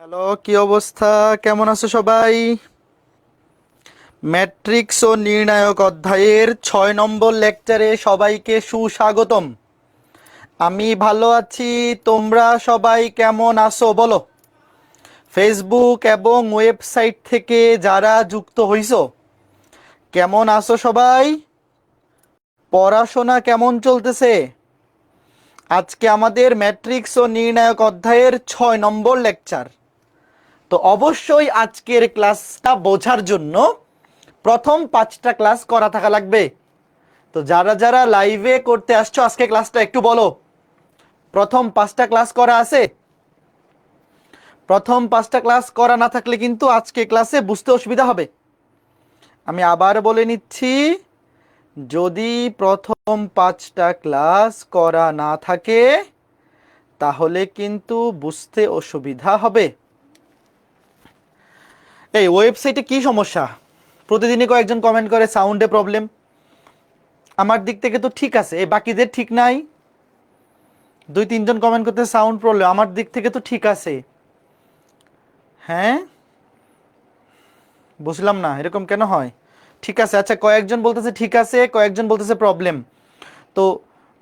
Hello, কি অবস্থা? কেমন আছো সবাই? ম্যাট্রিক্স ও নির্ণায়ক অধ্যায়ের 6 নম্বর লেকচারে সবাইকে সুস্বাগতম। আমি ভালো আছি, তোমরা সবাই কেমন আছো বলো? ফেসবুক এবং ওয়েবসাইট থেকে যারা যুক্ত হইছো, কেমন আছো সবাই? পড়াশোনা কেমন চলতেছে? আজকে আমাদের ম্যাট্রিক্স ও নির্ণায়ক অধ্যায়ের 6 নম্বর লেকচার। তো অবশ্যই আজকের ক্লাসটা বোঝার জন্য প্রথম 5টা ক্লাস করা থাকা লাগবে। তো যারা যারা লাইভে করতে আসছো আজকে ক্লাসটা একটু বলো, প্রথম 5টা ক্লাস করা আছে? প্রথম 5টা ক্লাস করা না থাকলে কিন্তু আজকে ক্লাসে বুঝতে অসুবিধা হবে। আমি আবার বলে নিচ্ছি, যদি প্রথম 5টা ক্লাস করা না থাকে তাহলে কিন্তু বুঝতে অসুবিধা হবে। এই ওয়েবসাইটে কি সমস্যা? প্রতিদিনই কয়েকজন কমেন্ট করে সাউন্ডে প্রবলেম। আমার দিক থেকে তো ঠিক আছে, এই বাকিদের ঠিক নাই। 2-3 জন কমেন্ট করতে সাউন্ড প্রবলেম, আমার দিক থেকে তো ঠিক আছে। হ্যাঁ, বুঝলাম না এরকম কেন হয়। ঠিক আছে, আচ্ছা, কয়েকজন বলতেছে ঠিক আছে, কয়েকজন বলতেছে প্রবলেম। তো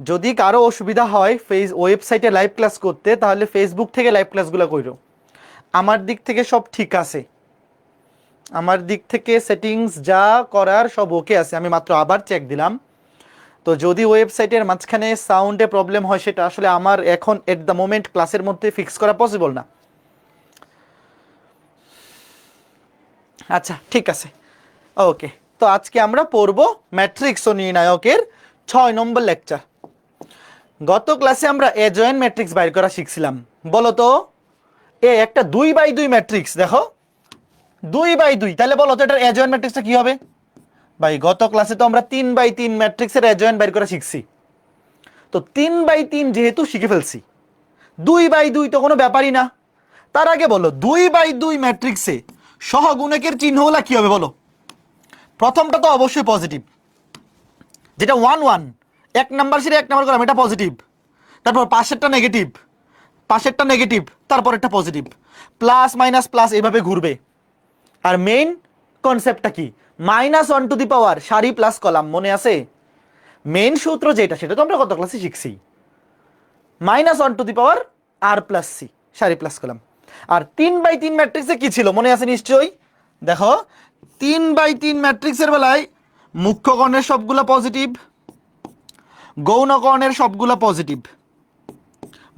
যদি কারো অসুবিধা হয় ওয়েবসাইটে লাইভ ক্লাস করতে, তাহলে ফেসবুক থেকে লাইভ ক্লাসগুলো করো। আমার দিক থেকে সব ঠিক আছে, আমার দিক থেকে সেটিংস যা করার সব ওকে আছে। আমি মাত্র আবার চেক দিলাম। তো যদি ওয়েবসাইটের মাঝখানে সাউন্ডে প্রবলেম হয়, সেটা আসলে আমার এখন এট দ্য মোমেন্ট ক্লাসের মধ্যে ফিক্স করা পসিবল না। আচ্ছা, ঠিক আছে, ওকে। তো আজকে আমরা পড়ব ম্যাট্রিক্স ও নির্ণায়কের 6 নম্বর লেকচার। গত ক্লাসে আমরা অ্যাডজয়েন্ট ম্যাট্রিক্স বাইর করা শিখছিলাম। বলো তো, একটা 2x2 ম্যাট্রিক্স দেখো, 2x2, তাহলে বলো তো এটার অ্যাডজয়েন্ট ম্যাট্রিক্সটা কি হবে? ভাই, গত ক্লাসে তো আমরা 3x3 ম্যাট্রিক্সের অ্যাডজয়েন্ট বাইর করা শিখছি। তো 3x3 যেহেতু শিখে ফেলছি, 2x2 তো কোনো ব্যাপারই না। তার আগে বলো, 2x2 ম্যাট্রিক্সে সহগুণকের চিহ্নগুলা কি হবে বলো? প্রথমটা তো অবশ্যই পজিটিভ, যেটা 1 1, 1 নাম্বার সেটা 1 নাম্বার কলাম, এটা পজিটিভ। তারপর পাশেরটা নেগেটিভ, পাশেরটা নেগেটিভ, তারপর একটা পজিটিভ, প্লাস মাইনাস প্লাস এইভাবে ঘুরবে। আর মেইন কনসেপ্টটা কি? -1 সারি প্লাস কলাম, মনে আছে? মেইন সূত্র যেটা, সেটা তো আমরা গত ক্লাসে শিখছি। -1 আর প্লাস সি, সারি প্লাস কলাম। আর 3x3 ম্যাট্রিক্সে কি ছিল মনে আছে নিশ্চয়ই? দেখো, 3x3 ম্যাট্রিক্সের বেলায় মুখ্যকর্ণের সবগুলা পজিটিভ, গৌণকর্ণের সবগুলা পজিটিভ,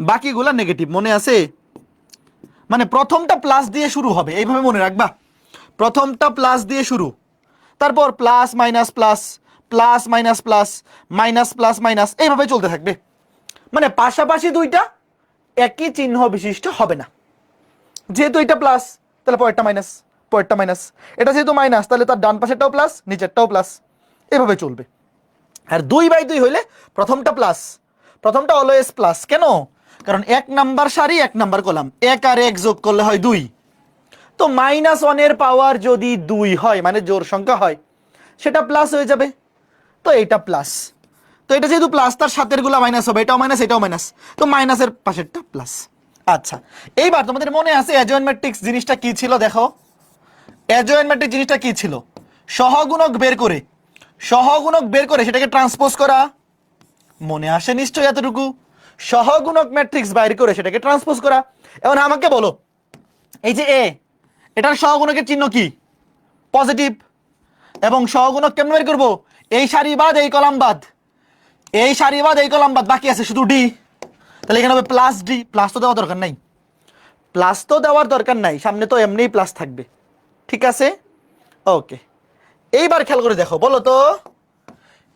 বাকিগুলা নেগেটিভ, মনে আছে? মানে প্রথমটা প্লাস দিয়ে শুরু হবে, এইভাবে মনে রাখবা। প্রথমটা প্লাস দিয়ে শুরু, তারপর plus minus plus, plus minus plus, minus plus minus, এইভাবে চলতে থাকবে। মানে পাশাপাশি দুইটা একই চিহ্ন বিশিষ্ট হবে না। যেহেতু এটা প্লাস, তাহলে পরেরটা মাইনাস, পরেরটা মাইনাস। এটা যেহেতু মাইনাস, তাহলে তার ডান পাশেরটাও প্লাস, নিচেরটাও প্লাস, এভাবে চলবে। আর 2x2 হইলে প্রথমটা প্লাস, প্রথমটা অলওয়েজ প্লাস। কেন? কারণ 1 নাম্বার সারি 1 নাম্বার কলাম, 1 আর 1 যোগ করলে হয় 2। তো -1 পাওয়ার যদি 2 হয়, মানে জোড় সংখ্যা হয়, সেটা প্লাস হয়ে যাবে। তো এটা প্লাস, তো এটা যেহেতু প্লাস, তার সাথের গুলা মাইনাস হবে, এটাও মাইনাস, এটাও মাইনাস, তো মাইনাসের পাশেরটা প্লাস। আচ্ছা, এইবার তোমাদের মনে আছে অ্যাডজয়েন্ট ম্যাট্রিক্স জিনিসটা কি ছিল? দেখো, অ্যাডজয়েন্ট ম্যাট্রিক্স জিনিসটা কি ছিল? সহগুণক বের করে, সহগুণক বের করে সেটাকে ট্রান্সপোজ করা। মনে আসে নিশ্চয়ই এতটুকু? সহগুণক ম্যাট্রিক্স বাইর করে সেটাকে ট্রান্সপোজ করা। এখন আমাকে বলো, এই যে এটার সহগুণকের চিহ্ন কি? পজিটিভ। এবং সহগুণক কেমন বের করবো? এই সারি বাদ এই কলাম বাদ, এই সারি বাদ এই কলাম বাদ, বাকি আছে শুধু ডি। তাহলে এখানে হবে প্লাস ডি। প্লাস তো দেওয়ার দরকার নাই, প্লাস তো দেওয়ার দরকার নাই, সামনে তো এমনিই প্লাস থাকবে। ঠিক আছে, ওকে। এইবার খেয়াল করে দেখো, বলো তো,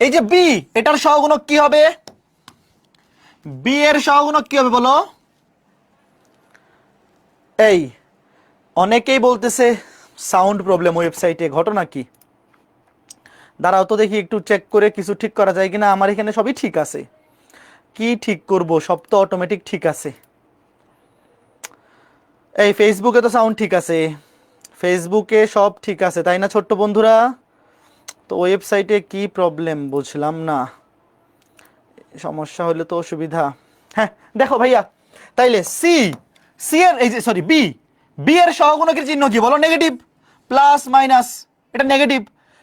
এই যে বি, এটার সহগুণক কি হবে? বি এর সহগুণক কি হবে বলো? এই অনেকেই বলতেছে সাউন্ড প্রবলেম ওয়েবসাইটে, ঘটনা কি? দাঁড়াও তো দেখি একটু চেক করে কিছু ঠিক করা যায় কিনা। আমার এখানে সবই ঠিক আছে, কি ঠিক করব? সব তো অটোমেটিক ঠিক আছে। এই ফেসবুকে তো সাউন্ড ঠিক আছে, ফেসবুকে সব ঠিক আছে, তাই না ছোট্ট বন্ধুরা? তো ওয়েবসাইটে কি প্রবলেম বুঝলাম না, সমস্যা হলে তো অসুবিধা। হ্যাঁ দেখো ভাইয়া, তাইলে সি, সি এর এই যে সরি বি, বি এর সহগুণকের চিহ্ন কি বলো? নেগেটিভ, প্লাস মাইনাস, এটা নেগেটিভ।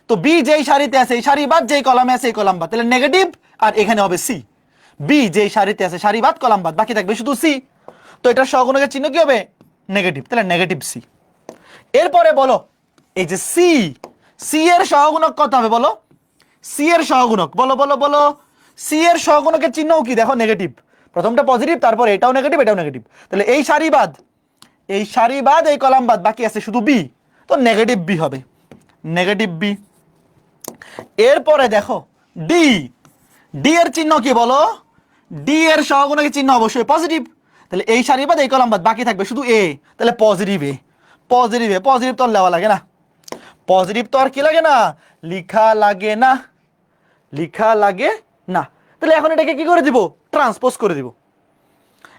তো বি যেই সারিতে আছে এই সারি বাদ, যেই কলামে আছে এই কলাম বাদ, তাহলে নেগেটিভ। আর এখানে হবে সি, বি যেই সারিতে আছে সারি বাদ কলাম বাদ, বাকি থাকবে শুধু সি। তো এটার সহগুণকের চিহ্ন কি হবে? নেগেটিভ, তাহলে নেগেটিভ সি। এরপরে বলো এই যে সি, সি এর সহগুণক কত হবে বলো? সি এর সহগুণক বলো বলো বলো। সি এর সহগুণকের চিহ্নও কি দেখো? নেগেটিভ। প্রথমটা পজিটিভ, তারপর এটাও নেগেটিভ, এটাও নেগেটিভ, তাহলে এই সারি বাদ, এই সারি বাদ, এই কলাম বাদ, বাকি আছে শুধু বি, তো নেগেটিভ বি হবে, নেগেটিভ বি। এরপরে দেখো ডি, ডি এর চিহ্ন কি বলো? ডি এর সহগুণকের চিহ্ন অবশ্যই পজিটিভ, তাহলে এই সারি বাদ এই কলাম বাদ, বাকি থাকবে শুধু এ, তাহলে পজিটিভ এ, পজিটিভ এ। পজিটিভ তো আর লেওয়া লাগে না, পজিটিভ তো আর কি লাগে না, লিখা লাগে না, লিখা লাগে না। তাহলে এখন এটাকে কি করে দিব? ট্রান্সপোজ করে দিব।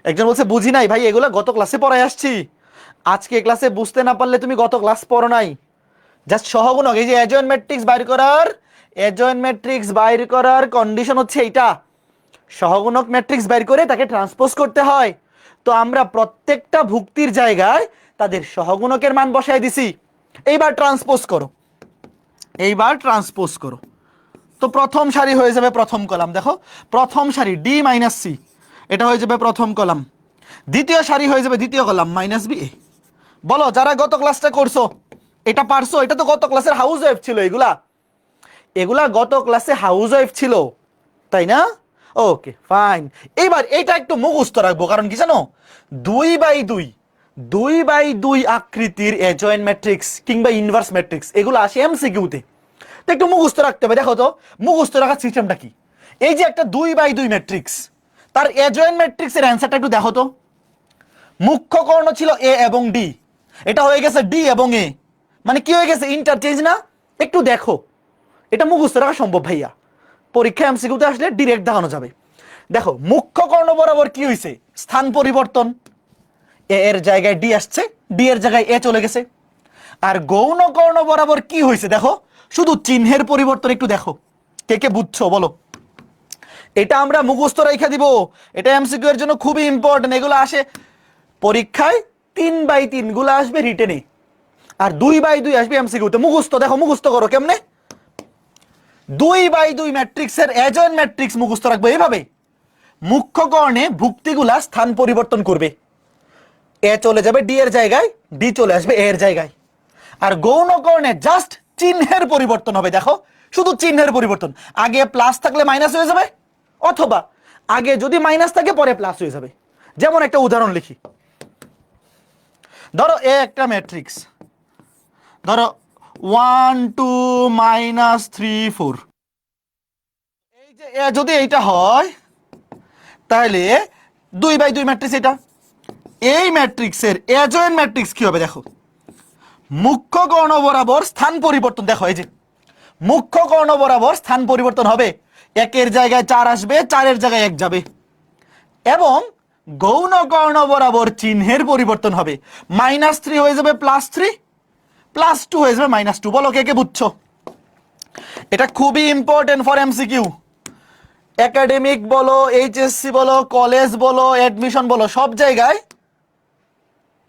একজন বলছে বুঝি নাই ভাই, এগুলো গত ক্লাসে পড়াই আসছি, আজকে ক্লাসে বুঝতে না পারলে তুমি গত ক্লাস পড়ো নাই। জাস্ট সহগুণক, এই যে অ্যাডজয়েন্ট ম্যাট্রিক্স বাইর করার, অ্যাডজয়েন্ট ম্যাট্রিক্স বাইর করার কন্ডিশন হচ্ছে এইটা, সহগুণক ম্যাট্রিক্স বাইর করে তাকে ট্রান্সপোজ করতে হয়। তো আমরা প্রত্যেকটা ভুক্তির জায়গায় তাদের সহগুণকের মান বসায় দিছি। এইবার ট্রান্সপোজ করো, এইবার ট্রান্সপোজ করো। তো প্রথম সারি হয়ে যাবে প্রথম কলাম, দেখো প্রথম সারি ডি মাইনাস সি, এটা হয়ে যাবে প্রথম কলাম। দ্বিতীয় সারি হয়ে যাবে দ্বিতীয় কলাম মাইনাস বি। বলো যারা গত ক্লাসটা করছো এটা পারছো? এটা তো গত ক্লাসের হাউস ওয়েভ ছিল, এগুলা এগুলা গত ক্লাসে হাউস ওয়েভ ছিল, তাই না? Okay fine. এইবার এটা একটু মুখস্থ রাখবো, কারণ কি জানো, 2/2, 2/2 আকৃতির অ্যাডজয়েন্ট ম্যাট্রিক্স কিংবা ইনভার্স ম্যাট্রিক্স এগুলো আসে এমসিকিউতে, তো একটু মুখস্থ রাখতে হবে। দেখো তো মুখস্থ রাখার সিস্টেমটা কি। এই যে একটা 2/2 ম্যাট্রিক্স, তার অ্যাডজয়েন্ট ম্যাট্রিক্সের অ্যান্সারটা একটু দেখো তো। মুখ্য কর্ণ ছিল এ এবং ডি, এটা হয়ে গেছে ডি এবং এ, মানে কি হয়ে গেছে? ইন্টারচেঞ্জ না? একটু দেখো, এটা মুখস্থ রাখা সম্ভব ভাইয়া, পরীক্ষা এমসিকিউতে আসলে ডিরেক্ট দেখানো যাবে। দেখো মুখ্য কর্ণ বরাবর কি হয়েছে? স্থান পরিবর্তন, এ এর জায়গায় ডি আসছে, ডি এর জায়গায় এ চলে গেছে। আর গৌণ কর্ণ বরাবর কি হয়েছে দেখো? শুধু চিহ্নের পরিবর্তন, একটু দেখো কে কে বুঝছো বলো। এটা আমরা মুখস্থ রেখে দিব, এটা এমসিকিউ এর জন্য খুবই ইম্পর্টেন্ট। এগুলো আসে পরীক্ষায় 3/3 গুলো আসবে রিটেনে, আর 2/2 আসবে এমসিকিউতে। মুখস্থ দেখো, মুখস্থ করো কেমনে। 2/2 ম্যাট্রিক্সের অ্যাডজয়েন্ট ম্যাট্রিক্স মুখস্থ রাখবো এইভাবে, মুখ্য কর্ণে ভুক্তিগুলা স্থান পরিবর্তন করবে, এ চলে যাবে ডি এর জায়গায়, ডি চলে আসবে এ এর জায়গায়। আর গৌণ কর্ণে জাস্ট চিহ্নের পরিবর্তন হবে, দেখো শুধু চিহ্নের পরিবর্তন, আগে প্লাস থাকলে মাইনাস হয়ে যাবে, অথবা আগে যদি মাইনাস থাকে পরে প্লাস হয়ে যাবে। যেমন একটা উদাহরণ লিখি, ধরো এ একটা ম্যাট্রিক্স, ধরো 1 2 -3 4, এই যে এ যদি এইটা হয় তাহলে 2/2 ম্যাট্রিক্স এটা। এই ম্যাট্রিক্সের অ্যাডজয়েন্ট ম্যাট্রিক্স কি হবে দেখো? মুখ্য কর্ণ বরাবর স্থান পরিবর্তন, দেখো এই যে মুখ্য কর্ণ বরাবর স্থান পরিবর্তন হবে, 1 জায়গায় 4 আসবে, 4 জায়গায় 1 যাবে। এবং গৌণ কর্ণ বরাবর চিহ্নের পরিবর্তন হবে, -3 হয়ে যাবে +3, +2 হয়ে যাবে -2। বলো কে কে বুঝছো? এটা খুবই ইম্পর্টেন্ট ফর এমসিকিউ। একাডেমিক বলো, এইচএসসি বলো, কলেজ বলো, অ্যাডমিশন বলো, সব জায়গায়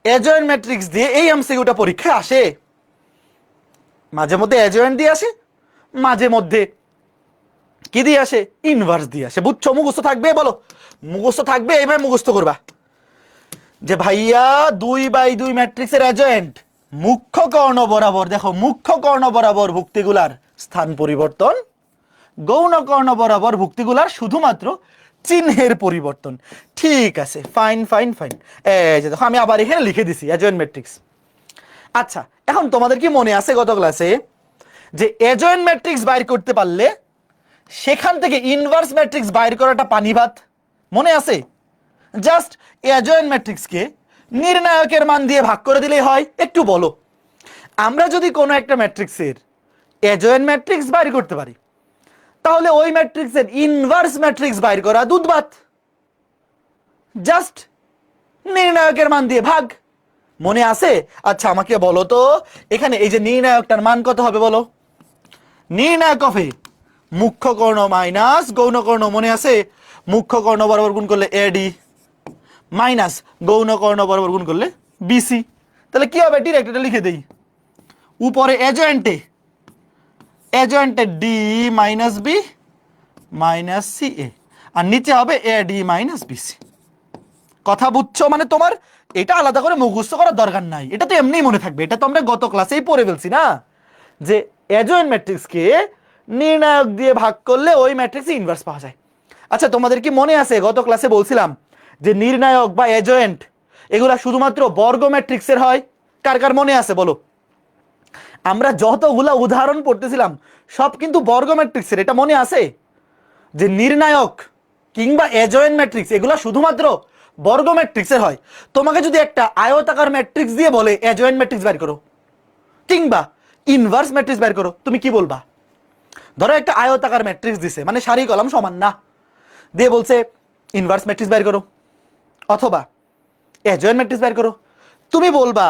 অ্যাডজয়েন্ট ম্যাট্রিক্স দিয়ে এই এমসিকিউটা পরীক্ষায় আসে। মাঝে মধ্যে অ্যাডজয়েন্ট দিয়ে আসে, মাঝে মধ্যে কি দিয়ে আসে? ইনভার্স দিয়ে আসে। বুঝছো? মুখস্থ থাকবে, বলো মুখস্থ থাকবে, এইভাবে মুখস্থ করবা যে ভাইয়া 2/2 ম্যাট্রিক্সের অ্যাডজয়েন্ট মুখ্য কর্ণ বরাবর, দেখো মুখ্য কর্ণ বরাবর ভুক্তিগুলার স্থান পরিবর্তন, গৌণ কর্ণ বরাবর ভুক্তিগুলার শুধুমাত্র চিহ্নের পরিবর্তন। ঠিক আছে, ফাইন ফাইন ফাইন। এই যে দেখো আমি আবার এখানে লিখে দিছি অ্যাডজয়েন্ট ম্যাট্রিক্স। আচ্ছা এখন তোমাদের কি মনে আছে গত ক্লাসে যে অ্যাডজয়েন্ট ম্যাট্রিক্স বাইর করতে পারলে সেখান থেকে ইনভার্স ম্যাট্রিক্স বাইর করাটা পানি ভাত? মনে আছে? জাস্ট অ্যাডজয়েন্ট ম্যাট্রিক্সকে নির্ণায়কের মান দিয়ে ভাগ করে দিলেই হয়। একটু বলো, আমরা যদি কোনো একটা ম্যাট্রিক্সের অ্যাডজয়েন্ট ম্যাট্রিক্স বাইর করতে পারি তাহলে ওই ম্যাট্রিক্সের ইনভার্স ম্যাট্রিক্স বাইর করা দুধ ভাত, জাস্ট নির্ণায়কের মান দিয়ে ভাগ। মনে আছে? আচ্ছা আমাকে বলো তো এখানে এই যে নির্ণায়কটার মান কত হবে বলো? নির্ণায়ক হবে মুখ্য কর্ণ মাইনাস গৌণ কর্ণ, মনে আছে? মুখ্য কর্ণ বরাবর গুণ করলে এডি মাইনাস গৌণ কর্ণ বরাবর গুণ করলে বিসি, তাহলে কি হবে, ডিরেক্ট এটা লিখে দেই, উপরে অ্যাডজয়েন্টে D minus B minus C A, আর নিচে হবে A D minus B C. কথা বুঝছো? মানে তোমার এটা আলাদা করে মুখস্থ করার দরকার নাই, এটা তো এমনিই মনে থাকবে। এটা তো আমরা গত ক্লাসেই পড়ে ফেলছি না, যে অ্যাডজয়েন্ট ম্যাট্রিক্সকে নির্ণায়ক দিয়ে ভাগ করলে ওই ম্যাট্রিক্সে ইনভার্স পাওয়া যায়। আচ্ছা, তোমাদের কি মনে আছে গত ক্লাসে বলছিলাম যে নির্ণায়ক বা অ্যাডজয়েন্ট এগুলা শুধুমাত্র বর্গ ম্যাট্রিক্সের হয়? কার কার মনে আছে বলো? আমরা যতগুলা উদাহরণ পড়তেছিলাম সব কিন্তু বর্গ ম্যাট্রিক্সের, এটা মনে আছে? যে নির্ণায়ক কিংবা অ্যাডজয়েন্ট ম্যাট্রিক্স এগুলা শুধুমাত্র বর্গ ম্যাট্রিক্সের হয়। তোমাকে যদি একটা আয়তাকার ম্যাট্রিক্স দিয়ে বলে অ্যাডজয়েন্ট ম্যাট্রিক্স বের করো কিংবা ইনভার্স ম্যাট্রিক্স বের করো, তুমি কি বলবা? ধরো একটা আয়তাকার ম্যাট্রিক্স দিছে, মানে সারি কলাম সমান না, দিয়ে বলছে ইনভার্স ম্যাট্রিক্স বের করো অথবা অ্যাডজয়েন্ট ম্যাট্রিক্স বের করো, তুমি বলবা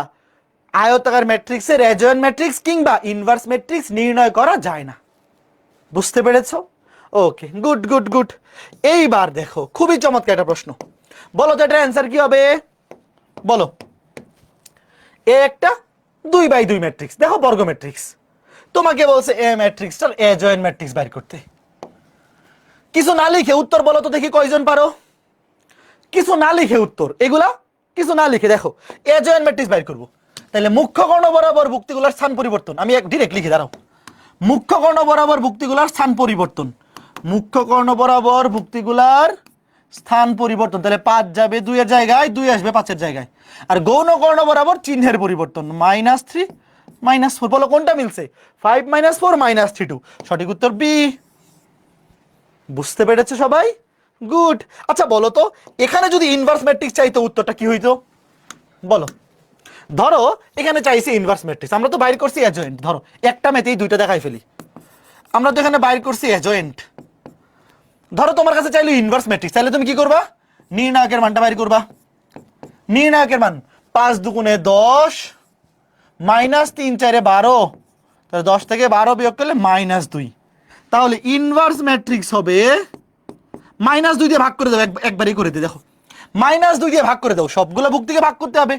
আয়তাকার ম্যাট্রিক্সের অ্যাডজয়েন্ট ম্যাট্রিক্স কিংবা ইনভার্স ম্যাট্রিক্স নির্ণয় করা যায় না। বুঝতে পেরেছো? ওকে, গুড গুড গুড। এইবার দেখো খুবই চমৎকার একটা প্রশ্ন, বলো তো এটার অ্যান্সার কি হবে? বলো। এ একটা 2x2 ম্যাট্রিক্স, দেখো বর্গ ম্যাট্রিক্স, তোমাকে বলছে এ ম্যাট্রিক্সটার অ্যাডজয়েন্ট ম্যাট্রিক্স বের করতে। কিছু না লিখে উত্তর বলো তো দেখি কয়জন পারো? কিছু না লিখে উত্তর, এগুলা কিছু না লিখে দেখো অ্যাডজয়েন্ট ম্যাট্রিক্স বের করবো। তাহলে মুখ্য কর্ণ বরাবর ভুক্তিগুলোর স্থান পরিবর্তন, আমি ডিরেক্ট লিখে দাঁড়াও, মুখ্য কর্ণ বরাবর ভুক্তিগুলার স্থান পরিবর্তন, মুখ্য কর্ণ বরাবর ভুক্তিগুলার স্থান পরিবর্তন, তাহলে 5 যাবে 2 এর জায়গায়, 2 আসবে 5 এর জায়গায়। আর গৌণ কর্ণ বরাবর চিহ্নের পরিবর্তন, -3 -4, বলো কোনটা মিলছে? 5 - 4 -3 2, সঠিক উত্তর বি। বুঝতে পেরেছো সবাই? গুড। আচ্ছা বলো তো এখানে যদি ইনভার্স ম্যাট্রিক্স চাইতো উত্তরটা কি হইতো বলো? ধরো এখানে চাইছি ইনভার্স ম্যাট্রিক্স, আমরা তো বাইর করছি অ্যাডজয়েন্ট, ধরো একটা মেতেই দুইটা দেখাই ফেলি, আমরা তো এখানে বাইর করছি অ্যাডজয়েন্ট। ধরো তোমার কাছে চাইলে ইনভার্স ম্যাট্রিক্স, তাহলে তুমি কি করবা? নির্ণায়কের মানটা বাইর করবা। নির্ণায়কের মান 5 দুগুণে 10 -3 4 12, তাহলে 10 থেকে 12 বিয়োগ করলে -2, তাহলে ইনভার্স ম্যাট্রিক্স হবে -2 দিয়ে ভাগ করে দাও, একবারই করে দিই, দেখো -2 দিয়ে ভাগ করে দাও, সবগুলো ভুক্তিকে ভাগ করতে হবে,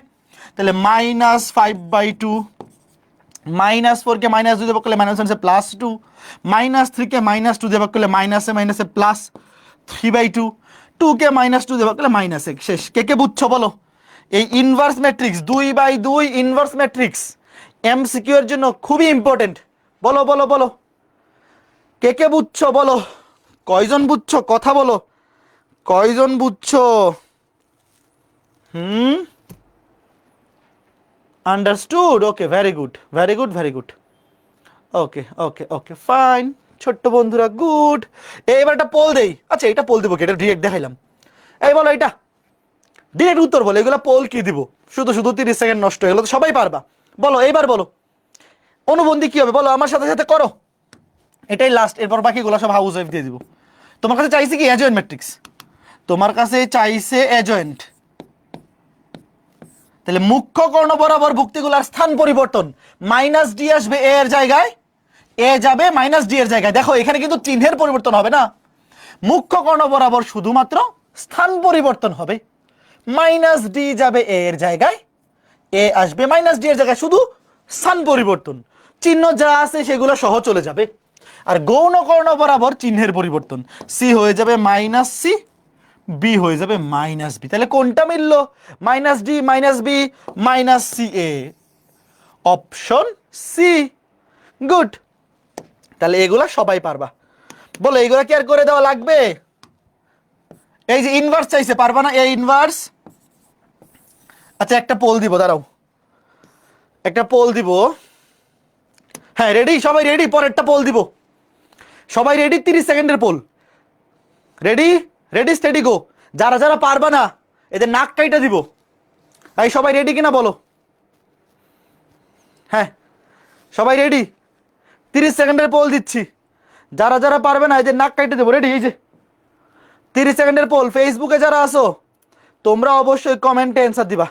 তাহলে -5/2, -4 কে -2 দিয়ে ভাগ করলে -2, -3 কে -2 দিয়ে ভাগ করলে +3/2, 2 কে -2 দিয়ে ভাগ করলে -1, শেষ। কে কে বুঝছো বলো? এই inverse matrix 2/2 inverse matrix MCQ এর জন্য খুবই ইম্পর্টেন্ট। বলো বলো বলো, কে কে বুঝছো বলো? কয়জন বুঝছো কথা বলো, কয়জন বুঝছো? Understood? Okay, very good very good very good. Okay okay okay fine ছোট্ট বন্ধুরা, গুড। এবার একটা পোল দেই। আচ্ছা এটা পোল দিব কি? এটা ডিরেক্ট দেখাইলাম। এই বলো এটা ডিরেক্ট উত্তর বলো, এগুলো পোল কি দিব? শুধু শুধু 30 সেকেন্ড নষ্ট হয়ে গেল, তো সবাই পারবা। বলো এইবার বলো অনুবন্ধী কি হবে বলো, আমার সাথে সাথে করো। এটাই লাস্ট, এরপর বাকিগুলো সব হাউস ওয়াইফ দিয়ে দিব। তোমার কাছে চাইছে কি অ্যাডজয়েন্ট ম্যাট্রিক্স, তোমার কাছে চাইছে অ্যাডজয়েন্ট, তাহলে মুখ্য কর্ণ বরাবর ভুক্তিগুলার স্থান পরিবর্তন, -d আসবে এ এর জায়গায়, এ যাবে -d এর জায়গায়। দেখো এখানে কিন্তু চিহ্নের পরিবর্তন হবে না, মুখ্য কর্ণ বরাবর শুধুমাত্র স্থান পরিবর্তন হবে, -d যাবে এ এর জায়গায়, এ আসবে -d এর জায়গায়, শুধু স্থান পরিবর্তন, চিহ্ন যা আছে সেগুলো সহ চলে যাবে। আর গৌণ কর্ণ বরাবর চিহ্নের পরিবর্তন, সি হয়ে যাবে -c, বি হয়ে যাবে -b, তাহলে কোনটা মিললো? -d -b -ca, option C. Good. তাহলে এগুলা সবাই পারবা। বলো এগুলা কি আর করে দেওয়া লাগবে? এই যে ইনভার্স চাইছে, পারবা না? এই ইনভার্স। আচ্ছা একটা পোল দিব, দাঁড়াও একটা পোল দিব। হ্যাঁ রেডি সবাই? রেডি? পরেরটা পোল দিব, সবাই রেডি? 30 সেকেন্ডের poll. Ready ready steady go. যারা যারা পারবা না এদের নাক কাইটা দিব। এই সবাই রেডি কিনা বলো? হ্যাঁ সবাই রেডি? 30 সেকেন্ডের পোল দিচ্ছি, যারা যারা পারবে না এদের নাক কাইটে দেবো। রেডি? এই যে 30 সেকেন্ডের পোল। ফেসবুকে যারা আসো তোমরা অবশ্যই কমেন্টে অ্যান্সার দিবা।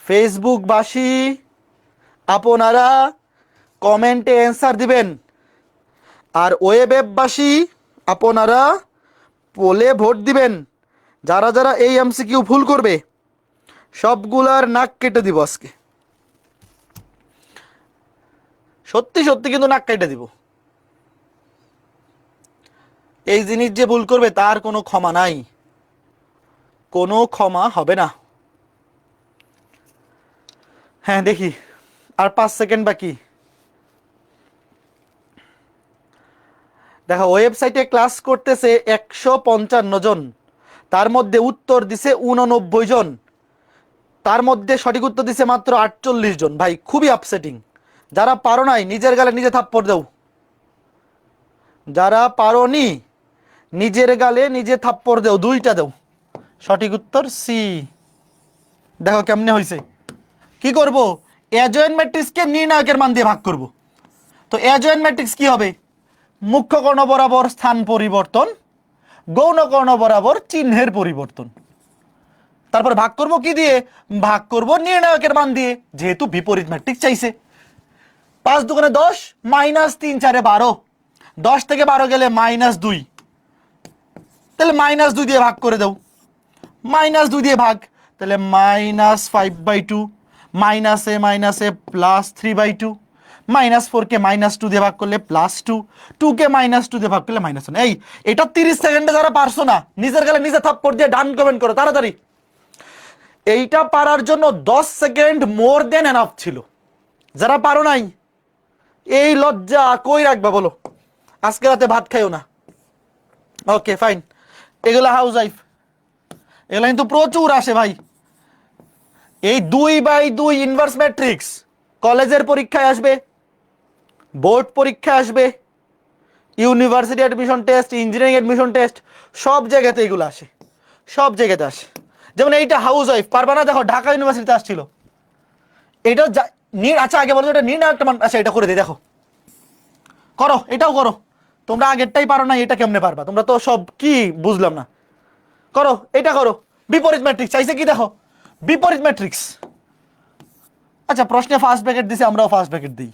ফেসবুকবাসী আপনারা কমেন্টে অ্যান্সার দিবেন, আর ওয়েববাসী আপনারা পোলে ভোট দিবেন। যারা যারা এই এমসিকিউ ভুল করবে সবগুলার নাক কেটে দিব আজকে, সত্যি সত্যি কিন্তু নাক কেটে দিব। এই জিনিস যে ভুল করবে তার কোনো ক্ষমা নাই, কোনো ক্ষমা হবে না। হ্যাঁ দেখি, আর 5 সেকেন্ড বাকি। দেখো ওয়েবসাইটে ক্লাস করতেছে 155 জন, তার মধ্যে উত্তর দিছে 89 জন, তার মধ্যে সঠিক উত্তর দিছে মাত্র 48 জন। ভাই খুবই আপসেটিং। যারা পারো নাই নিজের গালে নিজে থাপ্পড় দাও, যারা পারো নি নিজের গালে নিজে থাপ্পড় দাও, 2টা দাও। সঠিক উত্তর সি। দেখো কেমনে হয়েছে। কি করব, অ্যাজয়েন্ট ম্যাট্রিক্সকে নির্ণায়কের মান দিয়ে ভাগ করব। তো অ্যাজয়েন্ট ম্যাট্রিক্স কি হবে, মুখ্য কর্ণ বরাবর স্থান পরিবর্তন, গৌণ কর্ণ বরাবর চিহ্নের পরিবর্তন। তারপর ভাগ করব কি দিয়ে, ভাগ করব নির্ণায়কের মান দিয়ে, যেহেতু বিপরীত ম্যাট্রিক্স চাইছে। 5 দুগুণে 10, -3 4 12, 10 থেকে 12 গেলে -2, তাহলে -2 দিয়ে ভাগ করে দাও, -2 দিয়ে ভাগ, তাহলে -5/2, -a +3/2, -4 কে -2 দিয়ে ভাগ করলে +2, 2 কে -2 দিয়ে ভাগ করলে -1। এই এটা 30 সেকেন্ডে যারা পারছো না নিজের গালে নিজে থাপ্পড় দিয়ে ডান কমেন্ট করো তাড়াতাড়ি। এইটা পারার জন্য 10 সেকেন্ড মোর দেন এনাফ ছিল। যারা পারো নাই এই লজ্জা কই রাখবা বলো, আজকে রাতে ভাত খাইও না। ওকে ফাইন, এগুলা হাউস ওয়াইফ, এগুলা কিন্তু প্রচুর আসে ভাই। এই 2/2 ইনভার্স ম্যাট্রিক্স কলেজের পরীক্ষায় আসবে, বোর্ড পরীক্ষায় আসবে, university admission test, engineering admission test, সব জায়গাতে এগুলো আসে, সব জায়গাতে আসে। যেমন এইটা হাউস ওয়াইফ পারবা না, দেখো ঢাকা ইউনিভার্সিটিতে আসছিল এটা। আচ্ছা আগে বলো এটা নির্ণায়ক মান, আচ্ছা এটা করে দিই, দেখো করো, এটাও করো। তোমরা আগেরটাই পারো না, এটা কেমনে পারবা, তোমরা তো সব কি বুঝলাম না। করো, এটা করো। বিপরীত ম্যাট্রিক্স চাইছে কি, দেখো বিপরীত ম্যাট্রিক্স। আচ্ছা প্রশ্নে ফার্স্ট ব্র্যাকেট দিছে, আমরাও ফার্স্ট ব্র্যাকেট দিই।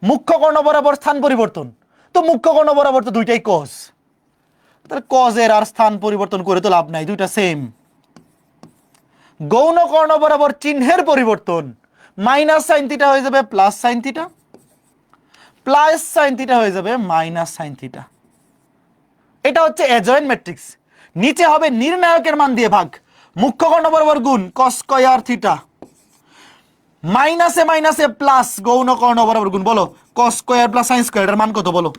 মুখ্য কর্ণ বরাবর স্থান পরিবর্তন, তো মুখ্য কর্ণ বরাবর তো দুইটাই কজ, তাহলে কজের আর স্থান পরিবর্তন করে তো লাভ নাই, দুইটা সেম। গৌণ কর্ণ বরাবর চিহ্নের পরিবর্তন, -sin θ হয়ে যাবে +sin θ, +sin θ হয়ে যাবে -sin θ। এটা হচ্ছে অ্যাডজয়েন্ট ম্যাট্রিক্স। নিচে হবে নির্ণায়কের মান দিয়ে ভাগ, মুখ্য কর্ণ বরাবর গুণ cos স্কয়ার θ, মাইনাসে মাইনাসে প্লাস গৌণ কর্ণ বরাবর গুণ, বলো cos square plus sin square এর মান কত বলো।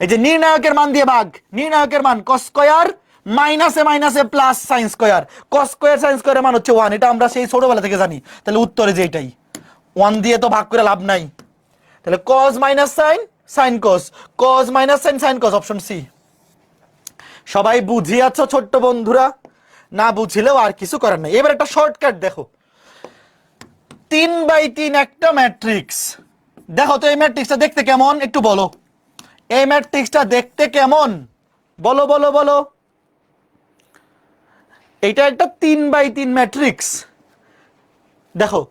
এই যে নির্ণায়কের মান দিয়ে ভাগ, নির্ণায়কের মান cos স্কয়ার মাইনাসে মাইনাসে plus sin square, cos square sin স্কয়ারের মান হচ্ছে 1, এটা আমরা সেই ছোটবেলা থেকে জানি। তাহলে উত্তরে যে এটাই, 1 দিয়ে তো ভাগ করে লাভ নাই, তাহলে cos minus sin, sin cos, cos minus sin, sin cos, option C. সবাই বুঝিয়াছো ছোট্ট বন্ধুরা, না বুঝিলেও আর কিছু করার নাই। এবার একটা শর্টকাট দেখো, 3/3 একটা ম্যাট্রিক্স। দেখো তো এই ম্যাট্রিক্সটা দেখতে কেমন একটু বলো, এই ম্যাট্রিক্সটা দেখতে কেমন বলো বলো বলো। এটা একটা 3/3 ম্যাট্রিক্স। দেখো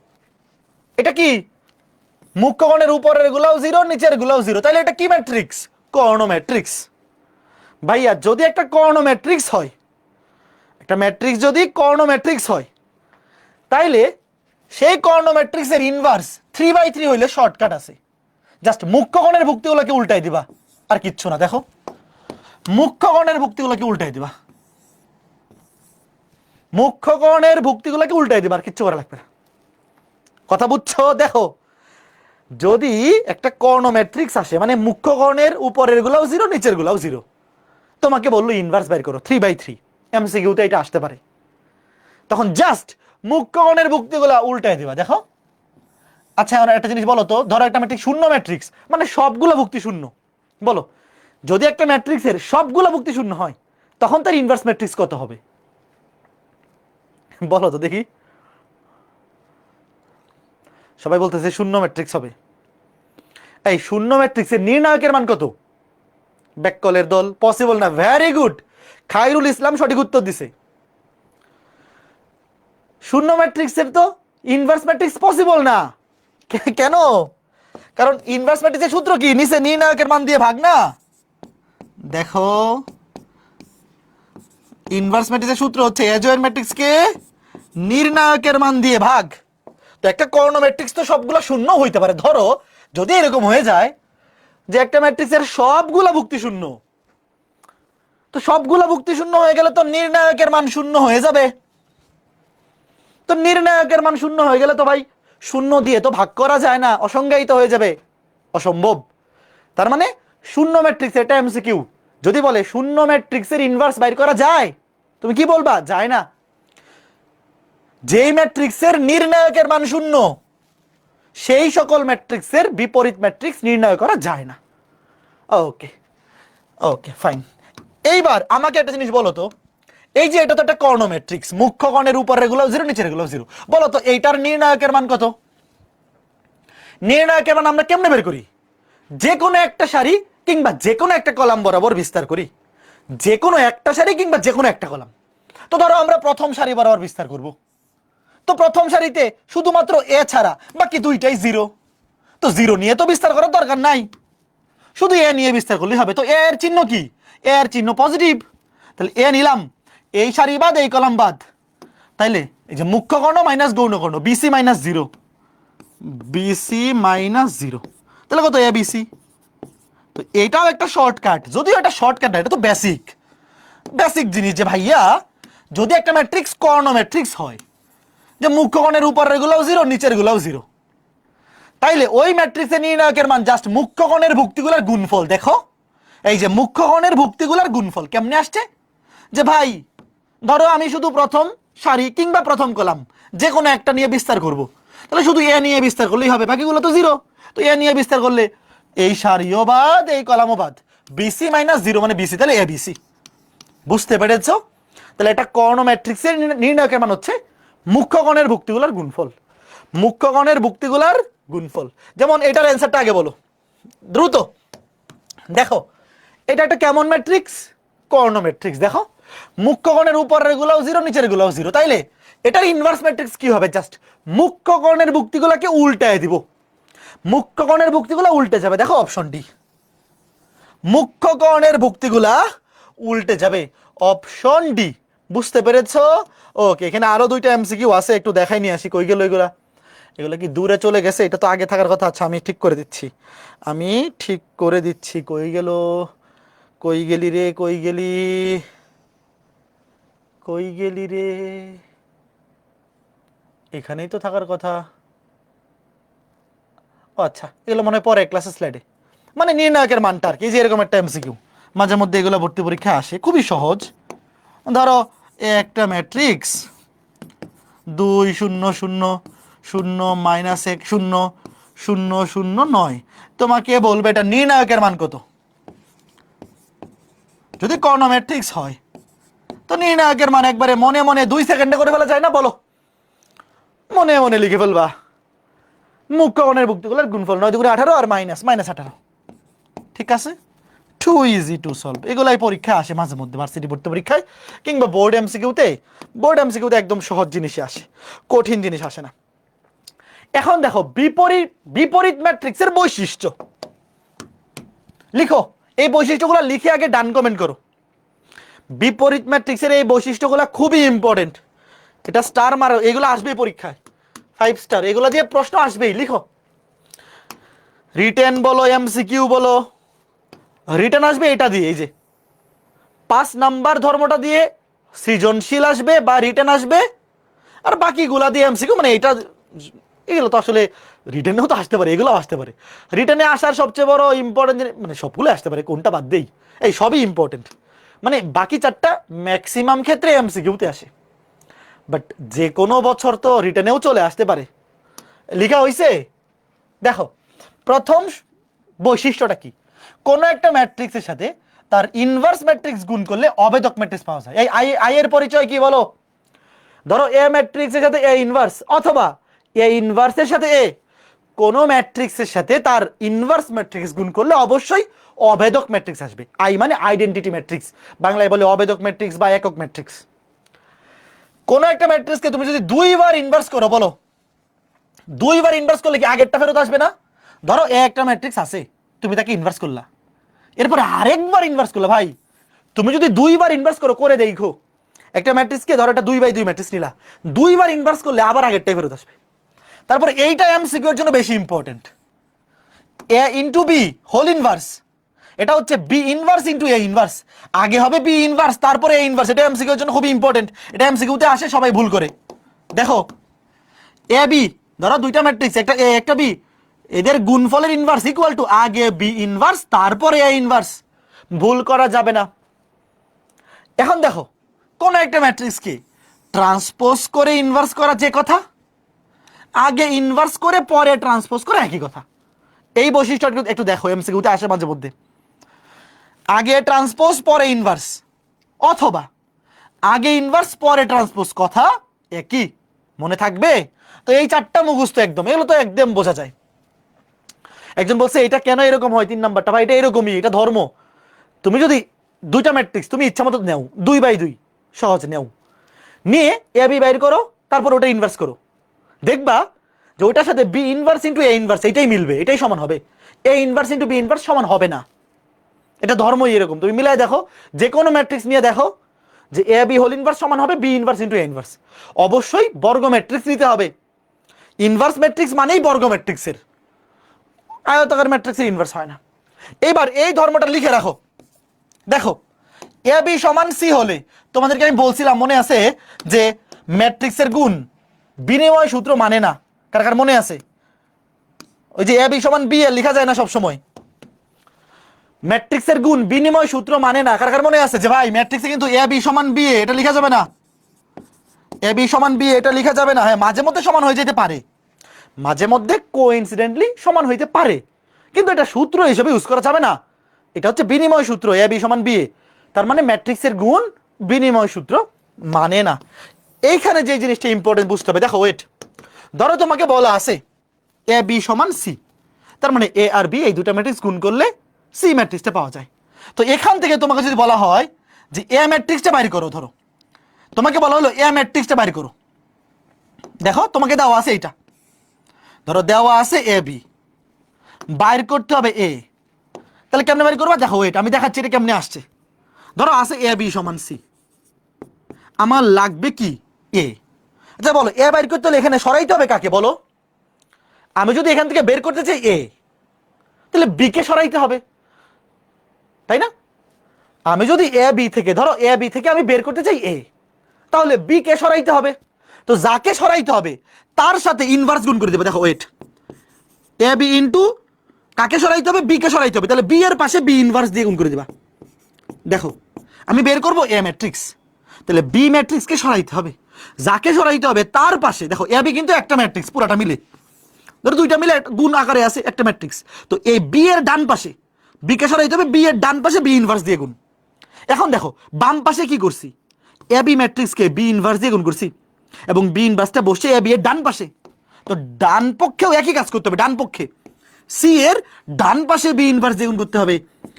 এটা কি, মুখ্য কোণের উপরের গুলাও 0, নিচের গুলাও 0, তাহলে এটা কি ম্যাট্রিক্স, কর্ণ ম্যাট্রিক্স। ভাইয়া যদি একটা কর্ণ ম্যাট্রিক্স হয়, একটা ম্যাট্রিক্স যদি কর্ণ ম্যাট্রিক্স হয়, তাইলে সেই কর্ণ ম্যাট্রিক্সের ইনভার্স 3/3 হইলে শর্টকাট আছে, জাস্ট মুখ্য কোণের ভুক্তিগুলোকে উল্টাই দিবা, আর কিচ্ছু না। দেখো মুখ্য কোণের ভুক্তিগুলোকে উল্টাই দিবা, মুখ্য কোণের ভুক্তিগুলোকে উল্টাই দিবা, আর কিচ্ছু করা লাগবে না। কথা বুঝছো? দেখো যদি একটা কর্ণ ম্যাট্রিক্স আসে, মানে মুখ্য কোণের উপরের গুলাও 0, নিচের গুলাও 0, তোমাকে বললো ইনভার্স বের করো 3/3, এমসিকিউতে এটা আসতে পারে, তখন জাস্ট মুখ্য কোণের ভুক্তিগুলা উল্টাই দিবা। দেখো আচ্ছা এখন একটা জিনিস বলো তো, ধরো একটা ম্যাট্রিক্স শূন্য ম্যাট্রিক্স, মানে সবগুলো ভুক্তি শূন্য, বলো যদি একটা ম্যাট্রিক্সের সবগুলো ভুক্তি শূন্য হয় তখন তার ইনভার্স ম্যাট্রিক্স কত হবে বলো তো দেখি। সবাই বলতেছে শূন্য ম্যাট্রিক্স হবে। এই শূন্য ম্যাট্রিক্সের নির্ণায়কের মান কত? ব্যাককলের দল, পসিবল না। ভেরি গুড, খায়রুল ইসলাম সঠিক উত্তর দিছে। শূন্য ম্যাট্রিক্সের তো ইনভার্স ম্যাট্রিক্স পসিবল না। কেন? কারণ ইনভার্স ম্যাট্রিক্সের সূত্র কি, নিচে নির্ণায়কের মান দিয়ে ভাগ না। দেখো ইনভার্স ম্যাট্রিক্সের সূত্র হচ্ছে অ্যাডজয়েন্ট ম্যাট্রিক্সকে নির্ণায়কের মান দিয়ে ভাগ। তো একটা কর্ণ ম্যাট্রিক্স তো সবগুলো শূন্য হইতে পারে। ধরো যদি এরকম হয়ে যায় যে একটা ম্যাট্রিক্সের সবগুলা ভুক্তি শূন্য, তো সবগুলা ভুক্তি শূন্য হয়ে গেলে তো নির্ণায়কের মান শূন্য হয়ে যাবে। তো নির্ণায়কের মান শূন্য হয়ে গেলে তো ভাই শূন্য দিয়ে তো ভাগ করা যায় না, অসংজ্ঞায়িত হয়ে যাবে, অসম্ভব। তার মানে শূন্য ম্যাট্রিক্স, এটা এমসিকিউ। যদি বলে শূন্য ম্যাট্রিক্সের ইনভার্স বাইর করা যায়, তুমি কি বলবা? যায় না। যেই ম্যাট্রিক্সের নির্ণায়কের মান শূন্য, সেই সকল ম্যাট্রিক্সের বিপরীত ম্যাট্রিক্স নির্ণয় করা যায় না। ওকে ওকে ফাইন। এইবার আমাকে একটা জিনিস বলো তো, এই যে এটা তো একটা কর্ণ ম্যাট্রিক্স, মুখ্য কর্ণের উপরের গুলো জিরো, নিচের গুলো জিরো। বলো তো এইটার নির্ণায়কের মান কত? নির্ণায়কের মান আমরা কেমনে বের করি? যে কোনো একটা সারি কিংবা যে কোনো একটা কলাম বরাবর বিস্তার করি। যে কোনো একটা সারি কিংবা যে কোনো একটা কলাম। তো ধরো আমরা প্রথম সারি বরাবর বিস্তার করব। তো প্রথম সারিতে শুধুমাত্র এ ছাড়া বাকি দুইটাই জিরো। তো জিরো নিয়ে তো বিস্তার করার দরকার নাই, শুধু এ নিয়ে বিস্তার করলেই হবে। তো এ এর চিহ্ন কি? এ এর চিহ্ন পজিটিভ। তাহলে এ নিলাম, এই সারি বাদ এই কলাম বাদ। তাইলে এই যে মুখ্য কর্ণ মাইনাস গৌণ কর্ণ, BC minus zero, BC minus zero, তাহলে কত? A BC. তো এটাও একটা শর্টকাট, যদিও এটা শর্টকাট না, এটা তো বেসিক বেসিক জিনিস যে ভাইয়া যদি একটা ম্যাট্রিক্স কর্ণ ম্যাট্রিক্স হয়, যে মুখ্য কর্ণের উপরের গুলাও জিরো, নিচের গুলাও জিরো, তাইলে ওই ম্যাট্রিক্সের নির্ণায়কের মান জাস্ট মুখ্য কর্ণের ভুক্তিগুলোর গুণফল। দেখো এই যে মুখ্য কর্ণের ভুক্তিগুলোর গুণফল কেমনে আসছে? যে ভাই ধরো আমি শুধু প্রথম সারি কিংবা প্রথম কলাম যে কোনো একটা নিয়ে বিস্তার করব, তাহলে শুধু এ নিয়ে বিস্তার করলেই হবে, বাকিগুলো তো জিরো। তো এ নিয়ে বিস্তার করলে এই সারিও বাদ এই কলামও বাদ, বিসি মাইনাস জিরো মানে বিসি, তাহলে এ বিসি। বুঝতে পেরেছো? তাহলে এটা কর্ণ ম্যাট্রিক্সের নির্ণায়কের মান হচ্ছে মুখ্য কর্ণের ভুক্তিগুলোর গুণফল, মুখ্য কর্ণের ভুক্তিগুলোর গুণফল। যেমন এটার অ্যান্সারটা আগে বলো দ্রুত। দেখো এটা একটা কেমন ম্যাট্রিক্স? কর্ণ ম্যাট্রিক্স। দেখো মুখ্য কর্ণের উপরের গুলাও জিরো, নিচের গুলাও জিরো, তাইলে এটার ইনভার্স ম্যাট্রিক্স কি হবে? জাস্ট মুখ্য কর্ণের ভুক্তিগুলোকে উল্টায় দিব, মুখ্য কর্ণের ভুক্তিগুলো উল্টে যাবে। দেখো অপশন ডি, মুখ্য কর্ণের ভুক্তিগুলা উল্টে যাবে, অপশন ডি। বুঝতে পেরেছো? ওকে, এখানে আরো দুইটা এমসিকিউ আছে, একটু দেখাই নিয়ে আসি। কই গেল এগুলা? এগুলো কি দূরে চলে গেছে? এটা তো আগে থাকার কথা। আচ্ছা আমি ঠিক করে দিচ্ছি, আমি ঠিক করে দিচ্ছি। কই গেল? কই গেলি রে? কই গেলি? কই গেলি রে? এখানেই তো থাকার কথা। ও আচ্ছা, এগুলো মনে হয় পরে ক্লাসের স্লাইডে, মানে নির্ণায়কের মানটা আর কি। যে এরকম একটা এমসিকিউ মাঝে মধ্যে এগুলো ভর্তি পরীক্ষা আসে, খুবই সহজ। ধরো একটা ম্যাট্রিক্স 2 0 0 0 -1 0 0 0 9, তোমাকে বলবে এটা নির্ণায়কের মান কত। যদি কর্ণ ম্যাট্রিক্স হয় তো নির্ণায়কের মান একবারে মনে মনে 2 সেকেন্ডে করে ফেলা যায় না? বলো, মনে মনে লিখে ফেলবা মুখ্য কর্ণের ভুক্তিগুলোর গুণফল 9 × 18 আর মাইনাস 18। ঠিক আছে, টু ইজি টু সলভ। এগুলাই পরীক্ষা আসে মাঝে মধ্যে, ভার্সিটি ভর্তি পরীক্ষায় কিংবা বোর্ড এমসিকিউতে। বোর্ড এমসিকিউতে একদম সহজ জিনিসই আসে, কঠিন জিনিস আসে না। এখন দেখো বিপরীত ম্যাট্রিক্সের বৈশিষ্ট্য লিখো। এই বৈশিষ্ট্যগুলো লিখে আগে ডান কমেন্ট করো। বিপরীত ম্যাট্রিক্সের এই বৈশিষ্ট্যগুলো খুবই ইম্পর্টেন্ট, এটা স্টার মারো, এগুলো আসবেই পরীক্ষায় 5 স্টার, এগুলো দিয়ে প্রশ্ন আসবেই। লিখো, রিটেন বলো এমসিকিউ বলো, রিটেন আসবে এটা দিয়ে, এই যে 5 নাম্বার ধর্মটা দিয়ে সৃজনশীল আসবে বা রিটেন আসবে, আর বাকিগুলা দিয়ে এমসিকিউ। মানে এটা এগুলো তো আসলে রিটেনেও তো আসতে পারে, এগুলো আসতে পারে। রিটেনে আসার সবচেয়ে বড় ইম্পর্টেন্ট, মানে সবগুলো আসতে পারে, কোনটা বাদ দেই? এই সবই ইম্পর্টেন্ট, মানে বাকি চারটা ম্যাক্সিমাম ক্ষেত্রে এমসিকিউতে আসে, বাট যে কোনো বছর তো রিটেনেও চলে আসতে পারে। লেখা হইছে? দেখো প্রথম বৈশিষ্ট্যটা কি? কোন একটা ম্যাট্রিক্সের সাথে তার ইনভার্স ম্যাট্রিক্স গুণ করলে অভেদক ম্যাট্রিক্স পাওয়া যায়। এই আই এর পরিচয় কি বলো? ধরো এ ম্যাট্রিক্সের সাথে এ ইনভার্স, অথবা এ ইনভার্সের সাথে এ, কোন ম্যাট্রিক্সের সাথে তার ইনভার্স ম্যাট্রিক্স গুণ করলে অবশ্যই অভেদক ম্যাট্রিক্স আসবে। আই মানে আইডেন্টিটি ম্যাট্রিক্স, বাংলায় বলে অভেদক ম্যাট্রিক্স বা একক ম্যাট্রিক্স। কোন একটা ম্যাট্রিক্সকে তুমি যদি 2 বার ইনভার্স করো, বলো 2 বার ইনভার্স করলে কি আগেরটা ফেরত আসবে না? ধরো এ একটা ম্যাট্রিক্স আছে, তুমি তাকে ইনভার্স করলা, এরপরে আরেকবার ইনভার্স করলা। ভাই তুমি যদি 2 বার ইনভার্স করো, করে দেখো একটা ম্যাট্রিক্সকে ধরো এটা 2/2 ম্যাট্রিক্স নিলা, দুইবার ইনভার্স করলে আবার আগেরটাই ফেরত আসবে। তারপর এইটা এমসিকিউ এর জন্য বেশি ইম্পর্টেন্ট, এ ইন্টু বি হোল ইনভার্স, এটা হচ্ছে B inverse into A inverse, আগে হবে বি ইনভার্স তারপরে এ ইনভার্স, এটা এমসিকিউ এর জন্য খুবই ইম্পর্টেন্ট, এটা এমসিকিউতে আসে সবাই ভুল করে। দেখো এ বি, ধরো দুইটা ম্যাট্রিক্স, একটা এ একটা বি, এদের গুণফলের ইনভার্স ইকুয়াল টু আগে বি ইনভার্স তারপরে এ ইনভার্স, ভুল করা যাবে না। এখন দেখো কোন একটা ম্যাট্রিক্সকে ট্রান্সপোজ করে ইনভার্স করা যে কথা, আগে ইনভার্স করে পরে ট্রান্সপোজ করে একই কথা। এই বৈশিষ্ট্যটা একটু দেখো, এমসিকিউতে আসে মাঝে মধ্যে, আগে ট্রান্সপোজ পরে ইনভার্স, অথবা আগে ইনভার্স পরে ট্রান্সপোজ, কথা একই, মনে থাকবে? তো এই চারটা মুখস্থ একদম, এগুলো তো একদম বোঝা যায়। একজন বলছে এটা কেন এরকম হয় 3 নাম্বারটা, ভাই এটা এরকমই, এটা ধর্ম। তুমি যদি দুইটা ম্যাট্রিক্স তুমি ইচ্ছা মতো নেও, 2/2 সহজ নেও, নিয়ে এ বি বাইর করো, তারপর ওটা ইনভার্স করো, দেখবা যে ওটার সাথে B inverse into A inverse এটাই মিলবে, এটাই সমান হবে। A inverse into B inverse সমান হবে না, এটা ধর্মই এরকম। তুমি মিলাই দেখো, যে কোনো ম্যাট্রিক্স নিয়ে দেখো যে এ বি হোল ইনভার্স সমান হবে B inverse into A inverse. অবশ্যই বর্গ ম্যাট্রিক্স নিতে হবে, ইনভার্স ম্যাট্রিক্স মানেই বর্গ ম্যাট্রিক্সের, আয়তাকার ম্যাট্রিক্সের ইনভার্স হয় না। এবার এই ধর্মটা লিখে রাখো। দেখো এ বি সমান সি হলে, তোমাদেরকে আমি বলছিলাম মনে আছে যে ম্যাট্রিক্সের গুণ বিনিময় সূত্র মানে না, কার কার মনে আছে? ওই যে এ বি সমান বি এ লেখা যায় না সব সময়, ম্যাট্রিক্সের গুণ বিনিময় সূত্র মানে না, কার কার মনে আছে যে ভাই ম্যাট্রিক্সে কিন্তু এ বি সমান বি এ এটা লেখা যাবে না, এ বি সমান বি এটা লেখা যাবে না। হ্যাঁ মাঝে মধ্যে সমান হয়ে যেতে পারে, মাঝে মধ্যে কোইন্সিডেন্টলি সমান হইতে পারে, কিন্তু এটা সূত্র হিসেবে ইউজ করা যাবে না। এটা হচ্ছে বিনিময় সূত্র, এ বি সমান বি এ, তার মানে ম্যাট্রিক্সের গুণ বিনিময় সূত্র মানে না। এইখানে যে জিনিসটা ইম্পর্টেন্ট বুঝতে হবে, দেখো ওয়েট, ধরো তোমাকে বলা আছে এ বি সমান সি, তার মানে এ আর বি এই দুটো ম্যাট্রিক্স গুণ করলে সি ম্যাট্রিক্সটা পাওয়া যায়। তো এখান থেকে তোমাকে যদি বলা হয় যে এ ম্যাট্রিক্সটা বাইর করো, ধরো তোমাকে বলা হলো এ ম্যাট্রিক্সটা বাইর করো, দেখো তোমাকে দেওয়া আছে এইটা, ধরো দেওয়া আছে এ বি, বাইর করতে হবে এ, তাহলে কেমনে বাইর করবা? দেখো ওয়েট আমি দেখাচ্ছি এটা কেমনে আসছে। ধরো আছে এ বি সমান সি, আমার লাগবে কি এ। আচ্ছা বলো এ বাইর করতে হলে এখানে সরাইতে হবে কাকে বলো? আমি যদি এখান থেকে বের করতে চাই এ, তাহলে বি কে সরাইতে হবে, তাই না? আমি যদি এ বি থেকে, ধরো এ বি থেকে আমি বের করতে চাই এ, তাহলে বি কে সরাইতে হবে, তো যাকে সরাইতে হবে তার সাথে ইনভার্স গুণ করে দেবে। দেখো ওয়েট, এ বি ইন্টু কাকে সরাইতে হবে? বি কে সরাইতে হবে, তাহলে বি এর পাশে বি ইনভার্স দিয়ে গুণ করে দিবা। দেখো আমি বের করব এ ম্যাট্রিক্স, তাহলে বি ম্যাট্রিক্সকে সরাইতে হবে, যাকে সরাইতে হবে তার পাশে, দেখো এ বি কিন্তু একটা ম্যাট্রিক্স পুরাটা মিলে, ধরো দুইটা মিলে গুণ আকারে আছে একটা ম্যাট্রিক্স, তো এই বি এর ডান পাশে বি কে সরাইতে হবে, বি এর ডান পাশে বি ইনভার্স দিয়ে গুণ। এখন দেখো বাম পাশে কি করছি, এ বি ম্যাট্রিক্সকে বি ইনভার্স দিয়ে গুণ করছি, এবং বি ইনভার্সটা বসছে এ বি এর ডান পাশে, তো ডান পক্ষেও একই কাজ করতে হবে, ডান পক্ষে সি এর ডান পাশে বি ইনভার্স দিয়ে গুণ করতে হবে।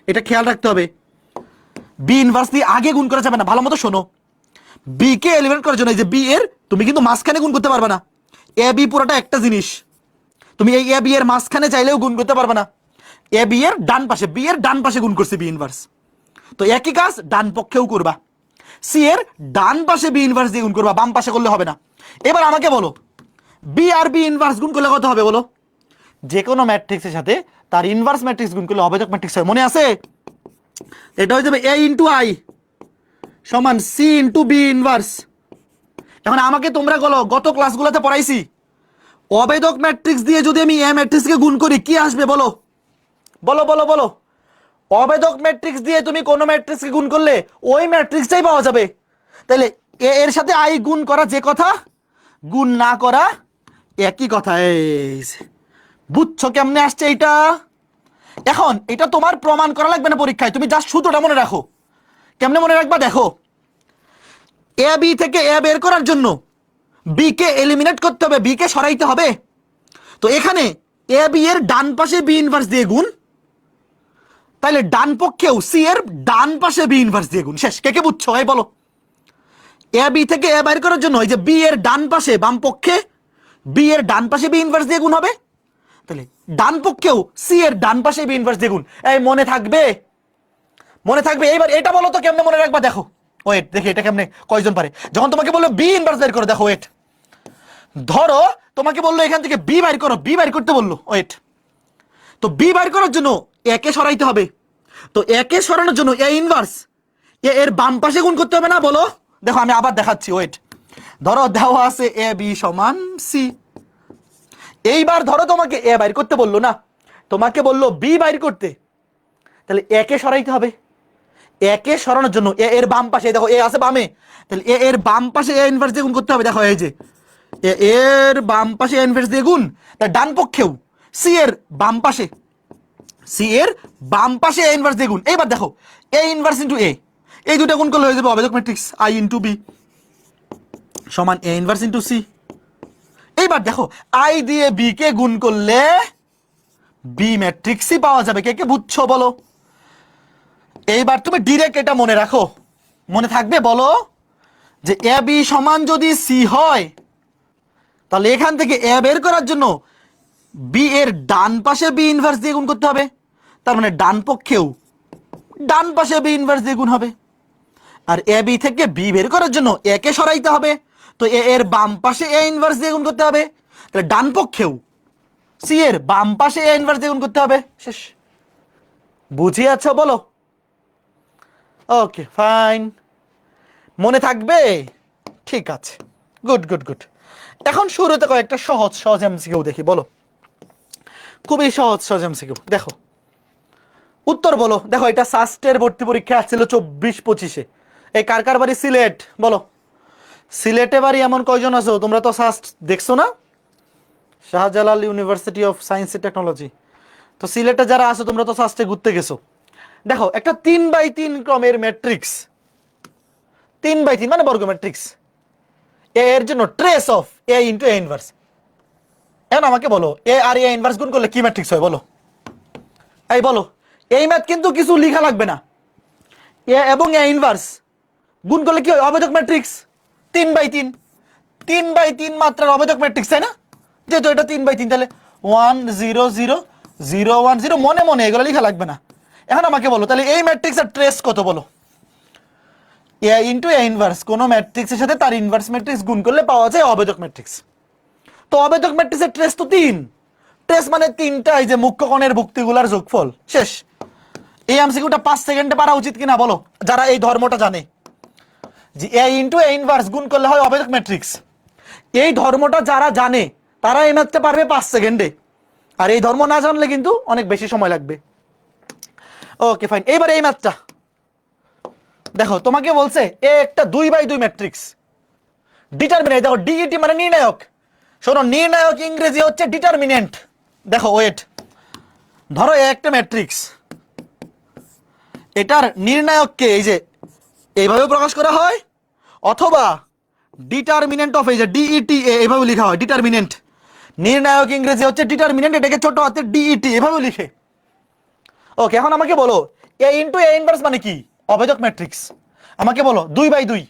এটা খেয়াল রাখতে হবে, বি ইনভার্স দিয়ে আগে গুণ করা যাবে না, ভালো মতো শোনো, বি কে এলিমিনেট করার জন্য এই যে বি এর তুমি কিন্তু মাঝখানে গুণ করতে পারবে না, এ বি পুরোটা একটা জিনিস, তুমি এই এ বি এর মাঝখানে চাইলেও গুণ করতে পারবে না, এ বি এর ডান পাশে, বি এর ডান পাশে গুণ করছে বি ইনভার্স, তো একই কাজ ডান পক্ষেও করবা, সি এর ডান পাশে বি ইনভার্স দিয়ে গুণ করবা, বাম পাশে করলে হবে না। এবার আমাকে বলো বি আর বি ইনভার্স গুণ করলে কত হবে বলো? যে কোনো ম্যাট্রিক্সের সাথে তার ইনভার্স ম্যাট্রিক্স গুণ করলে অবেদক ম্যাট্রিক্স হয়, মনে আছে? এটা হয়ে যাবে এ ইন্টু আই সমান সি ইন্টু বি ইনভার্স। এখন আমাকে তোমরা বলো, গত ক্লাসগুলোতে পড়াইছি অবেদক ম্যাট্রিক্স দিয়ে যদি আমি এ ম্যাট্রিক্সকে গুণ করি কি আসবে বলো? বলো বলো বলো, অবেদক ম্যাট্রিক্স দিয়ে তুমি কোন ম্যাট্রিক্সকে গুণ করলে ওই ম্যাট্রিক্সটাই পাওয়া যাবে, তাহলে এ এর সাথে আই গুণ করা যে কথা, গুণ না করা একই কথা। এই বুঝছো কেমনে আসছে এইটা? এখন এটা তোমার প্রমাণ করা লাগবে না পরীক্ষায়, তুমি জাস্ট সূত্রটা মনে রাখো। কেমনে মনে রাখবা? দেখো এ বি থেকে এ বের করার জন্য বি কে এলিমিনেট করতে হবে, বি কে সরাইতে হবে, তো এখানে এ বি এর ডান পাশে বি ইনভার্স দিয়ে গুণ, তাহলে ডান পক্ষেও সি এর ডান পাশে বি ইনভার্স দিয়ে গুণ, শেষ। কে কে বুঝছো এই বলো? এ বি থেকে এ বের করার জন্য এই যে বি এর ডান পাশে বাম পক্ষে বি এর ডান পাশে বি ইনভার্স দিয়ে গুণ হবে, তাহলে ডান পক্ষেও সি এর ডান পাশে বি ইনভার্স দিয়ে গুণ। এই মনে থাকবে? মনে থাকবে? এইবার এটা বলো তো কেমনে মনে রাখবা? দেখো ওয়েট দেখি এটা কেমনে কয়জন পারে। যখন তোমাকে বললো বি ইনভার্স বের করো, দেখো ওয়েট, ধরো তোমাকে বললো এখান থেকে বি বাইর করো, বি বাইর করতে বললো, ওয়েট, তো বি বাইর করার জন্য একে সরাইতে হবে, তো একে সরানোর জন্য এ ইনভার্স এর বাম পাশে গুণ করতে হবে না, বলো। দেখো আমি আবার দেখাচ্ছি, ওয়েট, ধরো দেওয়া আছে এ বি সমান সি, এইবার ধরো তোমাকে এ বাইর করতে বললো না, তোমাকে বললো বি বাইর করতে, তাহলে একে সরাইতে হবে, একে সরানোর জন্য এ এর বাম পাশে, দেখো এ আছে বামে, তাহলে এ এর বাম পাশে এ ইনভার্স দিয়ে গুণ করতে হবে, দেখো এই যে এ এর বাম পাশে এ ইনভার্স দিয়ে গুণ, তার ডান পক্ষেও সি এর বাম পাশে, সি এর বাম পাশে এ ইনভার্স দিয়ে গুণ। এইবার দেখো এ ইনভার্স ইনটু এ, এই দুটো গুণ করলে হয়ে যাবে অবেদক ম্যাট্রিক্স আই ইনটু বি সমান এ ইনভার্স ইনটু সি। এইবার দেখো আই দিয়ে বি কে গুণ করলে বি ম্যাট্রিক্সই পাওয়া যাবে। কে কে বুঝছো বলো। এইবার তুমি ডিরেক্ট এটা মনে রাখো, মনে থাকবে বলো, যে এ বি সমান যদি সি হয়, তাহলে এখান থেকে এ বের করার জন্য বি এর ডান পাশে বি ইনভার্স দিয়ে গুণ করতে হবে, তার মানে ডান পক্ষেও ডান পাশে বি ইনভার্স দিয়ে গুণ হবে। আর এ বি থেকে বি বের করার জন্য একে সরাইতে হবে, তো এ এর বাম পাশে এ ইনভার্স দিয়ে গুণ করতে হবে, তাহলে ডান পক্ষেও সি এর বাম পাশে এ ইনভার্স দিয়ে গুণ করতে হবে। শেষ। বুঝিয়ে আছো বলো। ওকে ফাইন, মনে থাকবে, ঠিক আছে, গুড গুড গুড। এখন শুরুতে কয়েকটা সহজ সহজ এমসিকিউ দেখি, বলো, খুবই সহজ সহজ এমসিকিউ। দেখো উত্তর বলো। দেখো এটা সাস্টের ভর্তি পরীক্ষা আসছিল 24-25-এ। এই কার কার বাড়ি সিলেট, বলো। সিলেটে বাড়ি এমন কয়জন আছো, তোমরা তো সাস্ট দেখছো না, Shahjalal university of science and technology. তো সিলেটে যারা আছো তোমরা তো সাস্টে ঘুরতে গেছো। দেখো একটা 3x3 ক্রমের ম্যাট্রিক্স, 3x3 মানে বর্গ ম্যাট্রিক্স, এর জন্য trace of A into A inverse. এখন আমাকে বলো এ আর এ ইনভার্স গুণ করলে কি ম্যাট্রিক্স হয়, বলো। এই বলো, এই ম্যাথ কিন্তু কিছু লেখা লাগবে না, এ এবং এ ইনভার্স গুণ করলে কি হয়, অবেদক ম্যাট্রিক্স। 3x3, 3x3 মাত্রার অবেদক ম্যাট্রিক্স, তাই না। যেহেতু এটা 3x3, তাহলে 1 0 0 0 1 0, মনে মনে এগুলো লেখা লাগবে না। এখন আমাকে বলো তাহলে এই ম্যাট্রিক্সের ট্রেস কত, বলো। এ ইন্টু এ ইনভার্স, কোন ম্যাট্রিক্সের সাথে তার ইনভার্স ম্যাট্রিক্স গুণ করলে পাওয়া যায় অবেদক ম্যাট্রিক্স। তো অবেদক ম্যাট্রিক্সের ট্রেস তো 3, ট্রেস মানে 3টা, এই যে মুখ্য কোণের ভুক্তিগুলার যোগফল। শেষ। এই এমসিকিউটা 5 সেকেন্ডে পারা উচিত কিনা বলো, যারা এই ধর্মটা জানে যে এ ইন্টু এ ইনভার্স গুণ করলে হয় অবেদক ম্যাট্রিক্স। এই ধর্মটা যারা জানে তারা এই ম্যাথটা পারবে 5 সেকেন্ডে, আর এই ধর্ম না জানলে কিন্তু অনেক বেশি সময় লাগবে। ওকে ফাইন, এইবার এই ম্যাথটা দেখো, তোমাকে বলছে এ একটা 2x2 ম্যাট্রিক্স, ডিটারমিনেন্ট, দেখো ডিইটি মানে নির্ণায়ক। শোনো, নির্ণায়ক ইংরেজি হচ্ছে ডিটারমিনেন্ট। দেখো ওয়েট, ধরো এ একটা ম্যাট্রিক্স, এটার নির্ণায়ককে এই যে এইভাবে প্রকাশ করা হয়, অথবা ডিটারমিনেন্ট অফ, এই যে ডিইটি এইভাবে লেখা হয়, ডিটারমিনেন্ট। নির্ণায়ক ইংরেজি হচ্ছে ডিটারমিনেন্ট, এটাকে ছোট হাতে ডিইটি এভাবে লিখে। ওকে, এখন আমাকে বলো এ ইন্টু এ ইনভার্স মানে কি, অবেদক ম্যাট্রিক্স। আমাকে বলো 2x2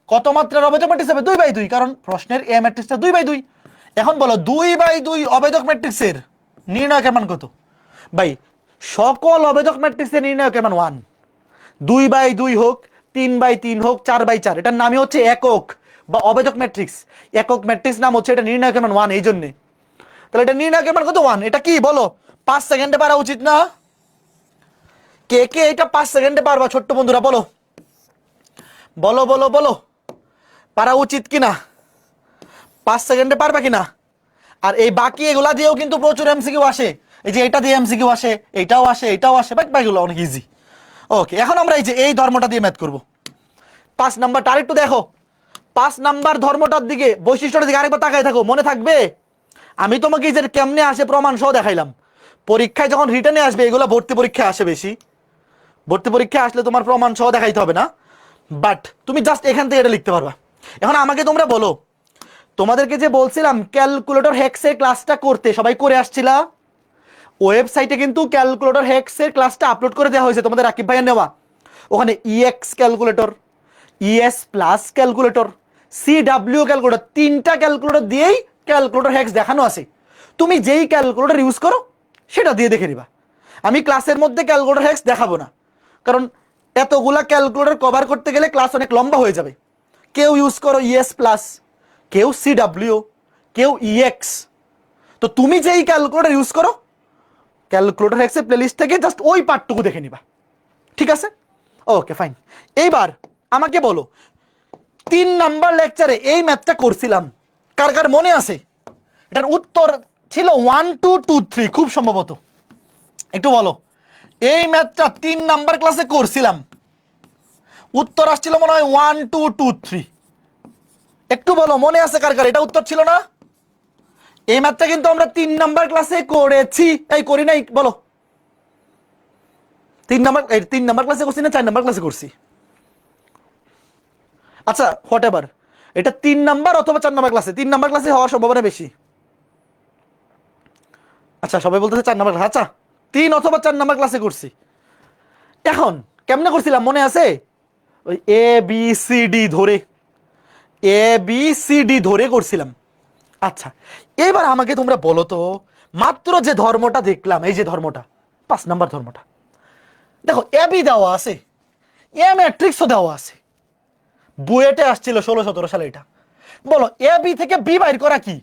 কত মাত্রার অবেদক ম্যাট্রিক্স হবে, 2x2, কারণ প্রশ্নের এ ম্যাট্রিক্সটা 2x2। এখন বলো 2x2 অবেদক ম্যাট্রিক্সের নির্ণায়কের মান কত। ভাই সকল অবেদক ম্যাট্রিক্সের নির্ণায়কের মান 1। 2x2 হোক, 3x3 হোক, 4x4, এটার নামই হচ্ছে একক বা অবেদক ম্যাট্রিক্স। একক ম্যাট্রিক্স নাম হচ্ছে, এটা নির্ণায়কের মান 1 এই জন্যে। তাহলে এটা নির্ণায়কের মান কত, 1। এটা কি বলো, 5 সেকেন্ডে পারা উচিত না। কে কে এটা 5 সেকেন্ডে পারবা, ছোট্ট বন্ধুরা বলো, বলো বলো বলো, পারা উচিত কিনা, 5 সেকেন্ডে পারবা কিনা। আর এই বাকি এগুলা দিয়েও কিন্তু প্রচুর এমসিকিউ আসে, এই যে এটা দিয়ে এমসিকিউ আসে, এটাও আসে, এটাও আসে, বাকিগুলো অনেক ইজি। ওকে, এখন আমরা এই যে এই ধর্মটা দিয়ে ম্যাথ করব। 5 নাম্বারটা আরেকটু দেখো, 5 নাম্বার ধর্মটার দিকে, বৈশিষ্ট্যটার দিকে আরেকবার তাকায় থাকো। মনে থাকবে আমি তোমাকে এই যে কেমনে আসে প্রমাণ সহ দেখাইলাম। পরীক্ষায় যখন রিটার্নে আসবে, এগুলো ভর্তি পরীক্ষায় আসে বেশি, ভর্তি পরীক্ষায় আসলে তোমার প্রমাণ সহ দেখাইতে হবে না, বাট তুমি জাস্ট এখান থেকে এটা লিখতে পারবা। এখন আমাকে তোমরা বলো, তোমাদেরকে যে বলছিলাম ক্যালকুলেটর হ্যাক্সের ক্লাসটা করতে, সবাই করে আসছিলা। ওয়েবসাইটে কিন্তু ক্যালকুলেটর হ্যাক্সের ক্লাসটা আপলোড করে দেওয়া হয়েছে তোমাদের, রাকিব ভাইয়ের নেওয়া। ওখানে EX calculator, ES plus calculator, CW calculator, 3টা ক্যালকুলেটর দিয়েই ক্যালকুলেটর হ্যাক্স দেখানো আছে। তুমি যেই ক্যালকুলেটর ইউজ করো সেটা দিয়ে দেখে নিবা। আমি ক্লাসের মধ্যে ক্যালকুলেটর হ্যাক্স দেখাবো না, কারণ এতগুলা ক্যালকুলেটর কভার করতে গেলে ক্লাস অনেক লম্বা হয়ে যাবে। কেউ ইউজ করো ইএস প্লাস, কেউ সিডাব্লিউ, কেউ ইএক্স। তো তুমি যেই ক্যালকুলেটর ইউজ করো, ক্যালকুলেটর এক্সের প্লেলিস্ট থেকে জাস্ট ওই পার্টটুকু দেখে নিবা, ঠিক আছে? Okay fine. এইবার আমাকে বলো, 3 নাম্বার লেকচারে এই ম্যাথটা করছিলাম, কার কার মনে আছে? এটার উত্তর ছিল 1 2 2 3 খুব সম্ভবত। একটু বলো, এই ম্যাথটা 3 নাম্বার ক্লাসে করছিলাম, উত্তর আসছিল মনে হয় 1 2 2 3। একটু বলো মনে আছে কার কার? এটা উত্তর ছিল না? এই ম্যাথটা কিন্তু আমরা 3 নাম্বার ক্লাসে করেছি, এই করি নাই? বলো 3 নাম্বার ক্লাসে করছি না 4 নাম্বার ক্লাসে করছি? আচ্ছা হোয়াট এভার, এটা 3 নাম্বার অথবা 4 নাম্বার ক্লাসে, 3 নাম্বার ক্লাসে হওয়ার সম্ভাবনা বেশি। আচ্ছা সবাই বলতেছে 4 নাম্বার, আচ্ছা 3 অথবা 4 নাম্বার ক্লাসে করছি। এখন কেমনে করছিলাম মনে আছে? ওই এ বি সি ডি ধরে, এ বি সি ডি ধরে করছিলাম। আচ্ছা এবার আমাকে তোমরা বলো তো, মাত্র যে ধর্মটা দেখলাম, এই যে ধর্মটা 5 নাম্বার ধর্মটা, দেখো এ বি দেওয়া আছে, এ ম্যাট্রিক্সও দেওয়া আছে, বুয়েটে আসছিল 16-17 সালে। এটা বলো এ বি থেকে বি বাইর করা কি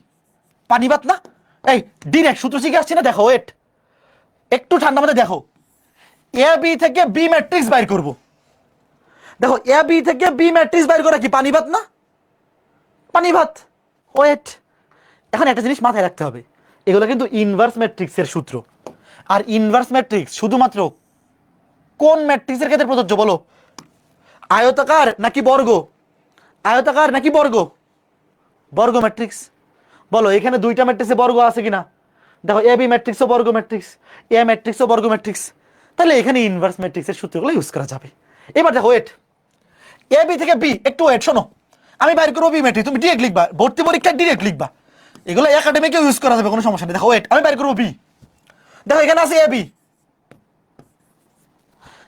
পানিবাত না? এই ডিরেক্ট সূত্র শিখে আসছি না, দেখো ওয়েট, একটু ঠান্ডা মাথায় দেখো, এ বি থেকে বি ম্যাট্রিক্স বাইর করব। দেখো এ বি থেকে বি ম্যাট্রিক্স বাইর করা কি পানিবাত না? পানিভাত। ওয়েট, এখন একটা জিনিস মাথায় রাখতে হবে, এগুলো কিন্তু ইনভার্স ম্যাট্রিক্সের সূত্র। আর ইনভার্স ম্যাট্রিক্স শুধুমাত্র কোন ম্যাট্রিক্সের ক্ষেত্রে প্রযোজ্য বলো? আয়তাকার নাকি বর্গ? আয়তাকার নাকি বর্গ? বর্গ ম্যাট্রিক্স। বলো এখানে দুইটা ম্যাট্রিক্সে বর্গ আছে কিনা? দেখো এ বি ম্যাট্রিক্সও বর্গ ম্যাট্রিক্স, এ ম্যাট্রিক্সও বর্গ ম্যাট্রিক্স, তাহলে এখানে ইনভার্স ম্যাট্রিক্সের সূত্রগুলো ইউজ করা যাবে। এবার দেখো ওয়েট, এ বি থেকে বি, একটু ওয়েট শোনো, আমি বাইর করবো বি ম্যাট্রিক্স, তুমি ডিরেক্ট লিখবা, ভর্তি পরীক্ষায় ডিরেক্ট লিখবা, এগুলো একাডেমিকেও ইউজ করা যাবে, কোনো সমস্যা নেই। দেখো ওয়েট, আমি বাইর করবো বি, দেখো এখানে আছে এ বি,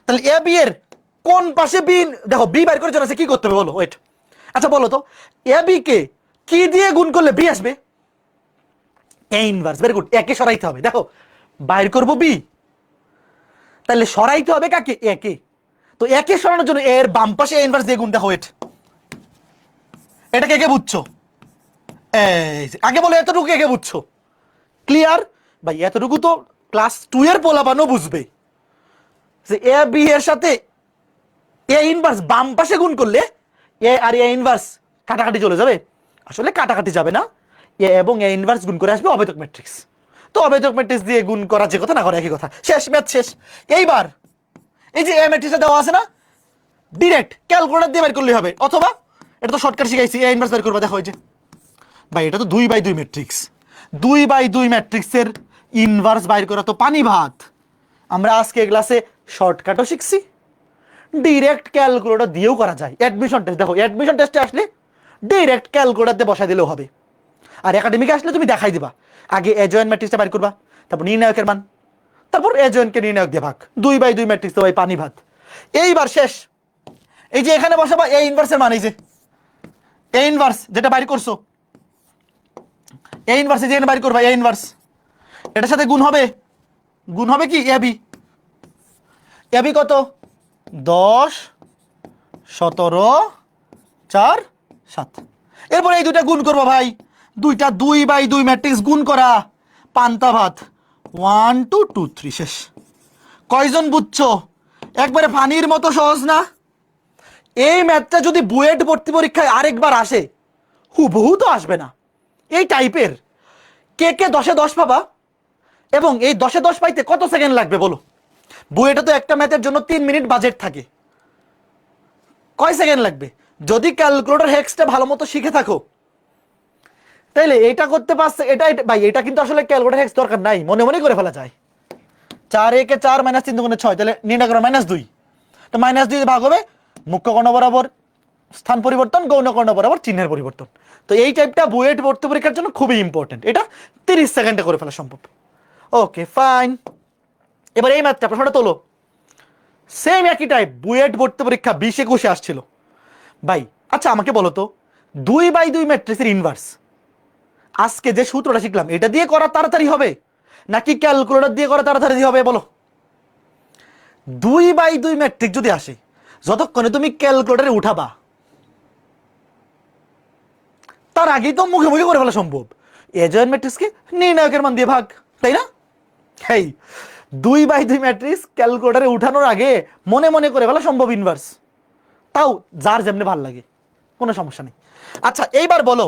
তাহলে এ বি এর কোন পাশে বি? দেখো বি বাইর করার জন্য কি করতে হবে বলো? ওয়েট, আচ্ছা বলো তো এ বি কে কি দিয়ে গুণ করলে বি আসবে? A inverse. ভেরি গুড, একে সরাইতে হবে। দেখো বাইর করবো বি, তাহলে সরাইতে হবে কাকে? একে। তো একে সরানোর জন্য এর বাম পাশে এ ইনভার্স দিয়ে গুণ। দেখো ওয়েট, এটাকে কে বুঝছো? আগে বলো এতটুকু কে বুঝছো? ক্লিয়ার ভাই? এতটুকু তো ক্লাস 2 এর পোলাপানও বুঝবে যে এ বি এর সাথে এ ইনভার্স বাম পাশে গুণ করলে এ আর এ ইনভার্স কাটাকাটি চলে যাবে। আসলে কাটাকাটি যাবে না, এ এবং এ ইনভার্স গুণ করে আসবে অবেদক ম্যাট্রিক্স। তো অবেদক ম্যাট্রিক্স দিয়ে গুণ করা যে কথা না করা একই কথা, শেষ ম্যাথ শেষ। এইবার এই যে এ ম্যাট্রিক্সে দেওয়া আছে না, ডিরেক্ট ক্যালকুলেটর দিয়ে বের করলে হবে, অথবা এটা তো শর্টকাট শিখাইছি, এ ইনভার্স বের করবা। দেখো এই যে ভাই এটা তো 2/2 ম্যাট্রিক্স, 2/2 ম্যাট্রিক্সের ইনভার্স বাইর করা তো পানি ভাত। আমরা আজকে ক্লাসে শর্টকাটও শিখছি, ডিরেক্ট ক্যালকুলেটর দিয়েও করা যায়। অ্যাডমিশন টেস্ট, দেখো অ্যাডমিশন টেস্টে আসলে ডিরেক্ট ক্যালকুলেটর দিয়ে বসাই দিলেও হবে। আর একাডেমিকে আসলে তুমি দেখাই দিবা, আগে এ জয়েন্ট ম্যাট্রিক্সটা বাইর করবা, তারপর নির্ণায়কের মান, তারপর এ জয়েন্টকে নির্ণায়ক দিয়ে ভাগ, 2/2 ম্যাট্রিক্স তো ভাই পানি ভাত। এইবার শেষ, এই যে এখানে বসাবা এ ইনভার্সের মান, এই যে এ ইনভার্স যেটা বাইর করছো, এ ইনভার্স যেখানে বাইর করবা এ ইনভার্স, এটার সাথে গুণ হবে, গুণ হবে কি? এবি। এবি কত? 10 17 4 7। এরপর এই দুইটা গুণ করবো ভাই, দুইটা 2/2 ম্যাট্রিক্স গুণ করা পান্তা ভাত, 1 2 2 3 শেষ। কয়জন বুঝছো? একবারে পানির মতো সহজ না? এই ম্যাথটা যদি বুয়েট ভর্তি পরীক্ষায় আরেকবার আসে, হুবহু তো আসবে না, এই টাইপের। কে কে 10-এ 10 পাবা? এবং এই 10-এ 10 পাইতে কত সেকেন্ড লাগবে বলো? বুয়েটে তো একটা ম্যাথের জন্য 3 মিনিট বাজেট থাকে, কয় সেকেন্ড লাগবে? যদি ক্যালকুলেটর হেক্সটা ভালো মতো শিখে থাকো, তাইলে এটা করতে পারছে। ভাই এটা কিন্তু আসলে ক্যালকুলেটর হেক্স দরকার নাই, মনে মনে করে ফেলা যায়। 4 একে 4 - 3 × 6, তাহলে নির্ণয় করো -2। তো -2 ভাগ হবে মুখ্য কর্ণ বরাবর স্থান পরিবর্তন, গৌণ কর্ণ বরাবর চিহ্নের পরিবর্তন। তো এই টাইপটা বুয়েট ভর্তি পরীক্ষার জন্য খুবই ইম্পর্টেন্ট, এটা 30 সেকেন্ডে করে ফেলা সম্ভব। ওকে ফাইন, এবার এই ম্যাথটা প্রশ্নটা তোলো, সেম একই টাইপ, বুয়েট ভর্তি পরীক্ষা 20-21 আসছিল ভাই। আচ্ছা আমাকে বলো তো, 2/2 ম্যাট্রিক্সের ইনভার্স আজকে যে সূত্রটা শিখলাম এটা দিয়ে করা তাড়াতাড়ি হবে নাকি ক্যালকুলেটর দিয়ে করা তাড়াতাড়ি হবে বলো? 2/2 ম্যাট্রিক্স যদি আসে, যতক্ষণে তুমি ক্যালকুলেটরে উঠাবা তার আগেই তো মুখে মুখে করে ফেলা সম্ভব। এজয়েন্ট ম্যাট্রিক্সকে নির্ণায়কের মান দিয়ে ভাগ, তাই না? এই 2/2 ম্যাট্রিক্স ক্যালকুলেটরে উঠানোর আগে মনে মনে করে ফেলা সম্ভব ইনভার্স, তাও যার যেমনি ভাল লাগে, কোনো সমস্যা নেই। আচ্ছা এইবার বলো,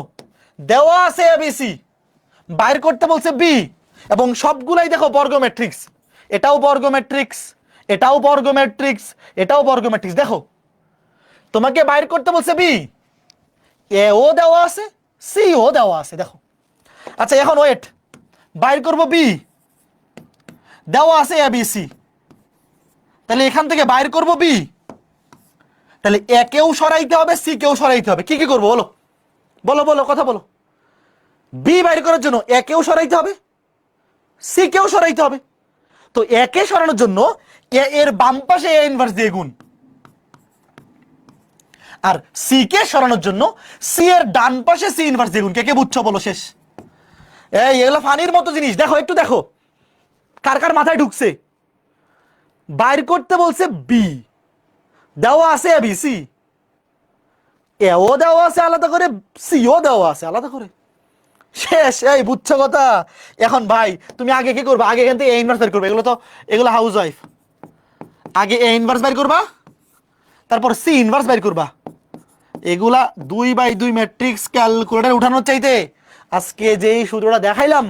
দেওয়া আছে এবিসি, বাইর করতে বলছে বি, এবং সবগুলাই দেখো বর্গ ম্যাট্রিক্স, এটাও বর্গ ম্যাট্রিক্স, এটাও বর্গ ম্যাট্রিক্স, এটাও বর্গ ম্যাট্রিক্স। দেখো তোমাকে বাইর করতে বলছে বি, এ ও দেওয়া আছে, সি ও দেওয়া আছে, দেখো। আচ্ছা এখন ওয়েট, বাইর করব বি, দেওয়া আছে এ বি সি, তাহলে এখান থেকে বাইর করব বি, তাহলে এ কেও সরাইতে হবে, সি কেও সরাইতে হবে। কি কি করবো বলো, বলো বলো কথা বলো। বি বাইর করার জন্য এ কেও সরাইতে হবে, সি কেও সরাইতে হবে। তো এ কে সরানোর জন্য এ এর বাম পাশে এ ইনভার্স দিয়ে গুণ, আর সি কে সরানোর জন্য সি এর ডান পাশে সি ইনভার্স দিয়ে গুণ। কে কে বুঝছো বলো? শেষ। এই এগুলো ফানির মতো জিনিস, দেখো একটু দেখো কার কার মাথায় ঢুকছে। বাইর করতে বলছে বি, দেওয়া আছে এ বি সি, এও দেওয়া আছে আলাদা করে, সিও দেওয়া আছে আলাদা করে। শেষ। এই বুঝছো কথা? এখন ভাই তুমি আগে কি করবা? আগে এখান থেকে এ ইনভার্স বের করবে, এগুলো হাউস ওয়াইফ। আগে এ ইনভার্স বের করবা, তারপর সি ইনভার্স বের করবা। এগুলা 2/2 ম্যাট্রিক্স ক্যালকুলেটর উঠানোর চাইতে আজকে যেই সূত্রটা দেখাইলাম,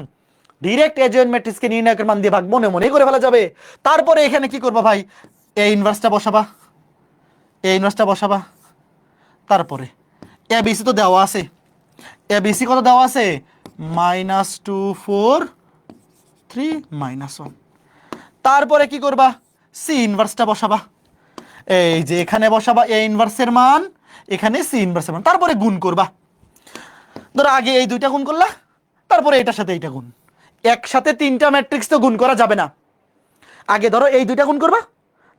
ডিরেক্ট এজয়েন্ট ম্যাট্রিক্সকে নির্ণায়কের মান দিয়ে ভাগ মনে মনে করে ফেলা যাবে। তারপরে এখানে কি করবা ভাই? এ ইনভার্সটা বসাবা, এ ইনভার্সটা বসাবা, তারপরে এ বিসি তো দেওয়া আছে, এ বিসি কত দেওয়া আছে? -2 4 3 -1। তারপরে কি করবা? সি ইনভার্সটা বসাবা, এই যে এখানে বসাবা এ ইনভার্সের মান, এখানে সি ইনভার্সের মান, তারপরে গুণ করবা। ধরো আগে এই দুইটা গুণ করলা, তারপরে এটার সাথে এইটা গুণ। একসাথে তিনটা ম্যাট্রিক্স তো গুণ করা যাবে না। আগে ধরো এই দুইটা গুণ করবা,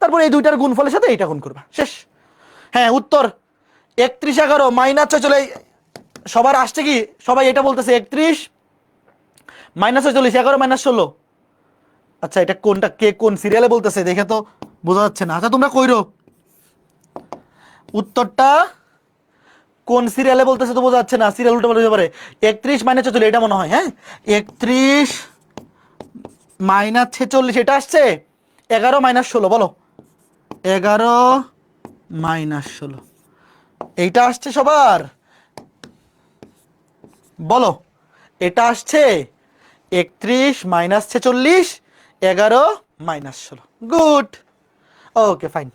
তারপর এই দুইটার গুণফলের সাথে এইটা গুণ করবা, শেষ। হ্যাঁ উত্তর 31 11 -6 চলে। সবার আসছে কি? সবাই এটা বলতেছে 31 -46 11 -16। আচ্ছা এটা কোনটা, কে কোন সিরিয়ালে বলতেছে দেখে তো বোঝা যাচ্ছে না। আচ্ছা তোমরা কইরো উত্তরটা কোন সিরিয়ালে বলতেছে তো বোঝা যাচ্ছে না, সিরিয়াল উল্টো বলতে পারে। 31 -46 এটা মনে হয়, হ্যাঁ 31 -46 এটা আসছে। 11 -16 বলো, 11 -16 এইটা আসছে সবার, বলো এটা আসছে 31 -46 11 -16। Good, okay fine.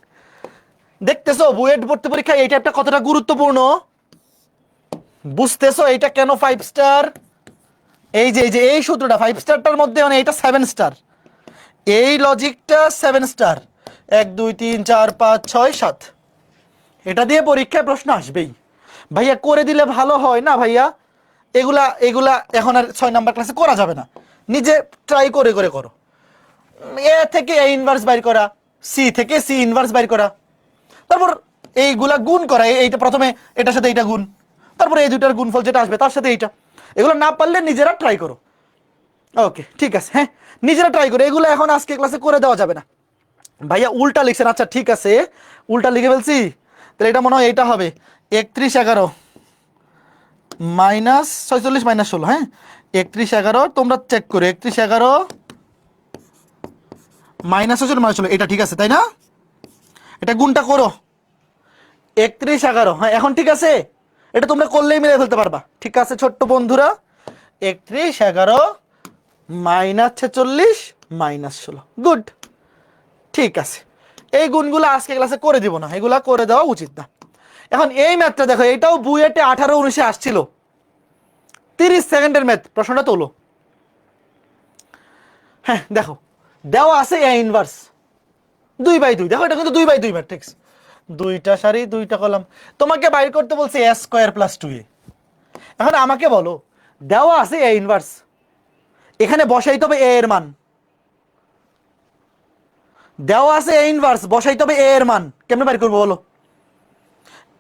দেখতেছো বুয়েট ভর্তি পরীক্ষায় এই টাইপটা কতটা গুরুত্বপূর্ণ, বুঝতেছো এটা কেন 5 স্টার? এই যে এই সূত্রটা 5 স্টারটার মধ্যে মানে এটা 7 স্টার, এই লজিকটা 7 স্টার। 1 2 3 4 5 6 7, এটা দিয়ে পরীক্ষায় প্রশ্ন আসবেই। ভাইয়া করে দিলে ভালো হয় না ভাইয়া? এগুলা এগুলা এখন আর 6 নাম্বার ক্লাসে করা যাবে না, নিজে ট্রাই করে করে করো। এ থেকে এ ইনভার্স বাইর করা, সি থেকে সি ইনভার্স বাইর করা, তারপর এইগুলা গুণ করা। এইটা প্রথমে এটার সাথে এইটা গুণ, তারপরে এই দুইটার গুণফল যেটা আসবে তার সাথে এইটা। এগুলো না পারলে নিজেরা ট্রাই করো। ওকে ঠিক আছে, হ্যাঁ নিজেরা ট্রাই করো। এগুলো এখন আজকে ক্লাসে করে দেওয়া যাবে না। ভাইয়া উল্টা লিখছেন, আচ্ছা ঠিক আছে উল্টা লিখে ফেলছি, তাহলে এটা মনে হয় এইটা হবে 31 11 -46 -16। হ্যাঁ 31 11 তোমরা চেক করো, 31 11 -46 -16 এটা ঠিক আছে তাই না? এটা গুণটা করো 31 11, হ্যাঁ এখন ঠিক আছে, এটা তোমরা করলেই মিলে ফেলতে পারবা। ঠিক আছে ছোট্ট বন্ধুরা, 31 11 -46 -16, গুড ঠিক আছে। এই গুণগুলো আজকে ক্লাসে করে দিব না, এগুলা করে দেওয়া উচিত না। এখন এই ম্যাথটা দেখো, এটাও বুয়েটে 18 19-এ আসছিল, 30 সেকেন্ডের ম্যাথ। প্রশ্নটা তোলো। হ্যাঁ দেখো দেওয়া আছে এ ইনভার্স 2/2, দেখো এটা কিন্তু 2/2 ম্যাট্রিক্স, দুইটা সারি দুইটা কলাম। তোমাকে বাইর করতে বলছে a স্কয়ার প্লাস 2a। এখন আমাকে বলো দেওয়া আছে এ ইনভার্স, এখানে বসাইতে হবে এ এর মান, দেওয়া আছে এ ইনভার্স বসাইতে হবে এ এর মান। কেমনে বাইর করবো বলো?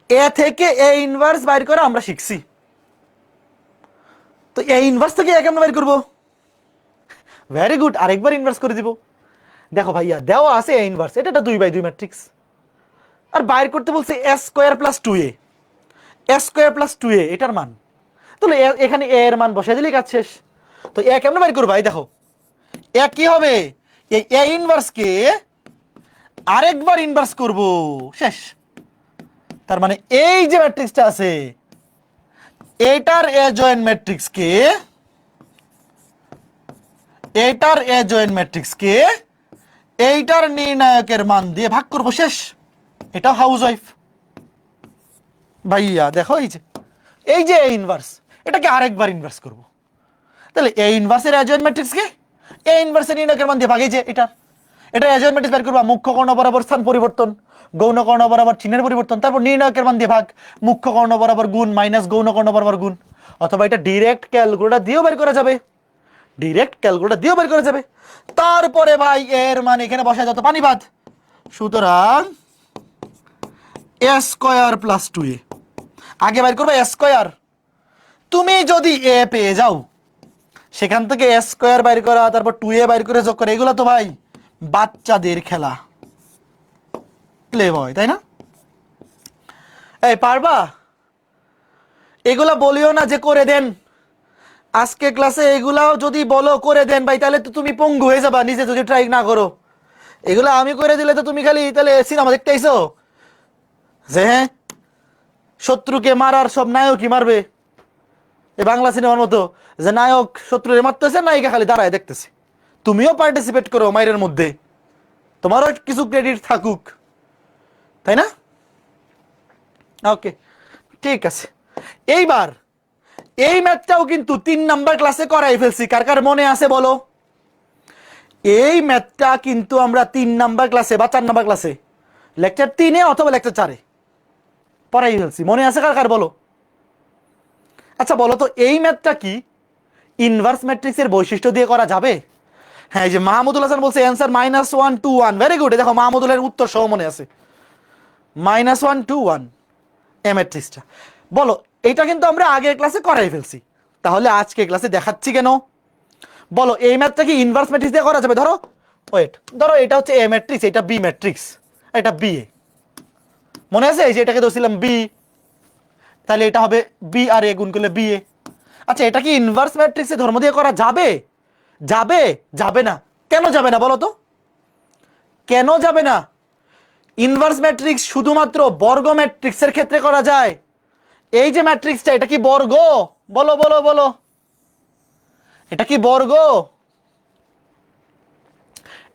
এ থেকে এ ইনভার্স বাইর করা আমরা শিখছি, তো এ ইনভার্স থেকে এ কেমনে বাইর করবো? ভেরি গুড, আরেকবার ইনভার্স করে দিব। দেখো ভাইয়া দেওয়া আছে এ ইনভার্স, এটা একটা 2/2 ম্যাট্রিক্স, আর বাইর করতে বলছে এস স্কোয়ার প্লাস টু এ, এস স্কোয়ার প্লাস টু এ এটার মান। তাহলে এখানে এ এর মান বসাই দিলেই কাজ শেষ। তো এ কেমনে বাইর করবো? ভাই দেখো এ কি হবে, এই এ ইনভার্সকে আরেকবার ইনভার্স করব, শেষ। তার মানে এই যে ম্যাট্রিক্সটা আছে এইটার এ জয়েন্ট ম্যাট্রিক্সকে, এইটার এ জয়েন্ট ম্যাট্রিক্সকে এইটার নির্ণায়কের মান দিয়ে ভাগ করব, শেষ। এটা হাউস ওয়াইফ। ভাইয়া দেখো এই যে এ ইনভার্স, এটাকে আরেকবার ইনভার্স করব। তাহলে এ ইনভার্সের এ জয়েন্ট ম্যাট্রিক্সকে এ ইনভার্সের নির্ণায়কের মান দিয়ে ভাগ, এই যে এটা এ জয়েন্ট ম্যাট্রিক্স বের করবা, মুখ্য কর্ণ বরাবর স্থান পরিবর্তন, গৌণ কর্ণ বরাবর চিহ্নের পরিবর্তন, তারপর নির্ণায়কের মান দিয়ে ভাগ, মুখ্য কর্ণ বরাবর গুণ মাইনাস গৌণ কর্ণ বরাবর গুণ। অথবা এটা ডিরেক্ট ক্যালকুলেটর দিয়েও বের করা যাবে, ডিরেক্ট ক্যালকুলেটর দিয়েও বের করা যাবে। তারপরে ভাই এর মানে এখানে বসায় যত পানি বাদ, সুতরাং এ স্কোয়ার প্লাস টু এ, আগে বের করবে এ স্কোয়ার। তুমি যদি এ পেয়ে যাও সেখান থেকে এ স্কোয়ার বাইর করা, তারপর টু এ বাইর করে যোগ করে, এগুলো তো ভাই বাচ্চাদের খেলা, প্লে বয়, তাই না? এই পারবা? এগুলা বলিও না যে করে দেন, আজকে ক্লাসে এগুলাও যদি বলো করে দেন ভাই, তাহলে তো তুমি পঙ্গু হয়ে যাবা নিজে যদি ট্রাই না করো। এগুলো আমি করে দিলে তো তুমি খালি তাহলে সিনেমা দেখতে আইছো যে হ্যাঁ শত্রুকে মারার সব নায়কই মারবে, এই বাংলা সিনেমার মতো যে নায়ক শত্রুরে মারতেছে, নায়িকা খালি দাঁড়ায় দেখতেছে। তুমিও পার্টিসিপেট করো মাইরের মধ্যে, তোমারও কিছু ক্রেডিট থাকুক, তাই না? ওকে, ঠিক আছে। এইবার এই ম্যাথটাও কিন্তু 3 নাম্বার ক্লাসে করাই ফেলছি, কার কার মনে আছে বলো? এই ম্যাথটা কিন্তু আমরা 3 নাম্বার ক্লাসে বা 4 নাম্বার ক্লাসে লেকচার 3-এ অথবা লেকচার 4-এ পড়াই ফেলছি, মনে আছে কার কার বলো? আচ্ছা বলো তো এই ম্যাথটা কি ইনভার্স ম্যাট্রিক্সের বৈশিষ্ট্য দিয়ে করা যাবে? হ্যাঁ, এই যে মাহমুদুল হাসান বলছে অ্যান্সার -1 2 1, ভেরি গুড। দেখো মাহমুদুলের উত্তর সহ মনে আছে, -1 2 1 এই ম্যাট্রিক্সটা। বলো এটা কিন্তু আমরা আগের ক্লাসে করাই ফেলছি, তাহলে আজকে ক্লাসে দেখাচ্ছি কেন? বলো এই ম্যাথটা কি ইনভার্স ম্যাট্রিক্স দিয়ে করা যাবে? ধরো ওয়েট, ধরো এটা হচ্ছে এ ম্যাট্রিক্স, এটা বি ম্যাট্রিক্স, এটা বি এ, মনে আছে? এই যে এটাকে ধরছিলাম বি, তাহলে এটা হবে বি আর এ গুণ করলে বি এ। আচ্ছা এটা কি ইনভার্স ম্যাট্রিক্সে ধর্ম দিয়ে করা যাবে? যাবে? যাবে না। কেন যাবে না বলো তো? কেন যাবে না? ইনভার্স ম্যাট্রিক্স শুধুমাত্র বর্গ ম্যাট্রিক্সের ক্ষেত্রে করা যায়। এই যে ম্যাট্রিক্সটা এটা কি বর্গ? বলো বলো বলো, এটা কি বর্গ?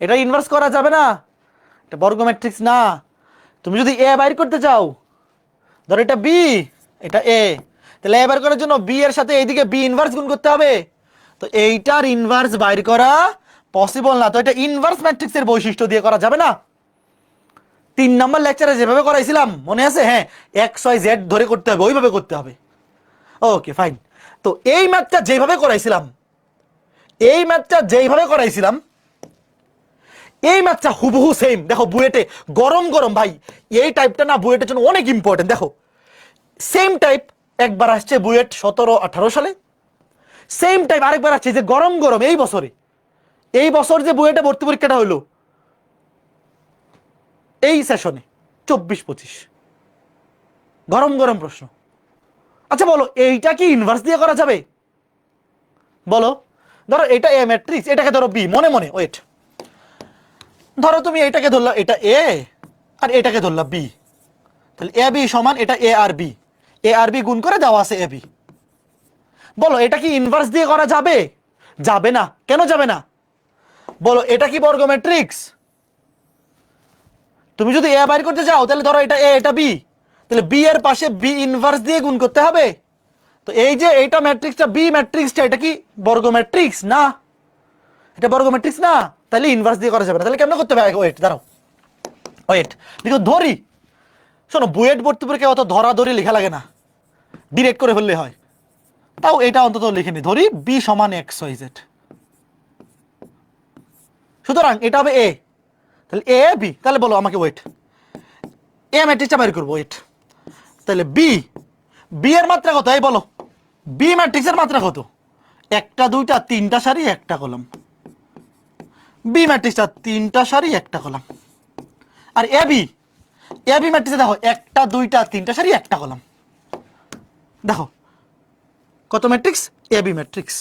এটা ইনভার্স করা যাবে না, এটা বর্গ ম্যাট্রিক্স না। তুমি যদি এ বাইর করতে চাও, ধরো এটা বি এটা এ, তাহলে এ বাইর করার জন্য বি এর সাথে এইদিকে বি ইনভার্স গুণ করতে হবে। তো এইটার ইনভার্স বাইর করা পসিবল না, তো এটা ইনভার্স ম্যাট্রিক্সের বৈশিষ্ট্য দিয়ে করা যাবে না। 3 নম্বর লেকচারে যেভাবে করাইছিলাম মনে আছে? হ্যাঁ, এক্স ওয়াই জেড ধরে করতে হবে, ওইভাবে করতে হবে। Okay fine. তো এই ম্যাথটা যেভাবে করাইছিলাম, এই ম্যাথটা যেইভাবে করাইছিলাম, এই ম্যাথটা হুবহু সেম। দেখো বুয়েটে গরম গরম ভাই, এই টাইপটা না বুয়েটের জন্য অনেক ইম্পর্টেন্ট। দেখো সেম টাইপ একবার আসছে বুয়েট 17-18 সালে, সেম টাইপ আরেকবার আসছে যে গরম গরম এই বছরে, এই বছর যে বুয়েটে ভর্তি পরীক্ষাটা হলো এই সেশনে 24-25, গরম গরম প্রশ্ন। আচ্ছা বলো এইটা কি ইনভার্স দিয়ে করা যাবে? বলো, ধরো এটা এ ম্যাট্রিক্স, এটাকে ধরো বি, মনে মনে ওয়েট, ধরো তুমি এটাকে ধরলা এটা এ আর এটাকে ধরলা বি, তাহলে এ বি সমান এটা এ আর বি, এ আর বি গুণ করে দেওয়া আছে এ বি। বলো এটা কি ইনভার্স দিয়ে করা যাবে? যাবে না। কেন যাবে না বলো? এটা কি বর্গ ম্যাট্রিক্স? তুমি যদি এ বাইর করতে চাও তাহলে ধরো এটা এ এটা বি, তাহলে বি এর পাশে বি ইনভার্স দিয়ে গুণ করতে হবে। তো এই যে এইটা ম্যাট্রিক্সটা বি ম্যাট্রিক্সটা, এটা কি বর্গ ম্যাট্রিক্স না? এটা বর্গ ম্যাট্রিক্স না, তাহলে ইনভার্স দিয়ে করা যাবে না। তাহলে কেমন করতে হবে? ওয়েট দাঁড়াও, ওয়েট দেখো ধরি, শোনো বুয়েট ভর্তি পরীক্ষায় অত ধরাধরি লেখা লাগে না, ডিরেক্ট করে ফেললে হয়। তাও এটা অন্তত লিখে নি, ধরি বি সমান এক্স ওয়াই জেড, সুতরাং এটা হবে এ, তাহলে এ বি। তাহলে বলো আমাকে ওয়েট, এ ম্যাট্রিক্সটা বের করবো, ওয়েট তাহলে বি, বি এর মাত্রা কত এই বলো? বি ম্যাট্রিক্সের মাত্রা কত? একটা দুইটা তিনটা সারি একটা কলাম, বি ম্যাট্রিক্সটা তিনটা সারি একটা column. R A B, A B ম্যাট্রিক্সে দেখো একটা দুইটা তিনটা সারি একটা কলাম। দেখো কত matrix? A B matrix.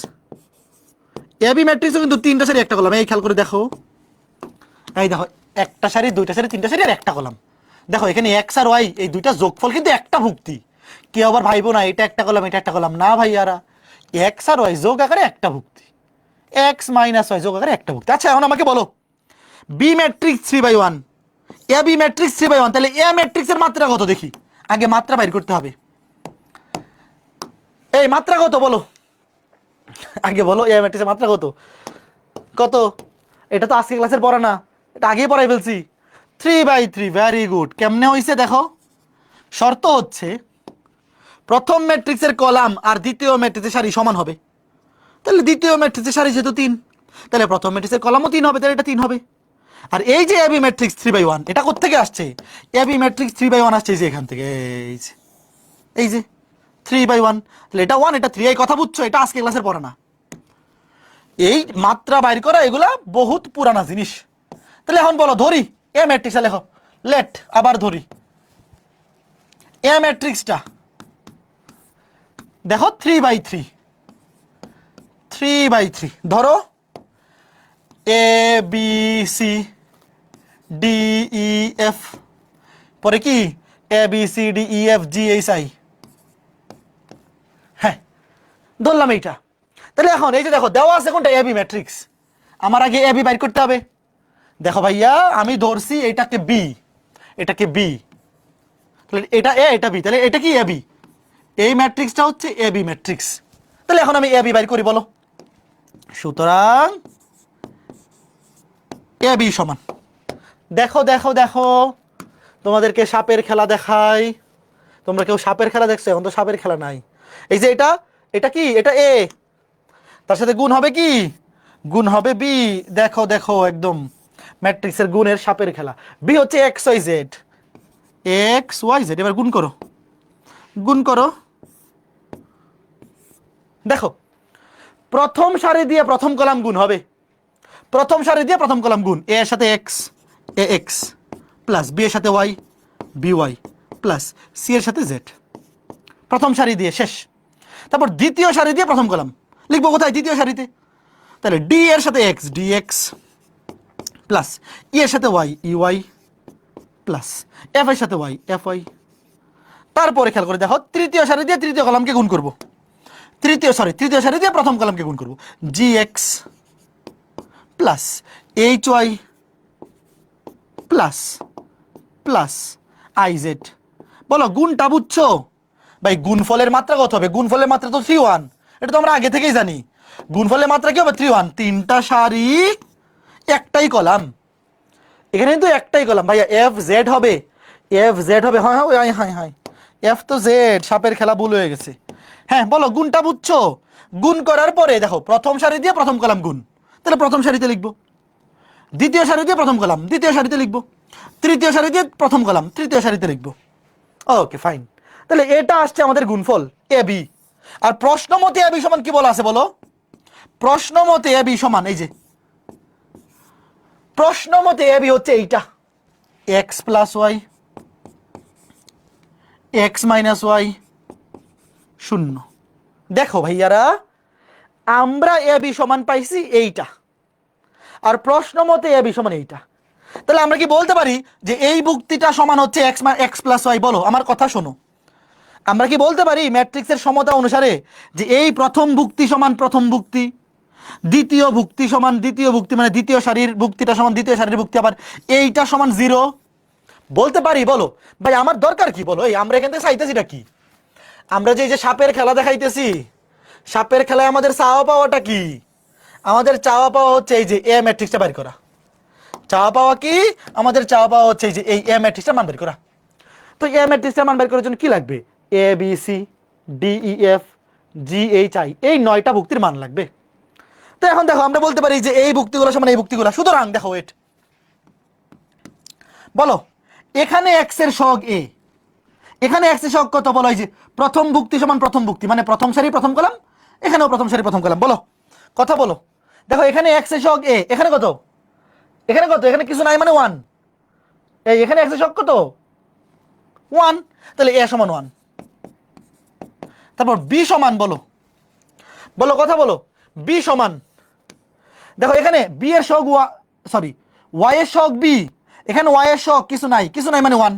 A B ম্যাট্রিক্সও কিন্তু তিনটা সারি একটা কলাম। এই খেয়াল করে দেখো, এই দেখো একটা সারি দুইটা সারি তিনটা সারি আর একটা কলাম। দেখো এখানে এক্স আর ওয়াই এই দুইটা যোগফল কিন্তু একটা ভুক্তি। কেউ আবার ভাইবো না এটা একটা কলাম এটা একটা কলাম, না ভাইয়ারা, এক্স আর ওয়াই যোগ আকারে একটা ভুক্তি, এক্স মাইনাস ওয়াই যোগ আকারে একটা ভুক্তি। আচ্ছা এখন আমাকে বলো B matrix 3/1, A B matrix 3/1, তাহলে এ ম্যাট্রিক্সের মাত্রা কত দেখি? আগে মাত্রা বাইর করতে হবে। এই মাত্রা কত বলো, আগে বলো এ ম্যাট্রিক্সের মাত্রা কত? কত? এটা তো আজকে ক্লাসের পড়া না, এটা আগেই পড়াই ফেলছি। 3/3। Very good. কেমনে হয়েছে দেখো, শর্ত হচ্ছে প্রথম ম্যাট্রিক্সের কলাম আর দ্বিতীয় ম্যাট্রিক্সের সারি সমান হবে। তাহলে দ্বিতীয় ম্যাট্রিক্সের সারি যেহেতু 3, তাহলে প্রথম ম্যাট্রিক্সের কলামও 3 হবে, তাহলে এটা 3 হবে। আর এই যে এবি ম্যাট্রিক্স 3/1 এটা কোত্থেকে আসছে? এবি ম্যাট্রিক্স 3/1 আসছে এই যে এখান থেকে, এই যে 3/1, তাহলে এটা 1 এটা 3। এই কথা বুঝছো? এটা আজকে ক্লাসের পড়া না, এই মাত্রা বাইর করা এগুলা বহুত পুরানা জিনিস। তাহলে এখন বলো ধরি এ ম্যাট্রিক্সটা লেখো, লেট আবার ধরি এ ম্যাট্রিক্সটা। দেখো 3/3, 3/3 ধরো A B C D E F, পরে কি A B C D E F G H I. হ্যাঁ ধরলাম এইটা। তাহলে এখন এই যে দেখো দেওয়া আছে কোনটা? AB matrix. আমার আগে এবি বাইর করতে হবে। দেখো ভাইয়া আমি ধরছি এটাকে বি, এটাকে বি, তাহলে এটা এ এটা বি, তাহলে এটা কি এবি? এই ম্যাট্রিক্সটা হচ্ছে এবি ম্যাট্রিক্স। তাহলে এখন আমি এবি বাইর করি বলো। সুতরাং এবি সমান, দেখো দেখো দেখো তোমাদেরকে সাপের খেলা দেখাই। তোমরা কেউ সাপের খেলা দেখছো? এখন তো সাপের খেলা নাই। এই যে এটা, এটা কি? এটা এ, তার সাথে গুণ হবে কি? গুণ হবে বি। দেখো দেখো একদম ম্যাট্রিক্সের গুণের সাপের খেলা। বি হচ্ছে X Y Z, X Y Z. এবার গুণ করো, গুণ করো। দেখো প্রথম সারি দিয়ে প্রথম কলাম গুণ হবে, প্রথম সারি দিয়ে প্রথম কলাম গুণ। এ এর সাথে X, A X, plus B এর সাথে Y, B Y, plus C এর সাথে জেড। প্রথম সারি দিয়ে শেষ। তারপর দ্বিতীয় সারি দিয়ে প্রথম কলাম লিখবো কোথায়? দ্বিতীয় সারিতে। তাহলে ডি এর সাথে X, D X, plus E এর সাথে Y, E Y, plus F এর সাথে ওয়াই, এফ ওয়াই। তারপরে খেয়াল করে দেখো তৃতীয় সারি দিয়ে তৃতীয় কলামকে গুণ করব, তৃতীয় সারি দিয়ে প্রথম কলামকে গুণ করব। G X plus H Y plus plus I Z. বলো গুণটা বুঝছো? ভাই গুণফলের মাত্রা কত হবে? গুণফলের মাত্রা তো 3/1, এটা তো আমরা আগে থেকেই জানি। গুণফলের মাত্রা কি হবে? 3/1। তিনটা সারি একটাই কলাম, এখানে কিন্তু একটাই কলাম ভাইয়া। এফ জেড হবে, এফ জেড হবে। হ্যাঁ হ্যাঁ হ্যাঁ হ্যাঁ, এফ তো জেড, সাপের খেলা ভুল হয়ে গেছে। হ্যাঁ বলো গুণটা বুঝছো? গুণ করার পরে দেখো প্রথম সারি দিয়ে প্রথম কলাম গুণ, তাহলে প্রথম সারিতে লিখবো। দ্বিতীয় সারি দিয়ে প্রথম কলাম দ্বিতীয় সারিতে লিখবো। তৃতীয় সারি দিয়ে প্রথম কলাম তৃতীয় সারিতে লিখবো। Okay fine. তাহলে এটা আসছে আমাদের গুণফল এ বি। আর প্রশ্ন মতে এ বি সমান কি বলা আছে বলো? প্রশ্ন মতে এ বি সমান, এই যে প্রশ্ন মতে এ বি হচ্ছে এইটা, X plus Y, X minus Y, 0। দেখো ভাইয়ারা আমরা এ বি সমান পাইছি এইটা, আর প্রশ্ন মতে এ বি সমান এইটা। তাহলে আমরা কি বলতে পারি যে এই ভুক্তিটা সমান হচ্ছে এক্স প্লাস ওয়াই? বলো আমার কথা শোনো, আমরা কি বলতে পারি ম্যাট্রিক্সের সমতা অনুসারে যে এই প্রথম ভুক্তি সমান প্রথম ভুক্তি, দ্বিতীয় ভুক্তি সমান দ্বিতীয় ভুক্তি, মানে দ্বিতীয় সারির ভুক্তিটা সমান দ্বিতীয় সারির ভুক্তি, আবার এইটা সমান 0? বলতে পারি? বলো ভাই আমার দরকার কি? বলো এই আমরা এখান থেকে চাইতেছিটা কি? আমরা যে এই যে সাপের খেলা দেখাইতেছি, সাপের খেলায় আমাদের চাওয়া পাওয়াটা কি? আমাদের চাওয়া পাওয়া হচ্ছে এই যে এ ম্যাট্রিক্সটা বের করা। চাওয়া পাওয়া কি? আমাদের চাওয়া পাওয়া হচ্ছে এই যে এই এ ম্যাট্রিক্সটা মান বের করা। তো এ ম্যাট্রিক্সটা মান বের করার জন্য কি লাগবে? A B C D E F G H I, এই 9টা ভুক্তির মান লাগবে। তো এখন দেখো আমরা বলতে পারি যে এই ভুক্তিগুলো সমান এই ভুক্তিগুলো। সুতরাং দেখো ওয়েট, বলো এখানে এক্স এর সহগ এ, এখানে এক্স এর সহগ কত? বলো এই যে প্রথম ভুক্তি সমান প্রথম ভুক্তি, মানে প্রথম সারি প্রথম কলাম, এখানেও প্রথম সারি প্রথম কলাম। বলো কথা বলো। দেখো এখানে এক্স এর সহগ এ, এখানে কত? এখানে কত? এখানে কিছু নাই মানে 1। এই এখানে এক্স এর সহগ কত? 1, তাহলে এ সমান 1। তারপর বি সমান বলো, বলো কথা বলো, বি সমান, দেখো এখানে বি এর সহগ সরি ওয়াই এর সহগ বি, এখানে ওয়াই এর সহগ কিছু নাই, কিছু নাই মানে 1,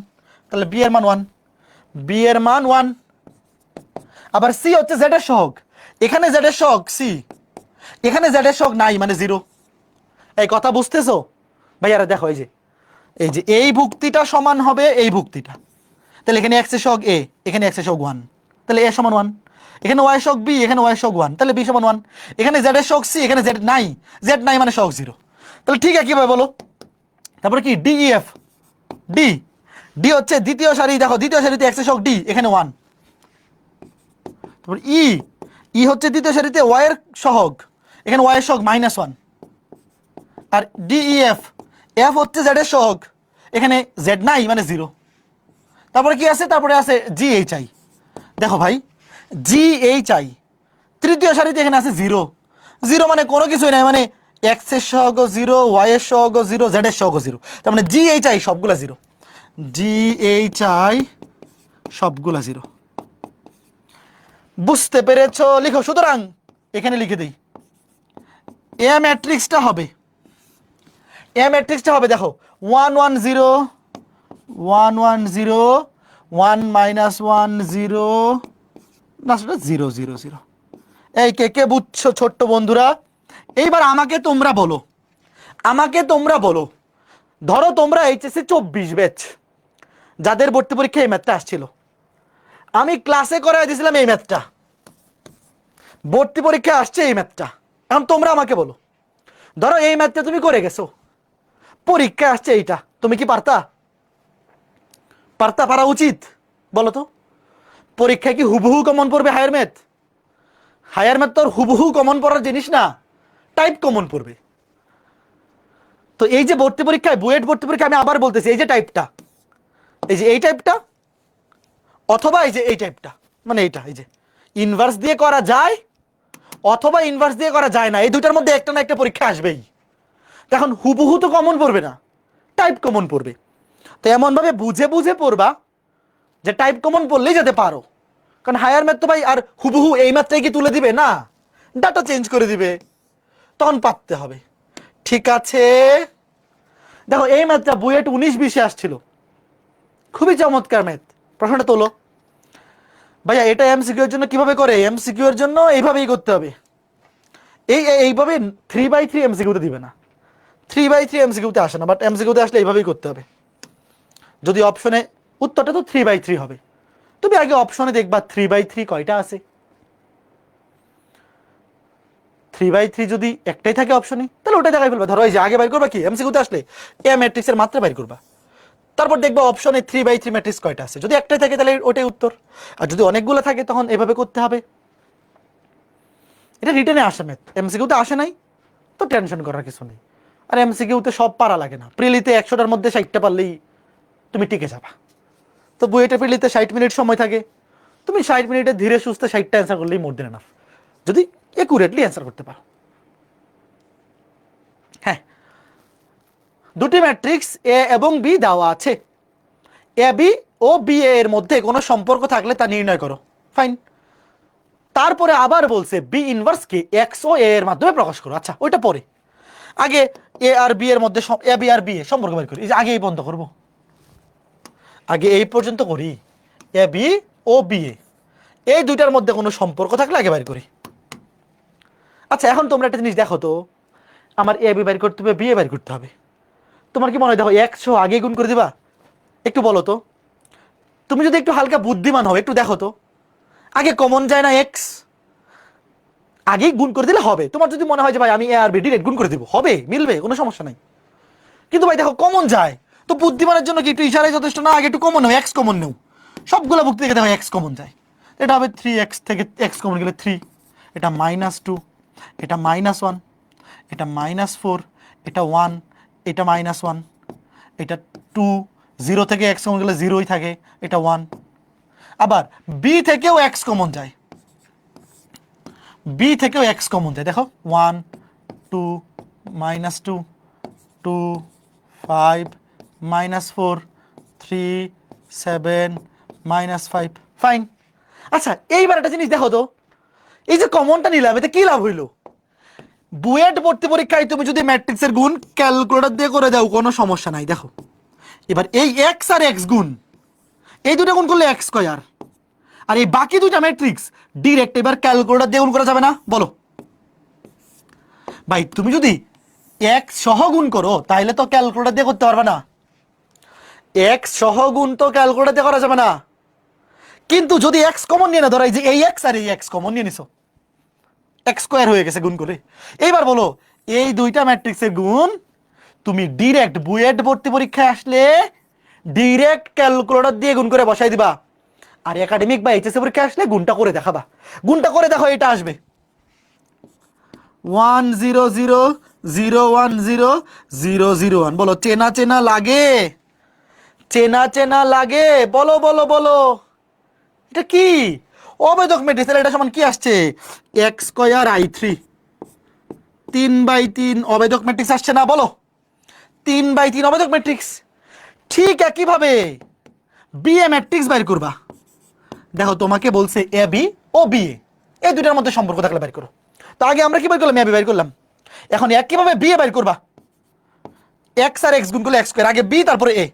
তাহলে বি এর মান 1, বি এর মান 1। আবার সি হচ্ছে জেড এর সহগ, এখানে জেড এর সহগ সি, এখানে জেড এর সহগ নাই মানে 0। এই কথা বুঝতেছো ভাইয়ারা? দেখো এই যে এই ভুক্তিটা সমান হবে এই ভুক্তিটা, তাহলে এখানে এক্স এর সহগ এ, এখানে এক্স এর সহগ 1, তাহলে এ সমান 1। এখানে ওয়াই সহগ বি, এখানে ওয়াই সহগ 1, তাহলে বি সমান 1। এখানে জেড এর সহগ সি, এখানে জেড নাই, জেড নাই মানে সহগ 0। তাহলে ঠিক আছে কিভাবে বলো? তারপরে কি D E F, D, D হচ্ছে দ্বিতীয় সারি, দেখো দ্বিতীয় সারিতে এক্স এর সহগ ডি, এখানে 1। তারপর ই, ই হচ্ছে দ্বিতীয় সারিতে ওয়াই এর সহগ, এখানে ওয়াই এর সহগ -1। আর ডি ই এফ, এফ হচ্ছে জেড এর সহগ, এখানে জেড নাই মানে 0। তারপরে কি আছে? তারপরে আছে জি এইচ আই। দেখো ভাই, জি এইচ আই তৃতীয় সারিতে এখানে আছে 0, 0 মানে কোনো কিছুই নাই, মানে এক্স এর সহগ 0, ওয়াই এর সহগ 0, জেড এর সহগ 0, তার মানে জি এইচ আই সবগুলা 0, জি এইচ আই সবগুলা 0। বুঝতে পেরেছো? লিখো। সুতরাং এখানে লিখে দিই, এ ম্যাট্রিক্সটা হবে, এ ম্যাট্রিক্সটা হবে দেখো 1 1 0 1 1 0 1 -1 0 না, সেটা 0 0 0। এই কে কে বুঝছো ছোট্ট বন্ধুরা? এইবার আমাকে তোমরা বলো, আমাকে তোমরা বলো, ধরো তোমরা এইচএসসি 24 ব্যাচ, যাদের ভর্তি পরীক্ষায় এই ম্যাথটা আসছিল, আমি ক্লাসে করাই দিয়েছিলাম এই ম্যাথটা, ভর্তি পরীক্ষায় আসছে এই ম্যাথটা। এখন তোমরা আমাকে বলো, ধরো এই ম্যাথটা তুমি করে গেছো, পরীক্ষায় আসছে এইটা, তুমি কি পারতা? পারতা? পারা উচিত? বলো তো। পরীক্ষায় কি হুবহু কমন পড়বে হায়ার ম্যাথ? হায়ার ম্যাথ তো আর হুবহু কমন পড়ার জিনিস না, টাইপ কমন পড়বে। তো এই যে ভর্তি পরীক্ষায়, বুয়েট ভর্তি পরীক্ষা, আমি আবার বলতেছি, এই যে টাইপটা, এই যে এই টাইপটা, অথবা এই যে এই টাইপটা, মানে এইটা, এই যে ইনভার্স দিয়ে করা যায় অথবা ইনভার্স দিয়ে করা যায় না, এই দুটার মধ্যে একটা না একটা পরীক্ষা আসবেই। এখন হুবহু তো কমন পড়বে না, টাইপ কমন পড়বে। তো এমন ভাবে বুঝে বুঝে পড়বা যে টাইপ কমন পড়লেই যেতে পারো। কারণ হায়ার ম্যাথ তো ভাই আর হুবহু এই ম্যাথটাই কি তুলে দিবে না, ডাটা চেঞ্জ করে দিবে, তখন পারতে হবে। ঠিক আছে, দেখো এই ম্যাথটা বুয়েট 19-20 আসছিল, খুবই চমৎকার ম্যাথ। প্রশ্নটা তোলো ভাইয়া। এটা এমসিকিউ এর জন্য কিভাবে করে? এমসিকিউ এর জন্য এইভাবেই করতে হবে, এইভাবে 3/3 এমসিকিউতে দিবে না, 3/3 এমসিকিউতে আসে না, বাট এমসিকিউতে আসলে এইভাবেই করতে হবে। যদি অপশনে উত্তরটা তো 3/3 হবে, তুমি আগে অপশনে দেখবা 3/3 কয়টা আছে। 3/3 যদি একটাই থাকে অপশনে, তাহলে ওটাই দেখাই ফেলবা। ধরো এই যে আগে বাইর করবা কি, এমসিকিউতে আসলে এ ম্যাট্রিক্সের মাত্রা বাইর করবা, তারপর দেখবা অপশনে 3/3 ম্যাট্রিক্স কয়টা আছে, যদি একটাই থাকে তাহলে ওটাই উত্তর, আর যদি অনেকগুলো থাকে তখন এভাবে করতে হবে। এটা রিটেনে আসে ম্যাথ, এমসিকিউতে আসে নাই, তো টেনশন করার কিছু নেই। আর এমসিকিউতে সব পারা লাগে না, প্রিলিতে 100টার মধ্যে 60টা পারলেই তুমি টিকে যাবা। তো বুয়েটে প্রিলিতে 60 মিনিট সময় থাকে, তুমি 60 মিনিটে ধীরে সুস্থে 60টা অ্যান্সার করলেই মোর দেন এনাফ, যদি একুরেটলি অ্যান্সার করতে পারো। হ্যাঁ, দুটি ম্যাট্রিক্স এ এবং বি দেওয়া আছে, এ বি ও বি এর মধ্যে কোনো সম্পর্ক থাকলে তা নির্ণয় করো। ফাইন। তারপরে আবার বলছে বি ইনভার্স কে এক্স ও এ এর মাধ্যমে প্রকাশ করো। আচ্ছা, ওইটা পরে, আগে এ আর বি এর মধ্যে, এ বি আর বি এ সম্পর্ক বের করি। এই যে আগে এই পর্যন্ত করবো, আগে এই পর্যন্ত করি, A B O B A, এই দুইটার মধ্যে কোনো সম্পর্ক থাকলে আগে বের করি। আচ্ছা, এখন তোমরা একটা জিনিস দেখো তো, আমার এ বি বের করতে হবে, বি এ বের করতে হবে, তোমার কি মনে হয়? দেখো 100 আগে গুণ করে দিবা? একটু বলো তো, তুমি যদি একটু হালকা বুদ্ধিমান হও, একটু দেখো তো, আগে কমন যায় না এক্স, আগেই গুণ করে দিলে হবে। তোমার যদি মনে হয় যে ভাই আমি এ আর বি ডিরেক্ট গুণ করে দিব, হবে, মিলবে, কোনো সমস্যা নাই। কিন্তু ভাই দেখো কমন যায়, তো বুদ্ধিমানের জন্য কি একটু ইশারাই যথেষ্ট না? আগে একটু কমন নাও, এক্স কমন নেও, সবগুলো ভুক্তি থেকে দেখো এক্স কমন যায়, এটা হবে 3x থেকে এক্স কমন গেলে 3, এটা -2, এটা -1, এটা -4, এটা 1, এটা -1, এটা 2, 0 থেকে এক্স কমন গেলে 0ই থাকে, এটা 1। আবার বি থেকেও এক্স কমন যায়, বি থেকেও এক্স কমন যায়, দেখো 1 2 -2 2 5 -4 3 7 - 5 ফাইন। আচ্ছা এইবার একটা জিনিস দেখো তো, এই যে কমনটা নিলাম এতে কি লাভ হইলো? বুয়েট ভর্তি পরীক্ষায় তুমি যদি ম্যাট্রিক্সের গুণ ক্যালকুলেটর দিয়ে করে দাও কোনো সমস্যা নাই। দেখো এবার এই এক্স আর এক্স গুণ, এই দুটো গুণ করলে এক্স স্কয়ার, আর এই বাকি দুটা ম্যাট্রিক্স ডিরেক্ট এবার ক্যালকুলেটর দিয়ে গুণ করা যাবে না? বলো ভাই, তুমি যদি এক্স সহ গুণ করো তাহলে তো ক্যালকুলেটর দিয়ে করতে পারবে না। এক্স সহ গুণ তো ক্যালকুলেটর দিয়ে করা যাবে না। কিন্তু যদি এক্স কমন নিয়ে না, ধরো এই যে এই এক্স আর এই এক্স কমন নিয়ে নিছো, এক্স স্কয়ার হয়ে গেছে গুণ করে। এইবার বলো এই দুইটা ম্যাট্রিক্সের গুণ তুমি ডিরেক্ট বুয়েট ভর্তি পরীক্ষায় আসলে ডিরেক্ট ক্যালকুলেটর দিয়ে গুণ করে বসাই দিবা, আর একাডেমিক বা এইচএসসি পরীক্ষায় আসলে গুণটা করে দেখাবা। গুণটা করে দেখো, এটা আসবে 1 0 0 0 1 0 0 0 1। বলো চেনা চেনা লাগে? চেনা চেনা লাগে? বলো বলো বলো, এটা কি অবেদক ম্যাট্রিক্স? এটা সমান কি আসছে? এক্স স্কয়ার i3, 3/3 অবেদক ম্যাট্রিক্স আসছে না? বলো 3/3 অবেদক ম্যাট্রিক্স। ঠিক একইভাবে বিএ ম্যাট্রিক্স বাইর করবা। দেখো তোমাকে বলছে A B O B A, এই দুটার মধ্যে সম্পর্ক থাকলে বাইর করো। তো আগে আমরা কি বাইর করলাম? এ বি বাইর করলাম। এখন একইভাবে বি এ বাইর করবা। এক্স আর এক্স গুণ করলে এক্স স্কয়ার, আগে বি তারপরে এ।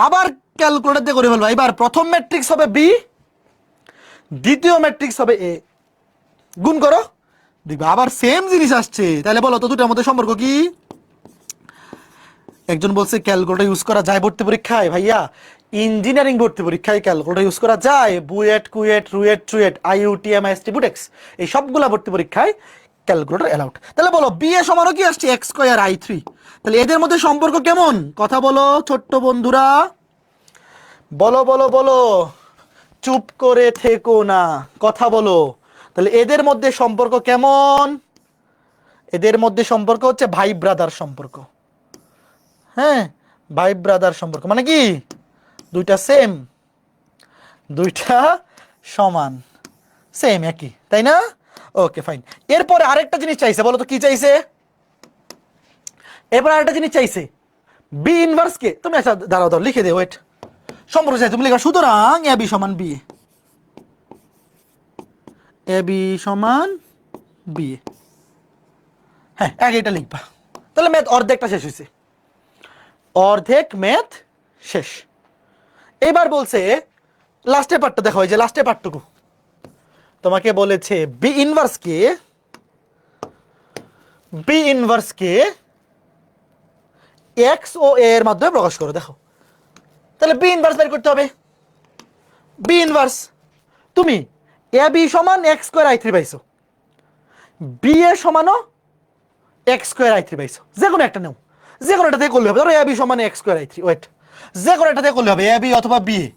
আবার ক্যালকুলেটর দিয়ে করে ফেলবা। এবার প্রথম ম্যাট্রিক্স হবে বি, দ্বিতীয় ম্যাট্রিক্স হবে এ, গুণ করো দেখবা আবার সেম জিনিস আসছে। তাহলে বলো তো দুটার মধ্যে সম্পর্ক কি? একজন বলছে ক্যালকুলেটর ইউজ করা যায় ভর্তি পরীক্ষায়। ভাইয়া ইঞ্জিনিয়ারিং ভর্তি পরীক্ষায় ক্যালকুলেটর ইউজ করা যায়। বুয়েট, কুয়েট, রুয়েট, ট্রুয়েট, আইইউটি, এমআইএসটি, বুটেক্স, এই সবগুলা ভর্তি পরীক্ষায় ক্যালকুলেটর অ্যালাউড। তাহলে বলো বি এ সমানও কি আসছে এক্স স্কয়ার i3। তাহলে এদের মধ্যে সম্পর্ক কেমন? কথা বলো ছোট্ট বন্ধুরা, বলো বলো বলো, চুপ করে থেকো না, কথা বলো। তাহলে এদের মধ্যে সম্পর্ক কেমন? এদের মধ্যে সম্পর্ক হচ্ছে ভাই ব্রাদার সম্পর্ক। হ্যাঁ, ভাই ব্রাদার সম্পর্ক মানে কি দুইটা সেম, দুইটা সমান, সেম একই, তাই না? Okay fine. এরপরে আরেকটা জিনিস চাইছে, বলো তো কি চাইছে? এরপর আরেকটা জিনিস চাইছে বি ইনভার্স কে। তুমি আচ্ছা দাঁড়াও দাঁড়াও লিখে দে, ওয়েট। সম্পর্ক চাই তুমি লিখা, সুতরাং এ বি সমান বি, এ বি সমান বি। হ্যাঁ আগে এটা লিখবা। তাহলে ম্যাথ অর্ধেকটা শেষ হয়েছে, অর্ধেক ম্যাথ শেষ। এবার বলছে লাস্টের পার্টটা দেখো, এই যে লাস্টের পার্টটুকু তোমাকে বলেছে বি ইনভার্স কে, বি ইনভার্স কে এক্স ও এ এর মাধ্যমে প্রকাশ করো। দেখো তাহলে বি ইনভার্স বের করতে হবে। বি ইনভার্স তুমি এ বি সমান এক্স স্কয়ার i3 পাইছো, B A সমানও x square i3 পাইছো, যে কোনো একটা নাও, যে কোনো একটা দিয়ে করলে হবে। ধরো এ বি সমান এক্স স্কয়ার i3, ওয়েট, যে কোনো একটা দিয়ে করলে হবে, এ বি অথবা বি এ।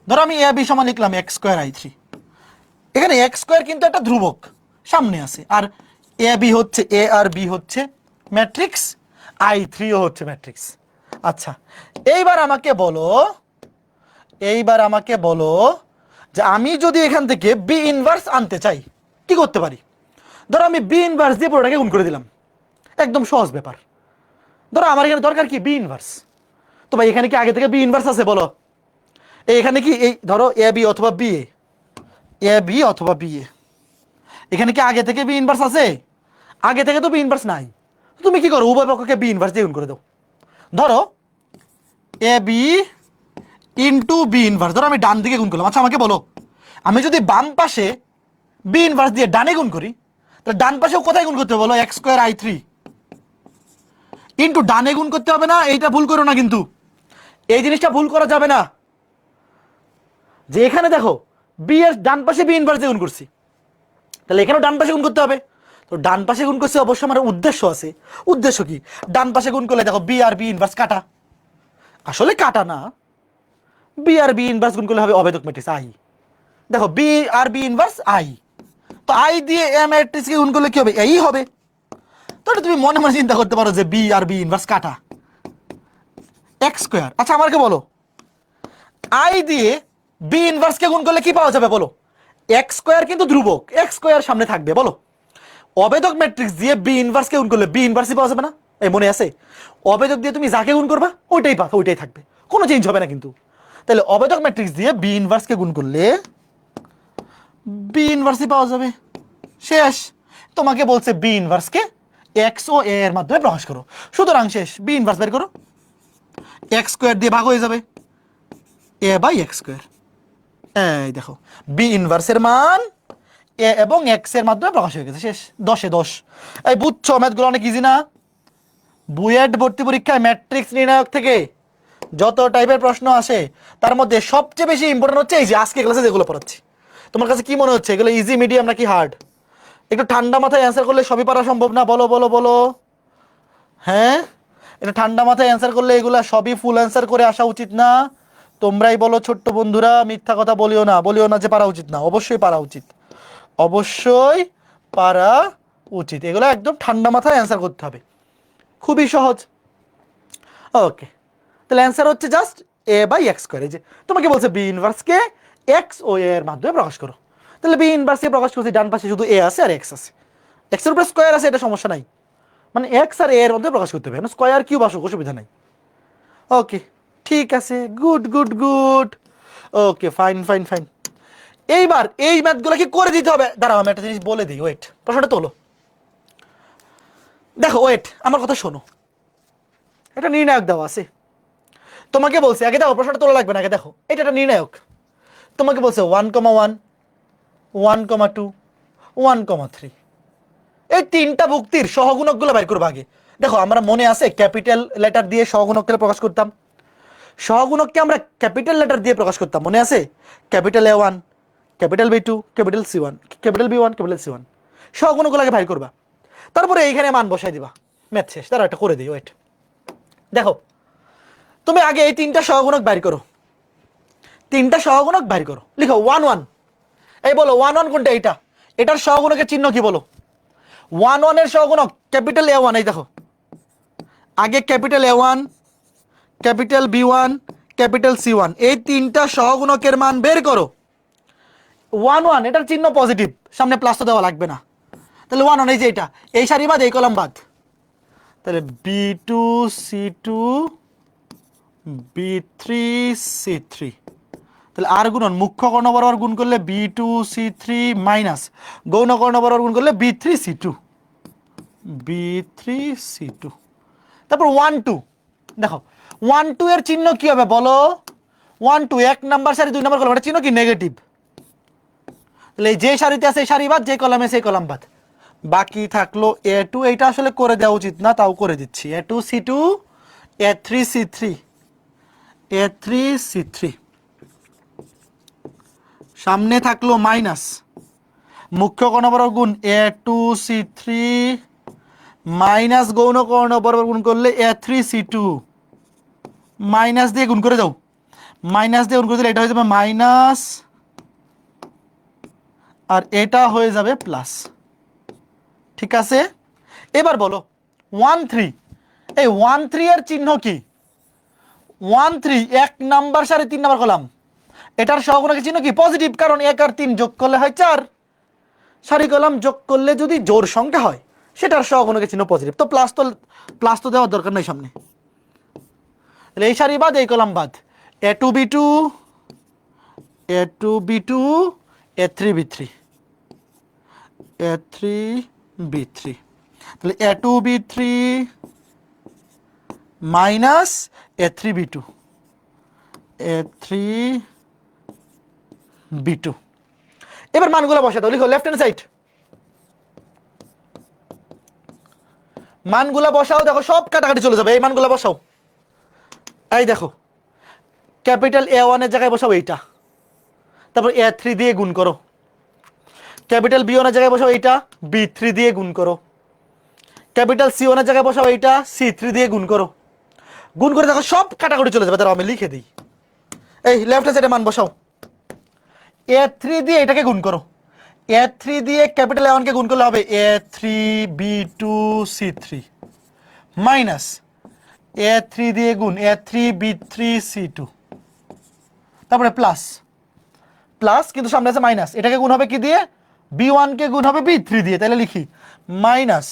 ধরো আমি এ বি সমান লিখলাম এক্স স্কয়ার i3। এখানে এক্স স্কয়ার কিন্তু একটা ধ্রুবক সামনে আছে, আর এ বি হচ্ছে, এ আর বি হচ্ছে ম্যাট্রিক্স, i3 ও হচ্ছে ম্যাট্রিক্স। আচ্ছা এইবার আমাকে বলো, এইবার আমাকে বলো যে আমি যদি এখান থেকে বি ইনভার্স আনতে চাই কি করতে পারি? ধরো আমি বি ইনভার্স দিয়ে পুরোটাকে গুণ করে দিলাম, একদম সহজ ব্যাপার। ধরো আমার এখানে দরকার কি বি ইনভার্স। তো ভাই এখানে কি আগে থেকে বি ইনভার্স আছে? বলো এখানে কি, এই ধরো এ বি অথবা বি এ, এ বি অথবা বি এ, এখানে কি আগে থেকে বি ইনভার্স আছে? আগে থেকে তো বি ইনভার্স নাই। তুমি কি করো, উভয় পক্ষকে বি ইনভার্স দিয়ে গুণ করে দাও। ধরো A B into B inverse, ধরো আমি ডান দিকে গুণ করলাম। আচ্ছা আমাকে বলো আমি যদি বাম পাশে বি ইনভার্স দিয়ে ডানে গুণ করি তাহলে ডান পাশেও কোথায় গুণ করতে হবে? বলো এক্স স্কয়ার i3 ইন্টু ডানে গুণ করতে হবে না? এইটা ভুল করো না কিন্তু, এই জিনিসটা ভুল করা যাবে না। যে এখানে দেখো বি এর ডান পাশে বি ইনভার্স দিয়ে গুণ করছি, তাহলে এখানেও ডান পাশে গুণ করতে হবে। তো ডান পাশে গুণ করছি অবশ্যই আমার উদ্দেশ্য আছে। উদ্দেশ্য কি? ডান পাশে গুণ করলে দেখো বি আর বি ইনভার্স কাটা, আসলে কাটা না, বি আর বি ইনভার্স গুণ করলে হবে অবেদক ম্যাট্রিক্স আই। দেখো বি আর বি ইনভার্স আই, তো আই দিয়ে এ ম্যাট্রিক্সকে গুণ করলে কি হবে? এই হবে। তাহলে তুমি মনে মনে চিন্তা করতে পারো যে বি আর বি ইনভার্স কাটা, এক্স স্কয়ার। আচ্ছা আমাকে বলো আই দিয়ে বি ইনভার্সকে গুণ করলে কি পাওয়া যাবে? বলো এক্স স্কয়ার কিন্তু ধ্রুবক, এক্স স্কয়ার সামনে থাকবে। বলো অবেদক ম্যাট্রিক্স দিয়ে বি ইনভার্সকে গুণ করলে বি ইনভার্সই পাওয়া যাবে না? এই মনে আছে? অবেদক দিয়ে তুমি যাকে গুণ করবা ওইটাই পাবে, ওইটাই থাকবে, কোনো চেঞ্জ হবে না কিন্তু। তাহলে অবেদক ম্যাট্রিক্স দিয়ে বি ইনভার্সকে গুণ করলে বি ইনভার্সই পাওয়া যাবে। শেষ। তোমাকে বলছে বি ইনভার্সকে এক্স ও এ এর মাধ্যমে প্রকাশ করো, সুতরাং শেষ। বি ইনভার্স বের করো, এক্স স্কোয়ার দিয়ে ভাগ হয়ে যাবে এ বাই এক্স স্কোয়ার। এই দেখো বি ইনভার্সের মান এ এবং এক্স এর মাধ্যমে প্রকাশ হয়ে গেছে। শেষ। 10-এ 10। এই বুঝছো ম্যাথগুলো অনেক ইজি না? বুয়েট ভর্তি পরীক্ষায় ম্যাট্রিক্স নির্ণায়ক থেকে যত টাইপের প্রশ্ন আসে তার মধ্যে সবচেয়ে বেশি ইম্পর্টেন্ট হচ্ছে এই যে আজকে ক্লাসে যেগুলো পড়াচ্ছি। তোমার কাছে কি মনে হচ্ছে এগুলো ইজি, মিডিয়াম নাকি হার্ড? একটু ঠান্ডা মাথায় অ্যান্সার করলে সবই পারা সম্ভব না? বলো বলো বলো। হ্যাঁ, এটা ঠান্ডা মাথায় অ্যান্সার করলে এগুলা সবই ফুল অ্যান্সার করে আসা উচিত না? তোমরাই বলো ছোট্ট বন্ধুরা, মিথ্যা কথা বলিও না, বলিও না যে পারা উচিত না। অবশ্যই পারা উচিত, অবশ্যই পারা উচিত। এগুলো একদম ঠান্ডা মাথায় অ্যান্সার করতে হবে, খুবই সহজ। ওকে, তাহলে অ্যান্সার হচ্ছে just A by X square. এই যে তোমাকে বলছে বি ইনভার্সকে এক্স ও এ এর মাধ্যমে প্রকাশ করো, তাহলে বি ইনভার্সকে প্রকাশ করছি, ডান পাশে শুধু এ আছে আর এক্স আছে, এক্সের উপরে স্কোয়ার আছে, এটা সমস্যা নাই। মানে এক্স আর এ এর মধ্যে প্রকাশ করতে হবে, স্কোয়ার কিউব আসুক, অসুবিধা নাই। ওকে, ঠিক আছে, গুড গুড গুড। ওকে, ফাইন ফাইন ফাইন। এইবার এই ম্যাথগুলো কি করে দিতে হবে? দাঁড়াও আমি একটা জিনিস বলে দিই, ওয়েট, প্রশ্নটা তোলো। দেখো ওয়েট, আমার কথা শোনো, এটা নির্ণায়ক দেওয়া আছে। তোমাকে বলছে আগে দেখো, প্রশ্নটা তোলা লাগবে না, আগে দেখো এটা একটা নির্ণায়ক। তোমাকে বলছে 1,1, 1,2, 1,3, এই তিনটা ভুক্তির সহগুণকগুলো বের করবো আগে। দেখো আমরা মনে আছে ক্যাপিটাল লেটার দিয়ে সহগুণককে প্রকাশ করতাম, সহগুণককে আমরা ক্যাপিটাল লেটার দিয়ে প্রকাশ করতাম, মনে আছে? Capital A1, capital B2, capital C1, capital B1, capital C1। সহগুণকগুলোকে বের করবা, তারপরে এইখানে মান বসাই দিবা, ম্যাথ শেষ। তারা একটা করে দিই, ওয়েট। দেখো তুমি আগে এই তিনটা সহগুণক বের করো, তিনটা সহগুণক বের করো। লিখো 1 1। এই বলো 1 1 কোনটা? এইটা। এটার সহগুণকের চিহ্ন কি বলো? 1 1 এর সহগুণক ক্যাপিটাল A1। এই দেখো আগে capital A1, capital B1, capital C1, এই তিনটা সহগুণকের মান বের করো। 1 1 এটার চিহ্ন পজিটিভ, সামনে প্লাস তো দেওয়া লাগবে না, তাহলে 1 1 এই যে এটা, এই সারি বাদ এই কলাম বাদ, তাহলে B2 C2 B3 C3। তাহলে আর গুণন মুখ্য কর্ণ বরাবর গুণ করলে B2 C3 মাইনাস গৌণ কর্ণ বরাবর গুণ করলে B3 C2, B3 C2। তারপর 1 2। দেখো 1 2 এর চিহ্ন কি হবে বলো? 1 2 এক নাম্বার সারি 2 নাম্বার কলাম, এটা চিহ্ন কি? নেগেটিভ। তাহলে যে সারিতে আছে এই সারি বাদ, যে কলামে সেই কলাম বাদ, বাকি থাকলো A2। এইটা আসলে করে দেওয়া উচিত না, তাও করে দিচ্ছি। A2 C2, A3 C3, A3 C3। সামনে থাকলো মাইনাস, মুখ্য কর্ণ বরাবর গুণ A2 C3 মাইনাস গৌণ কর্ণ বরাবর গুণ করলে A3 C2, মাইনাস দিয়ে গুণ করে দাও, মাইনাস দিয়ে গুণ করে দিলে এটা হয়ে যাবে মাইনাস, আর এটা হয়ে যাবে প্লাস। ঠিক আছে, এবার বলো 1 3। এই 1 3 এর চিহ্ন কি? 1 3 এক নাম্বার সারি 3 নাম্বার কলাম, এটার সহগুণকের চিহ্ন কি? পজিটিভ, কারণ 1 আর 3 যোগ করলে হয় 4, সারি কলাম যোগ করলে যদি জোড় সংখ্যা হয় সেটার সহগুণকের চিহ্ন পজিটিভ। তো প্লাস তো দেওয়ার দরকার নেই সামনে, তাহলে এই সারি বাদ এই কলাম বাদ, A2 B2, A2 B2, A3 B3, A3 B3। তাহলে A2 B3 minus A3 B2, A3 B2। এবার মানগুলো বসা দাও, লিখো লেফট হ্যান্ড সাইড মানগুলো বসাও। দেখো সব কাটাকাটি চলে যাবে, এই মানগুলো বসাও। এই দেখো ক্যাপিটাল A1 এর জায়গায় বসাও এইটা, তারপর A3 দিয়ে গুণ করো। ক্যাপিটাল B1 এর জায়গায় বসাও এইটা, B3 দিয়ে গুণ করো। ক্যাপিটাল C1 এর জায়গায় বসাও এইটা, C3 দিয়ে গুণ করো। গুণ করে দেখো সব কাটাকুটি চলে যাবে। তারা আমি লিখে দিই, এই লেফট হ্যান্ড সাইডে মান বসাও। A3 দিয়ে এটাকে গুণ করো, A3 দিয়ে ক্যাপিটাল A1 কে গুণ করলে হবে A3 B2 C3 minus A3 দিয়ে গুণ A3 B3 C2, তারপরে প্লাস প্লাস কিন্তু সামনে আছে মাইনাস, এটাকে গুণ হবে কি দিয়ে? B1 কে গুণ হবে B3 দিয়ে, তাহলে লিখি minus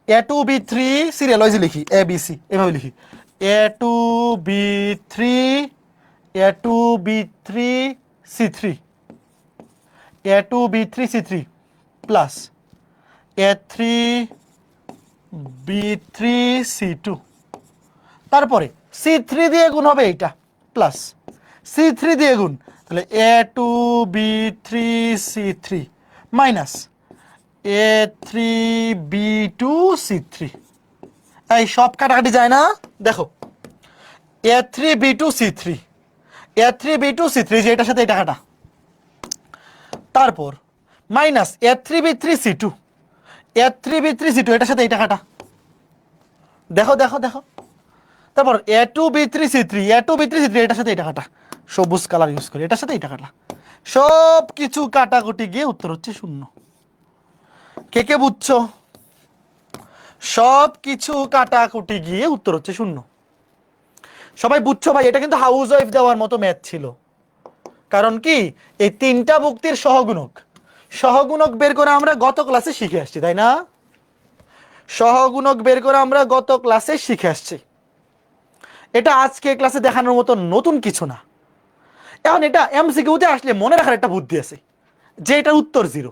A2 B3 serial wise লিখি ABC, এভাবে লিখি A2 B3 A2B3C3 A2B3C3 plus A3B3C2, তারপরে C3 দিয়ে গুণ হবে এইটা প্লাস C3 দিয়ে গুণ, তাহলে A2B3C3 মাইনাস A3B2C3। এই সব কাটাকাটি যায় না, দেখো A3B2C3 A3B2C3 যে এটার সাথে এটা কাটা, তারপর মাইনাস A3B3C2 A3B3C2 এটার সাথে এটা কাটা, দেখো দেখো দেখো, তারপর A2B3C3 A2B3C3 এটার সাথে এটা কাটা, সবুজ কালার ইউজ করে এটার সাথে এটা কাটা, সব কিছু কাটাকুটি গিয়ে উত্তর হচ্ছে 0। কে কে বুঝছো? সব কিছু কাটাকুটি গিয়ে উত্তর হচ্ছে 0। সবাই বুঝছো ভাই? এটা কিন্তু হাউস ওয়াইফ দেওয়ার মতো ম্যাথ ছিল। কারণ কি, এই তিনটা ভুক্তির সহগুণক সহগুণক বের করে আমরা গত ক্লাসে শিখে আসছি, তাই না? সহগুণক বের করে আমরা গত ক্লাসে শিখে আসছি। এটা আজকে ক্লাসে দেখানোর মতো নতুন কিছু না। এখন এটা এমসিকিউতে আসলে মনে রাখার একটা বুদ্ধি আছে যে এটার উত্তর 0।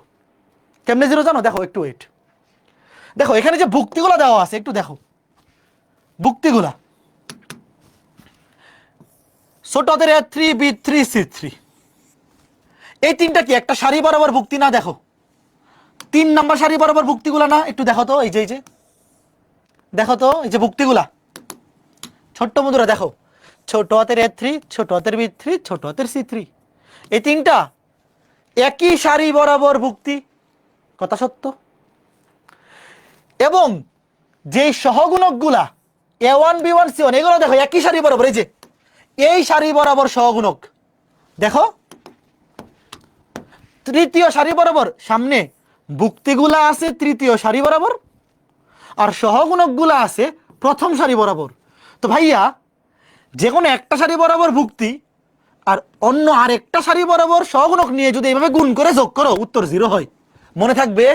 কেমনে 0 জানো? দেখো একটু ওয়েট, দেখো এখানে যে ভুক্তিগুলা দেওয়া আছে একটু দেখো, ভুক্তিগুলা ছোটদের A3B3C3 এই তিনটা কি একটা সারি বরাবর ভুক্তি না? দেখো 3 নাম্বার সারি বরাবর ভুক্তিগুলা না? একটু দেখো তো, এই যে দেখো তো এই যে ভুক্তিগুলা, ছোট্ট বন্ধুরা দেখো, ছোট হাতের A3, ছোট হাতের B3, ছোট হাতের C3 এই তিনটা একই সারি বরাবর ভুক্তি, কথা সত্য। এবং যেই সহগুণকগুলা A1 B1 C1 এগুলো দেখো একই সারি বরাবর, এই যে এই সারি বরাবর সহগুণক, দেখো তৃতীয় সারি বরাবর, সামনে ভুক্তিগুলা আছে তৃতীয় সারি বরাবর আর সহগুণকগুলা আছে প্রথম সারি বরাবর। তো ভাইয়া যে কোনো একটা সারি বরাবর ভুক্তি আর অন্য আরেকটা সারি বরাবর সহগুণক নিয়ে যদি এইভাবে গুণ করে যোগ করো উত্তর 0 হয়। মনে থাকবে?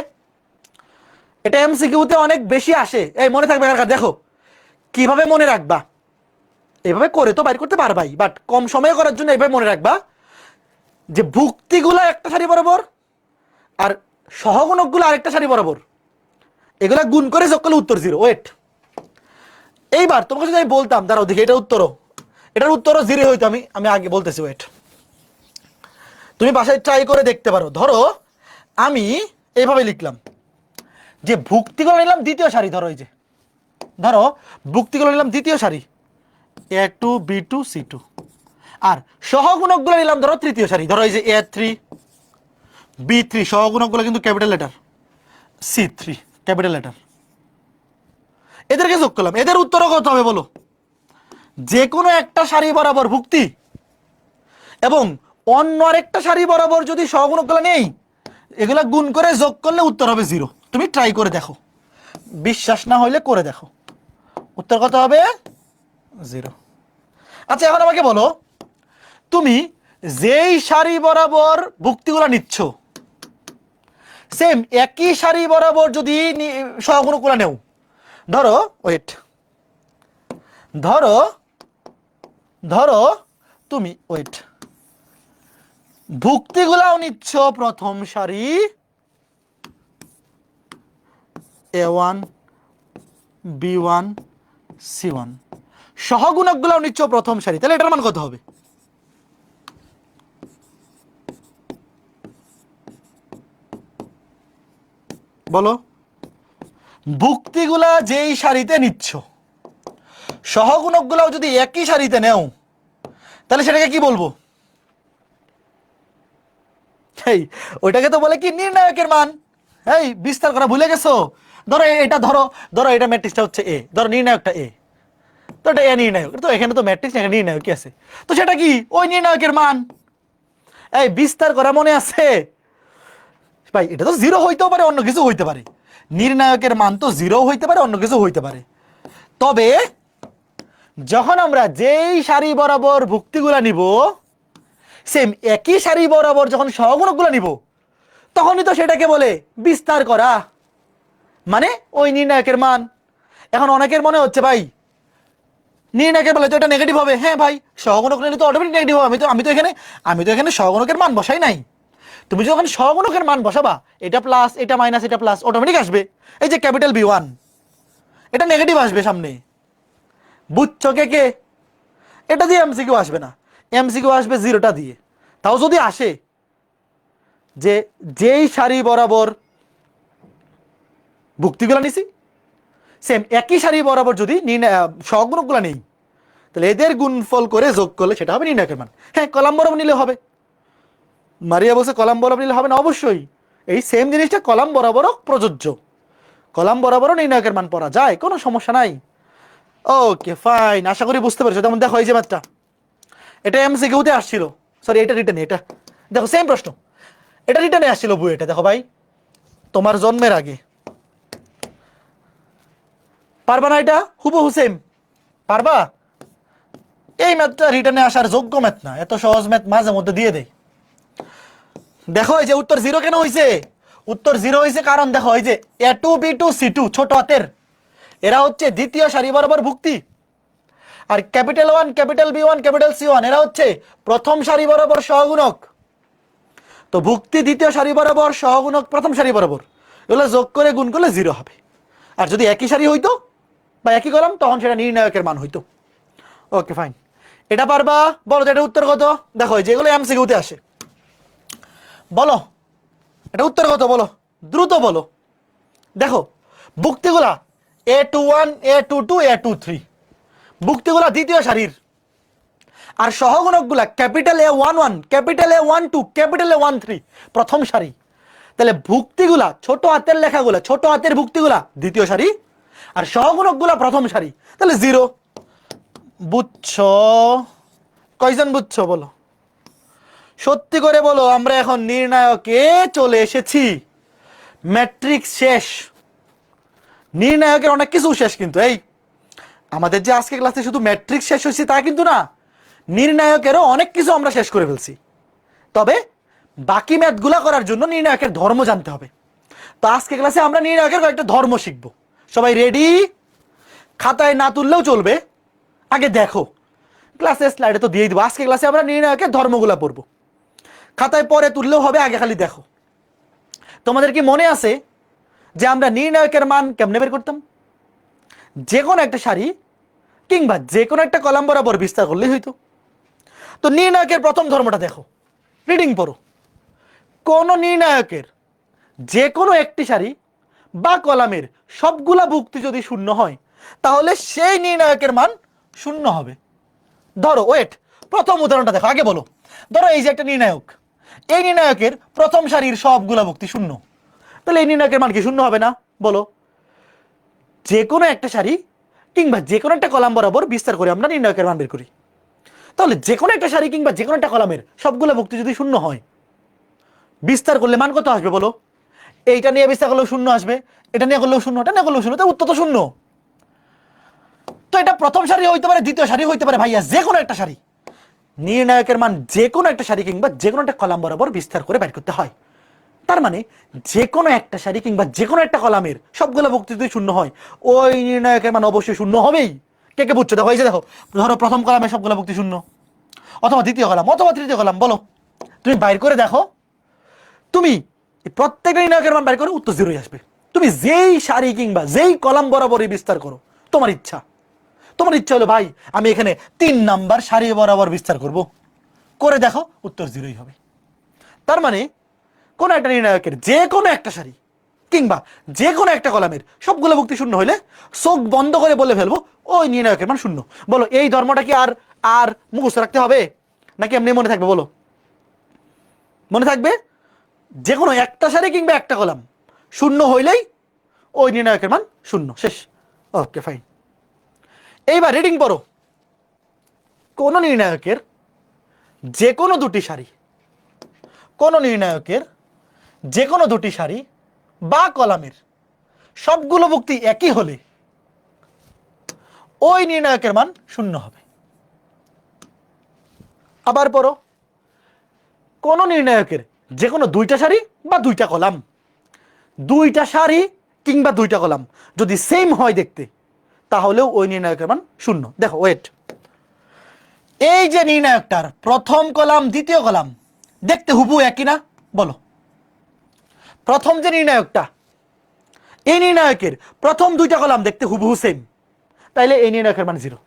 এটা এমসিকিউতে অনেক বেশি আসে। এই মনে থাকবে? দেখো কিভাবে মনে রাখবা, এইভাবে করে তো বাইর করতে পারবাই, বাট কম সময়ে করার জন্য এইভাবে মনে রাখবা যে ভুক্তিগুলা একটা সারি বরাবর আর সহগুণকগুলো আরেকটা সারি বরাবর, এগুলা গুণ করে যোগ করলে উত্তর 0। ওয়েট, এইবার তোমাকে যদি আমি বলতাম, দাঁড়াও দেখি এটার উত্তরও 0 হইতো, আমি আগে বলতেছি। ওয়েট, তুমি বাসায় ট্রাই করে দেখতে পারো। ধরো আমি এইভাবে লিখলাম যে ভুক্তিগুলো নিলাম দ্বিতীয় সারি, ধরো এই যে ধরো ভুক্তিগুলো নিলাম দ্বিতীয় সারি A2B2C2 আর সহগুণকগুলো নিলাম ধরো তৃতীয় সারি, ধরো এই যে A3B3 সহগুণকগুলো কিন্তু capital letter, C3 capital letter, এদেরকে যোগ করলাম। এদের উত্তরও কত হবে বলো? যে কোনো একটা সারি বরাবর ভুক্তি এবং অন্য আরেকটা সারি বরাবর যদি সহগুণকগুলো নেই, এগুলা গুণ করে যোগ করলে উত্তর হবে 0। তুমি ট্রাই করে দেখো, বিশ্বাস না হইলে করে দেখো, উত্তর কত হবে? 0। আচ্ছা এখন আমাকে বলো, তুমি যেই সারি বরাবর ভুক্তিগুলো নিচ্ছ সেম একই সারি বরাবর যদি সহগুণকগুলো নেও, ধরো ওয়েট, ধরো তুমি ওয়েট ভুক্তিগুলাও নিচ্ছ প্রথম সারি A1 B1 C1, সহগুণকগুলাও নিচ্ছ প্রথম সারি, তাহলে এটার মান কত হবে? বলো, ভুক্তিগুলা যেই সারিতে নিচ্ছ সহগুণকগুলাও যদি একই সারিতে নেও তাহলে সেটাকে কি বলবো? এই ওইটাকে তো বলে কি নির্ণায়কের মান। এই বিস্তার করা ভুলে গেছো? ধরো এটা ধরো এটা ম্যাট্রিক্সটা হচ্ছে A, ধরো নির্ণায়কটা A, তো এটা A নির্ণায়ক, তো এখানে তো ম্যাট্রিক্স এখানে নির্ণায়ক কি আছে, তো সেটা কি ওই নির্ণায়কের মান। এই বিস্তার করা মনে আছে ভাই? এটা তো 0 হইতেও পারে, অন্য কিছু হইতে পারে, নির্ণায়কের মান তো 0 হইতে পারে, অন্য কিছু হইতে পারে। তবে যখন আমরা যেই সারি বরাবর ভুক্তিগুলা নিব সেম একই সারি বরাবর যখন সহগুণকগুলো নিব তখনই তো সেটাকে বলে বিস্তার করা, মানে ওই নির্ণায়কের মান। এখন অনেকের মনে হচ্ছে ভাই নির্ণায়কের বলে তো এটা নেগেটিভ হবে। হ্যাঁ ভাই, সহগুণক নিলে তো অটোমেটিক নেগেটিভ হবে। আমি তো এখানে সহগুণকের মান বসাই নাই। তুমি যখন সহগুণকের মান বসাবা, এটা প্লাস এটা মাইনাস এটা প্লাস অটোমেটিক আসবে। এই যে ক্যাপিটাল B1, এটা নেগেটিভ আসবে সামনে। বুঝছো কে কে? এটা দিয়ে এমসিকিউ আসবে না, এমসিকিউ আসবে জিরোটা দিয়ে। তাও যদি আসে যে যেই সারি বরাবর ভুক্তিগুলো নিছি, সেম একই সারি বরাবর যদি সহগুণকগুলো নেই, তাহলে এদের গুণফল করে যোগ করলে সেটা হবে নির্ণায়কের মান। হ্যাঁ, কলাম বরাবর নিলে হবে। মারিয়া বলছে কলাম বরাবর নিলে হবে না, অবশ্যই এই সেম জিনিসটা কলাম বরাবরও প্রযোজ্য। কলাম বরাবরও নির্ণায়কের মান পড়া যায়, কোনো সমস্যা নাই। ওকে ফাইন, আশা করি বুঝতে পেরেছো। তেমন দেখো এই যে ম্যাথটা, এটা এমসিকিউতে আসছিল, সরি এটা রিটেনে, এটা দেখো সেম প্রশ্ন, এটা রিটেনে আসছিল বুয়েটে। দেখো ভাই, তোমার জন্মের আগে। পারবা না এটা? হুবহু সেম পারবা? এই ম্যাথটা রিটার্নে আসার যোগ্য ম্যাথ না, এত সহজ ম্যাথ মাঝে মধ্যে দিয়ে দেয়। দেখো এই যে উত্তর জিরো কেন হয়েছে? উত্তর জিরো হয়েছে কারণ দেখো এই যে A2 B2 C2 ছোট হাতের, এরা হচ্ছে দ্বিতীয় সারি বরাবর ভুক্তি। আর capital one capital B1 capital C1 এরা হচ্ছে প্রথম সারি বরাবর সহগুণক। তো ভুক্তি দ্বিতীয় সারি বরাবর, সহগুণক প্রথম সারি বরাবর, এগুলো যোগ করে গুণ করলে জিরো হবে। আর যদি একই সারি হইতো বা একই কলাম, তখন সেটা নির্ণায়কের মান হইতো। ওকে ফাইন, এটা পারবা? বলো তো এটা উত্তর কত? দেখো যেগুলো এমসিকিউতে আসে, বলো এটা উত্তর কত, বলো দ্রুত বলো। দেখো ভুক্তিগুলা A21 A22 A23, ভুক্তিগুলা দ্বিতীয় সারির। আর সহগুণকগুলা capital A11 capital A12 capital A13 প্রথম সারি। তাহলে ভুক্তিগুলা ছোট হাতের লেখাগুলা, ছোট হাতের ভুক্তিগুলা দ্বিতীয় সারি, আর সহগুণকগুলা প্রথম সারি। তাহলে জিরো। বুঝছো? কয়জন বুঝছো বলো? সত্যি করে বলো, আমরা এখন নির্ণায়কে চলে এসেছি। ম্যাট্রিক্স শেষ, নির্ণায়কের অনেক কিছু শেষ। কিন্তু এই আমাদের যে আজকে ক্লাসে শুধু ম্যাট্রিক্স শেষ হয়েছে তা কিন্তু না, নির্ণায়কেরও অনেক কিছু আমরা শেষ করে ফেলছি। তবে বাকি ম্যাথগুলা করার জন্য নির্ণায়কের ধর্ম জানতে হবে। তো আজকে ক্লাসে আমরা নির্ণায়কের কয়েকটা ধর্ম শিখবো। সবাই রেডি? খাতায় না তুললেও চলবে, আগে দেখো। ক্লাসের স্লাইডে তো দিয়ে দিব। আজকে ক্লাসে আমরা নির্ণায়কের ধর্মগুলা পড়বো, খাতায় পরে তুললেও হবে, আগে খালি দেখো। তোমাদের কি মনে আছে যে আমরা নির্ণায়কের মান কেমনে বের করতাম? যে কোনো একটা সারি কিংবা যে কোনো একটা কলাম বরাবর বিস্তার করলেই হইতো। তো নির্ণায়কের প্রথম ধর্মটা দেখো, রিডিং পড়ো। কোন নির্ণায়কের যে কোনো একটি সারি বা কলামের সবগুলা ভুক্তি যদি শূন্য হয়, তাহলে সেই নির্ণায়কের মান শূন্য হবে। ধরো ওয়েট, প্রথম উদাহরণটা দেখো, আগে বলো। ধরো এই যে একটা নির্ণায়ক, এই নির্ণায়কের প্রথম সারির সবগুলা ভুক্তি শূন্য, তাহলে এই নির্ণায়কের মান কি শূন্য হবে না? বলো। যে কোনো একটা সারি কিংবা যে কোনো একটা কলাম বরাবর বিস্তার করে আমরা নির্ণায়কের মান বের করি। তাহলে যে কোনো একটা সারি কিংবা যে কোনো একটা কলামের সবগুলো ভুক্তি যদি শূন্য হয়, বিস্তার করলে মান কত আসবে বলো? এইটা নিয়ে বিস্তার করলেও শূন্য আসবে, এটা নিয়ে করলেও শূন্য, এটা নিয়ে করলেও শূন্য, তো উত্তর তো শূন্য। তো এটা প্রথম সারি হইতে পারে, দ্বিতীয় সারি হইতে পারে, ভাইয়া যে কোনো একটা সারি। নির্ণায়কের মান যে কোনো একটা সারি কিংবা যে কোনো একটা কলাম বরাবর বিস্তার করে বের করতে হয়। তার মানে যে কোনো একটা সারি কিংবা যে কোনো একটা কলামের সবগুলো ভুক্তি যদি শূন্য হয়, ওই নির্ণায়কের মান অবশ্যই শূন্য হবেই। কে কে বুঝছো? দেখো এই যে দেখো, ধরো প্রথম কলামের সবগুলো ভুক্তি শূন্য, অথবা দ্বিতীয় কলাম অথবা তৃতীয় কলাম, বলো তুমি বাইর করে দেখো। তুমি প্রত্যেকটা নির্ণায়কের মান বাইর করে উত্তর জিরোই আসবে। তুমি যেই সারি কিংবা যেই কলাম বরাবরই বিস্তার করো, তোমার ইচ্ছা। তোমার ইচ্ছা হলো ভাই আমি এখানে 3 নাম্বার সারি বরাবর বিস্তার করব, করে দেখো উত্তর জিরোই হবে। তার মানে কোন একটা নির্ণায়কের যে কোনো একটা সারি কিংবা যে কোনো একটা কলামের সবগুলো ভুক্তি শূন্য হইলে চোখ বন্ধ করে বলে ফেলবো ওই নির্ণায়কের মান শূন্য। বলো এই ধর্মটা কি আর আর মুখস্থ রাখতে হবে নাকি এমনি মনে থাকবে? বলো মনে থাকবে। যে কোনো একটা সারি কিংবা একটা কলাম শূন্য হইলেই ওই নির্ণায়কের মান শূন্য, শেষ। ওকে ফাইন, এইবার রিডিং পড়ো। কোন নির্ণায়কের যে কোনো দুটি সারি, কোন নির্ণায়কের যে কোনো দুটি সারি বা কলামের সবগুলো ভুক্তি একই হলে ওই নির্ণায়কের মান শূন্য হবে। আবার পড়ো, কোন নির্ণায়কের যে কোনো দুইটা সারি বা দুইটা কলাম, দুইটা সারি কিংবা দুইটা কলাম যদি সেম হয় দেখতে, তাহলেও ওই নির্ণায়কের মান শূন্য। দেখো ওয়েট, এই যে নির্ণায়কটার প্রথম কলাম দ্বিতীয় কলাম দেখতে হুবহু একই না? বলো, প্রথম যে নির্ণায়কটা, এই নির্ণায়কের প্রথম দুইটা কলাম দেখতে হুবহু সেম, তাইলে এই নির্ণায়কের মান জিরো।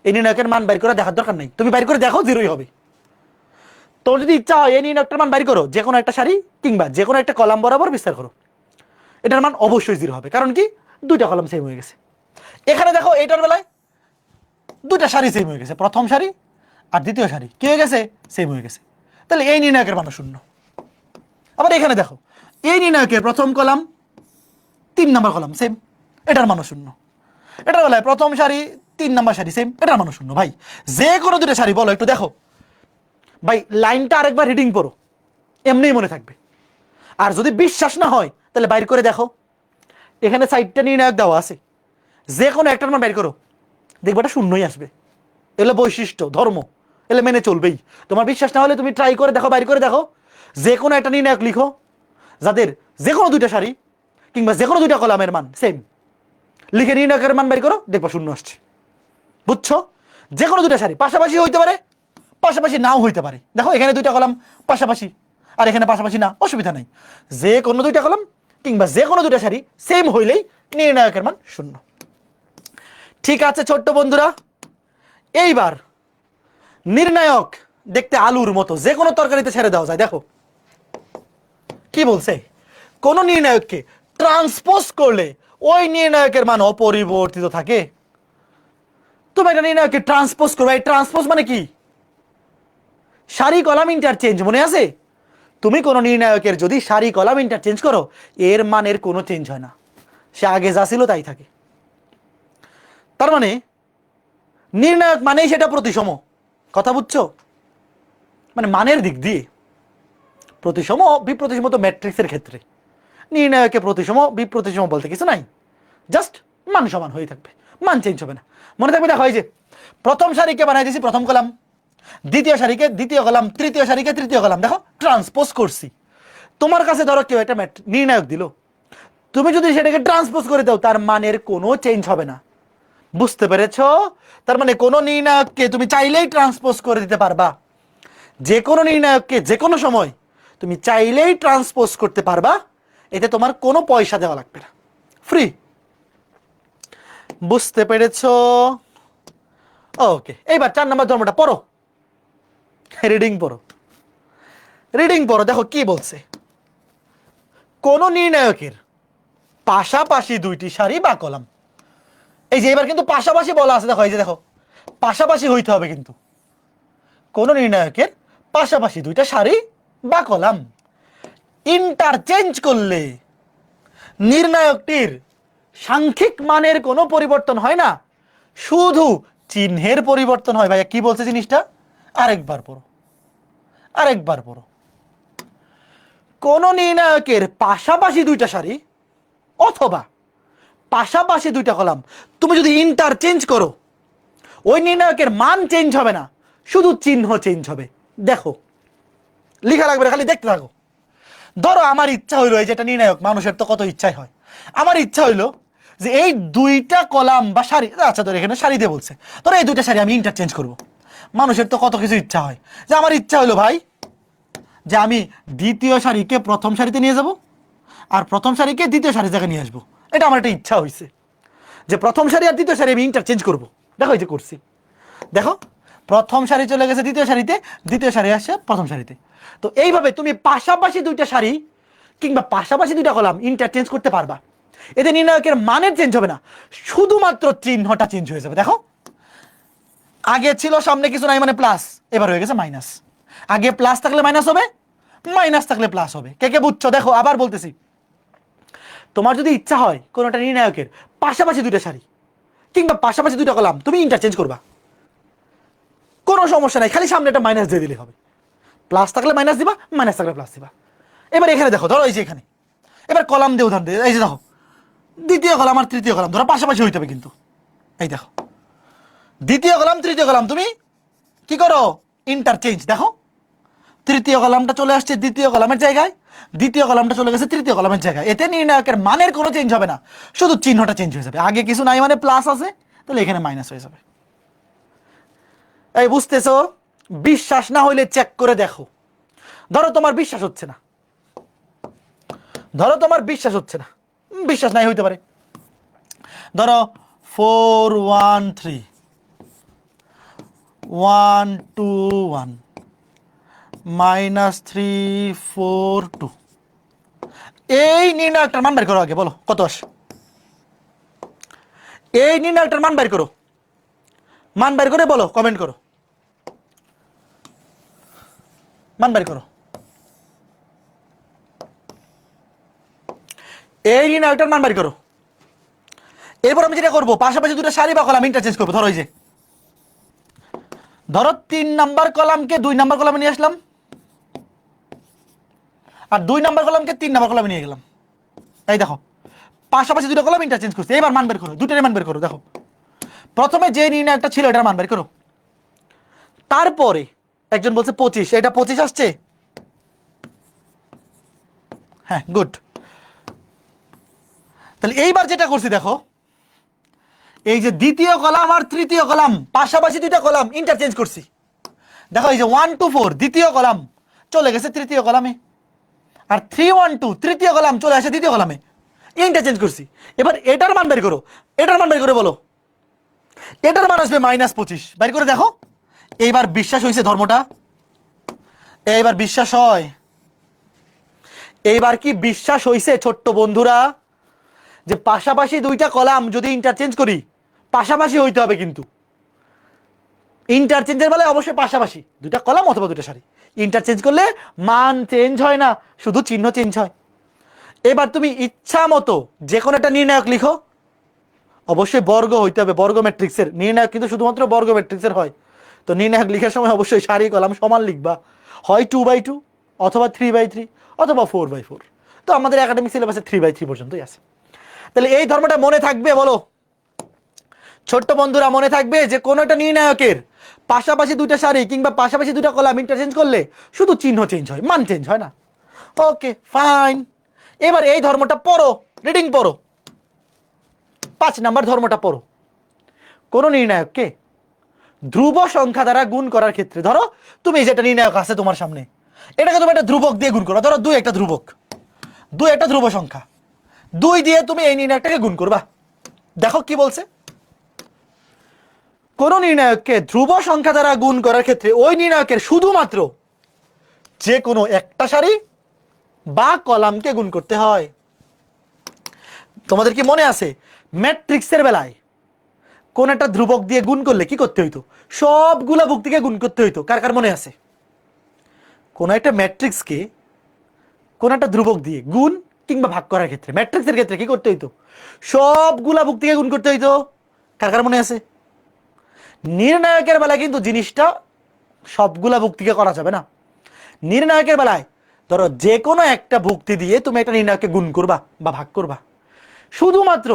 এই নির্ণায়কের মান বাইর করে দেখার দরকার নেই, তুমি বাইর করে দেখো জিরোই হবে। তোর যদি ইচ্ছা হয় এই নির্ণায়কটার মান বাইর করো, যে কোনো একটা সারি কিংবা যে কোনো একটা কলাম বরাবর বিস্তার করো, এটার মান অবশ্যই জিরো হবে, কারণ কি দুইটা কলাম সেম হয়ে গেছে। এখানে দেখো এটার বেলায় দুইটা সারি সেম হয়ে গেছে, প্রথম সারি আর দ্বিতীয় সারি কি হয়ে গেছে? সেম হয়ে গেছে, তাহলে এই নির্ণায়কের মান শূন্য। আবার এখানে দেখো এই নির্ণায়কের প্রথম কলাম 3 নম্বর কলাম সেম, এটার মানও শূন্য। এটার বেলায় প্রথম সারি 3 নম্বর সারি সেম, এটার মানও শূন্য। ভাই যে কোনো দুটো সারি বলো একটু দেখো, ভাই লাইনটা আরেকবার রিডিং পড়ো, এমনিই মনে থাকবে। আর যদি বিশ্বাস না হয় তাহলে বাইর করে দেখো, এখানে সাইডটা নির্ণায়ক দেওয়া আছে, যে কোনো একটার মান বাইর করো, দেখবে এটা শূন্যই আসবে। এগুলো বৈশিষ্ট্য, ধর্ম, এগুলো মেনে চলবেই। তোমার বিশ্বাস না হলে তুমি ট্রাই করে দেখো, বাইর করে দেখো, যে কোনো একটা নির্ণায়ক লিখো যাদের যে কোনো দুইটা সারি কিংবা যে কোনো দুইটা কলামের মান সেম, লিখে নির্ণায়কের মান বের করো, দেখবা শূন্য আসছে। বুঝছো? যে কোনো দুইটা সারি পাশাপাশি হইতে পারে, পাশাপাশি নাও হইতে পারে। দেখো এখানে দুইটা কলাম পাশাপাশি আর এখানে পাশাপাশি না, অসুবিধা নাই। যে কোনো দুইটা কলাম কিংবা যে কোনো দুইটা সারি সেম হইলেই নির্ণায়কের মান শূন্য। ঠিক আছে ছোট্ট বন্ধুরা, এইবার নির্ণায়ক দেখতে আলুর মতো, যে কোনো তরকারিতে ছেড়ে দেওয়া যায়। দেখো কি বলছে, কোন নির্ণায়ককে ট্রান্সপোজ করলে ওই নির্ণায়কের মান অপরিবর্তিত থাকে। তুমি একটা নির্ণায়ককে ট্রান্সপোজ করবে, এই ট্রান্সপোজ মানে কি? সারি কলাম ইন্টারচেঞ্জ, মনে আছে? তুমি কোন নির্ণায়কের যদি সারি কলাম ইন্টারচেঞ্জ করো, এর মানের কোনো চেঞ্জ হয় না, সে আগে যা ছিল তাই থাকে। তার মানে নির্ণায়ক মানেই সেটা প্রতিসম, কথা বুঝছো? মানে মানের দিক দিয়ে প্রতিসম বিপ্রতিসম তো ম্যাট্রিক্সের ক্ষেত্রে, নির্ণায়কে প্রতিসম বিপ্রতিসম বলতে কিছু নাই, জাস্ট মান সমান হয়ে থাকবে, মান চেঞ্জ হবে না। মনে থাকবে, দেখো এই যে প্রথম সারিকে বানাই দিয়েছি প্রথম কলাম, দ্বিতীয় সারিকে দ্বিতীয় কলাম, তৃতীয় সারিকে তৃতীয় কলাম, দেখো ট্রান্সপোজ করছি। তোমার কাছে ধরো কেউ একটা নির্ণায়ক দিল, তুমি যদি সেটাকে ট্রান্সপোজ করে দাও, তার মানের কোনো চেঞ্জ হবে না। বুঝতে পেরেছো? তার মানে কোনো নির্ণায়ককে তুমি চাইলেই ট্রান্সপোজ করে দিতে পারবা, যে কোনো নির্ণায়ককে যে কোনো সময় তুমি চাইলেই ট্রান্সপোজ করতে পারবা, এতে তোমার কোনো পয়সা দেওয়া লাগবে না, ফ্রি। বুঝতে পেরেছো? ওকে, এইবার 4 নম্বর ধর্মটা পড়ো, রিডিং পড়ো, রিডিং পড়ো। দেখো কি বলছে, কোন নির্ণায়কের পাশাপাশি দুইটি সারি বা কলাম, এই যে এবার কিন্তু পাশাপাশি বলা আছে, দেখো এই যে দেখো পাশাপাশি হইতে হবে, কিন্তু কোন নির্ণায়কের পাশাপাশি দুইটা সারি বা কলাম ইন্টারচেঞ্জ করলে নির্ণায়কটির সাংখ্যিক মানের কোনো পরিবর্তন হয় না, শুধু চিহ্নের পরিবর্তন হয়। ভাইয়া কি বলছে জিনিসটা? আরেকবার পড়ো, আরেকবার পড়ো। কোন নির্ণায়কের পাশাপাশি দুইটা সারি অথবা পাশাপাশি দুইটা কলাম তুমি যদি ইন্টারচেঞ্জ করো, ওই নির্ণায়কের মান চেঞ্জ হবে না, শুধু চিহ্ন চেঞ্জ হবে। দেখো লেখা লাগবে না, খালি দেখতে থাকো। ধরো আমার ইচ্ছা হইলো, এই যেটা নির্ণায়ক, মানুষের তো কত ইচ্ছাই হয়, আমার ইচ্ছা হইলো যে এই দুইটা কলাম বা সারি, আচ্ছা ধর এখানে সারি দিয়ে বলছে, ধরো এই দুইটা সারি আমি ইন্টারচেঞ্জ করব। মানুষের তো কত কিছু ইচ্ছা হয়, যে আমার ইচ্ছা হইলো ভাই যে আমি দ্বিতীয় সারিকে প্রথম সারিতে নিয়ে যাব আর প্রথম সারিকে দ্বিতীয় সারি জায়গায় নিয়ে আসবো। এটা আমার একটা ইচ্ছা হয়েছে যে প্রথম সারি আর দ্বিতীয় সারি আমি ইন্টারচেঞ্জ করব। দেখো এই যে করছি, দেখো প্রথম সারি চলে গেছে দ্বিতীয় সারিতে, দ্বিতীয় সারি আসছে প্রথম সারিতে। তো এইভাবে তুমি পাশাপাশি দুইটা সারি কিংবা পাশাপাশি দুইটা কলাম ইন্টারচেঞ্জ করতে পারবা, এতে নির্ণায়কের মানের চেঞ্জ হবে না, শুধুমাত্র চিহ্নটা চেঞ্জ হয়ে যাবে। দেখো আগে ছিল সামনে কিছু নাই মানে প্লাস, এবার হয়ে গেছে মাইনাস। আগে প্লাস থাকলে মাইনাস হবে, মাইনাস থাকলে প্লাস হবে। কে কে বুঝছো? দেখো আবার বলতেছি, তোমার যদি ইচ্ছা হয় কোনোটা নির্ণায়কের পাশাপাশি দুইটা সারি কিংবা পাশাপাশি দুইটা কলাম তুমি ইন্টারচেঞ্জ করবা, কোনো সমস্যা নাই, খালি সামনে একটা মাইনাস দিয়ে দিলে হবে। প্লাস থাকলে মাইনাস দিবা, মাইনাস থাকলে প্লাস দিবা। এবার এখানে দেখো, ধরো এই যে এখানে এবার কলাম দিয়ে উদাহরণ দিয়ে, এই যে দেখো দ্বিতীয় কলাম আর তৃতীয় কলাম ধরো পাশাপাশি হইতে হবে, কিন্তু এই দেখো দ্বিতীয় কলাম তৃতীয় কলাম তুমি কি করো? ইন্টারচেঞ্জ। দেখো তৃতীয় কলামটা চলে আসছে দ্বিতীয় কলামের জায়গায়, দ্বিতীয় কলামটা চলে গেছে তৃতীয় কলামের জায়গায়। এতে নির্ণায়কের মানের কোনো চেঞ্জ হবে না, শুধু চিহ্নটা চেঞ্জ হয়ে যাবে। আগে কিছু নাই মানে প্লাস আছে, তাহলে এখানে মাইনাস হয়ে যাবে। এই বুঝতেছো? বিশ্বাস না হইলে চেক করে দেখো। ধরো তোমার বিশ্বাস হচ্ছে না, ধরো তোমার বিশ্বাস হচ্ছে না, বিশ্বাস নাই হইতে পারে। ধরো 4 1 3 1 2 1 -3 4 2, এই নির্ণায়কটার মান বের করো আগে, বলো কত আসে। এই নির্ণায়কটার মান বের করো, মান বের করে বলো, কমেন্ট করো, মান বের করো। এই নির্ণায়কটার মান বের করো। এরপর আমি যেটা করবো, পাশাপাশি দুটো সারি বা কলাম ইন্টারচেঞ্জ করবো। ধরো এই যে, ধরো 3 নাম্বার কলামকে 2 নাম্বার কলামে নিয়ে আসলাম, আর 2 নাম্বার কলামকে 3 নাম্বার কলামে নিয়ে গেলাম। এই দেখো, পাশাপাশি দুটো কলাম ইন্টারচেঞ্জ করছি। এবার মান বের করো, দুটোর মান বের করো। দেখো, প্রথমে যে নির্ণায়কটা ছিল এটার মান বের করো। তারপরে একজন বলছে 25, এটা 25 আসছে। হ্যাঁ, গুড। তাহলে এইবার যেটা করছি দেখো, এই যে দ্বিতীয় কলাম আর তৃতীয় কলাম পাশাপাশি দুইটা কলাম ইন্টারচেঞ্জ করছি। দেখো এই যে 1 2 4 দ্বিতীয় কলাম চলে গেছে তৃতীয় কলামে, আর 3 1 2 তৃতীয় কলাম চলে আসে দ্বিতীয় কলামে, ইন্টারচেঞ্জ করছি। এবার এটার মান বের করো, এটার মান বের করে বলো। এটার মান আসবে -25, বের করে দেখো। এইবার বিশ্বাস হয়েছে ধর্মটা? এইবার বিশ্বাস হয়? এইবার কি বিশ্বাস হয়েছে ছোট্ট বন্ধুরা, যে পাশাপাশি দুইটা কলাম যদি ইন্টারচেঞ্জ করি, পাশাপাশি হইতে হবে কিন্তু। ইন্টারচেঞ্জের বেলায় অবশ্যই পাশাপাশি দুইটা কলাম অথবা দুইটা সারি। ইন্টারচেঞ্জ করলে মান চেঞ্জ হয় না, শুধু চিহ্ন চেঞ্জ হয়। এবার তুমি ইচ্ছা মতো যে কোনো একটা নির্ণায়ক লিখো, অবশ্যই বর্গ হইতে হবে, বর্গ ম্যাট্রিক্সের নির্ণায়ক কিন্তু শুধুমাত্র বর্গ ম্যাট্রিক্সের হয়। তো নির্ণায়ক লিখার সময় অবশ্যই সারি কলাম সমান লিখবা, হয় 2/2 অথবা 3/3 অথবা 4/4। তো আমাদের একাডেমিক সিলেবাসে 3/3 পর্যন্তই আছে। তাহলে এই ধর্মটা মনে থাকবে, বলো ছোট্ট বন্ধুরা, মনে থাকবে যে কোনো একটা নির্ণায়কের পাশাপাশি দুইটা সারি কিংবা পাশাপাশি দুইটা কলাম ইন্টারচেঞ্জ করলে শুধু চিহ্ন চেঞ্জ হয়, মান চেঞ্জ হয় না। ওকে, ফাইন। এবার এই ধর্মটা পড়ো, রিডিং পড়ো, 5 নাম্বার ধর্মটা পড়ো। কোন নির্ণায়ককে ধ্রুব সংখ্যা দ্বারা গুণ করার ক্ষেত্রে, ধরো তুমি যেটা নির্ণায়ক আছে তোমার সামনে, এটাকে তুমি একটা ধ্রুবক দিয়ে গুণ করো। ধরো 2 একটা ধ্রুবক, 2 একটা ধ্রুব সংখ্যা, 2 দিয়ে তুমি এই নির্ণায়কটাকে গুণ করবা। দেখো কি বলছে, কোন নির্ণায়ককে ধ্রুব সংখ্যা দ্বারা গুণ করার ক্ষেত্রে ওই নির্ণায়কের শুধুমাত্র যে কোনো একটা সারি বা কলামকে গুণ করতে হয়। তোমাদের কি মনে আছে ম্যাট্রিক্সের বেলায় কোন একটা ধ্রুবক দিয়ে গুণ করলে কি করতে হইতো? সবগুলা ভুক্তিকে গুণ করতে হইতো। কার কার মনে আছে? কোন একটা ম্যাট্রিক্সকে কোন একটা ধ্রুবক দিয়ে গুণ কিংবা ভাগ করার ক্ষেত্রে, ম্যাট্রিক্সের ক্ষেত্রে কি করতে হইতো? সবগুলা ভুক্তিকে গুণ করতে হইতো। কার কার মনে আছে? নির্ণায়কের বেলায় কিন্তু জিনিসটা সবগুলা ভুক্তিকে করা যাবে না। নির্ণায়কের বেলায় ধরো যে কোনো একটা ভুক্তি দিয়ে তুমি একটা নির্ণায়ককে গুণ করবা বা ভাগ করবা, শুধুমাত্র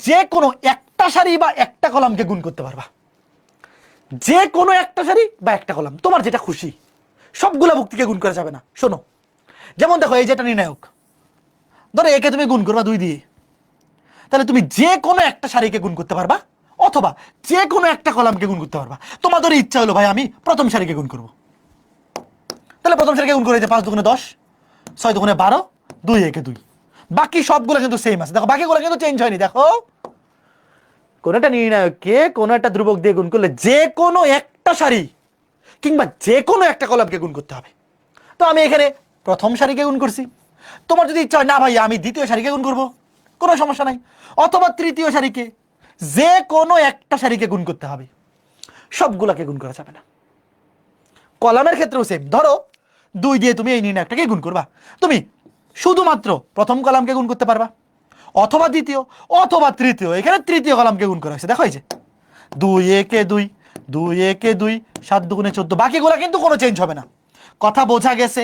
যে কোনো একটা সারি বা একটা কলামকে গুণ করতে পারবা। যে কোনো একটা সারি বা একটা কলাম, তোমার যেটা খুশি, সবগুলা ভুক্তিকে গুণ করা যাবে না। শোনো, যেমন দেখো এই যেটা নির্ণায়ক, ধরো একে তুমি গুণ করবা 2 দিয়ে, তাহলে তুমি যে কোনো একটা সারিকে গুণ করতে পারবা অথবা যে কোনো একটা কলামকে গুণ করতে পারবা। তোমাদের ইচ্ছা হলো ভাই আমি প্রথম সারিকে গুণ করব, তাহলে প্রথম সারিকে গুণ করে 5 দুগুণে 10, 6 দুগুণে 12, 2 একে 2। বাকি সবগুলো কিন্তু সেম আছে। দেখো বাকিগুলো কিন্তু চেঞ্জ হয়নি। দেখো কোন একটা নির্ণায়ককে কোন একটা ধ্রুবক দিয়ে গুণ করলে যে কোনো একটা সারি কিংবা যে কোনো একটা কলামকে গুণ করতে হবে। তো আমি এখানে প্রথম সারিকে গুণ করছি। তোমার যদি ইচ্ছা হয় না ভাই আমি দ্বিতীয় সারিকে গুণ করব, কোনো সমস্যা নাই, অথবা তৃতীয় সারিকে, যে কোনো একটা সারিকে গুণ করতে হবে, সবগুলাকে গুণ করা যাবে না। কলামের ক্ষেত্রেও সেম। ধরো 2 দিয়ে তুমি এই নির্ণায়কটাকে গুণ করবা, তুমি শুধুমাত্র প্রথম কলামকে গুণ করতে পারবা অথবা দ্বিতীয় অথবা তৃতীয়। এখানে তৃতীয় কলামকে গুণ করা হয়েছে। দেখো এই যে 2 একে 2, 2 একে 2, 7 দুগুণে 14। বাকিগুলো কিন্তু কোনো চেঞ্জ হবে না। কথা বোঝা গেছে?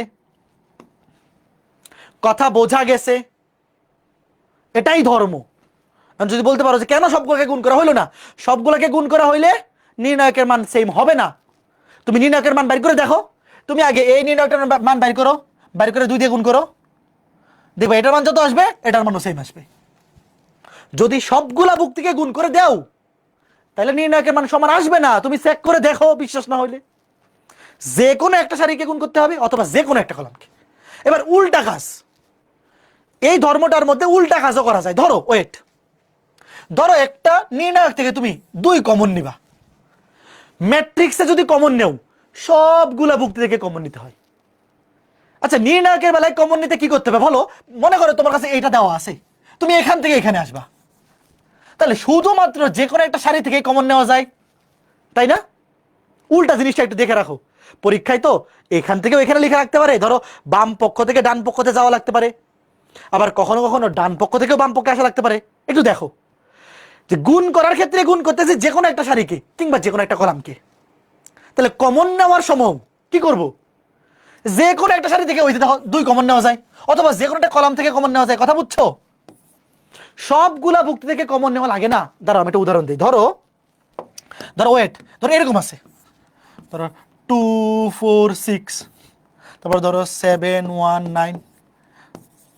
কথা বোঝা গেছে? এটাই ধর্ম। যদি বলতে পারো যে কেন সবগুলোকে গুণ করা হইলো না, সবগুলোকে গুণ করা হইলে নির্ণায়কের মান সেম হবে না। তুমি নির্ণায়কের মান বের করে দেখো, তুমি আগে এই নির্ণয়টার মান বাইর করো, বাইর করে 2 দিয়ে গুণ করো, দেখবে এটার মান যত আসবে এটার মানও সেম আসবে। যদি সবগুলা ভুক্তিকে গুণ করে দাও তাহলে নির্ণয়কের মান সমান আসবে না। তুমি চেক করে দেখো, বিশ্বাস না হইলে। যে কোনো একটা সারিকে গুণ করতে হবে অথবা যে কোনো একটা কলামকে। এবার উল্টা কাজ, এই ধর্মটার মধ্যে উল্টা কাজও করা যায়। ধরো ওয়েট, ধরো একটা নির্ণায়ক থেকে তুমি 2 কমন নিবা। ম্যাট্রিক্সে যদি কমন নেও সবগুলা ভুক্তি থেকে কমন নিতে হয়। আচ্ছা, নির্ণায়কের বেলায় কমন নিতে কি করতে হবে বলো? মনে করো তোমার কাছে এইটা দেওয়া আছে, তুমি এখান থেকে এখানে আসবা, তাহলে শুধুমাত্র যে কোনো একটা সারি থেকে কমন নেওয়া যায়, তাই না? উল্টা জিনিসটা একটু দেখে রাখো। পরীক্ষায় তো এখান থেকেও এখানে লিখে রাখতে পারে, ধরো বাম পক্ষ থেকে ডান পক্ষতে যাওয়া লাগতে পারে, আবার কখনো কখনো ডান পক্ষ থেকেও বাম পক্ষে আসা লাগতে পারে। একটু দেখো যে গুণ করার ক্ষেত্রে গুণ করতেছে যে কোনো একটা সারিকে কিংবা যে কোনো একটা কলামকে, তাহলে কমন নেওয়ার সময় কি করব? যে কোনো একটা সারি থেকে ওই 2 কমন নেওয়া যায়, অথবা যে কোনো একটা কলাম থেকে কমন নেওয়া যায়। কথা বুঝছো? সবগুলা ভুক্তি থেকে কমন নেওয়া লাগে না। দাঁড়াও আমি একটা উদাহরণ দিই। ধরো ওয়েট, ধরো এরকম আছে, ধরো 2 4 6, তারপর ধরো 7 1 9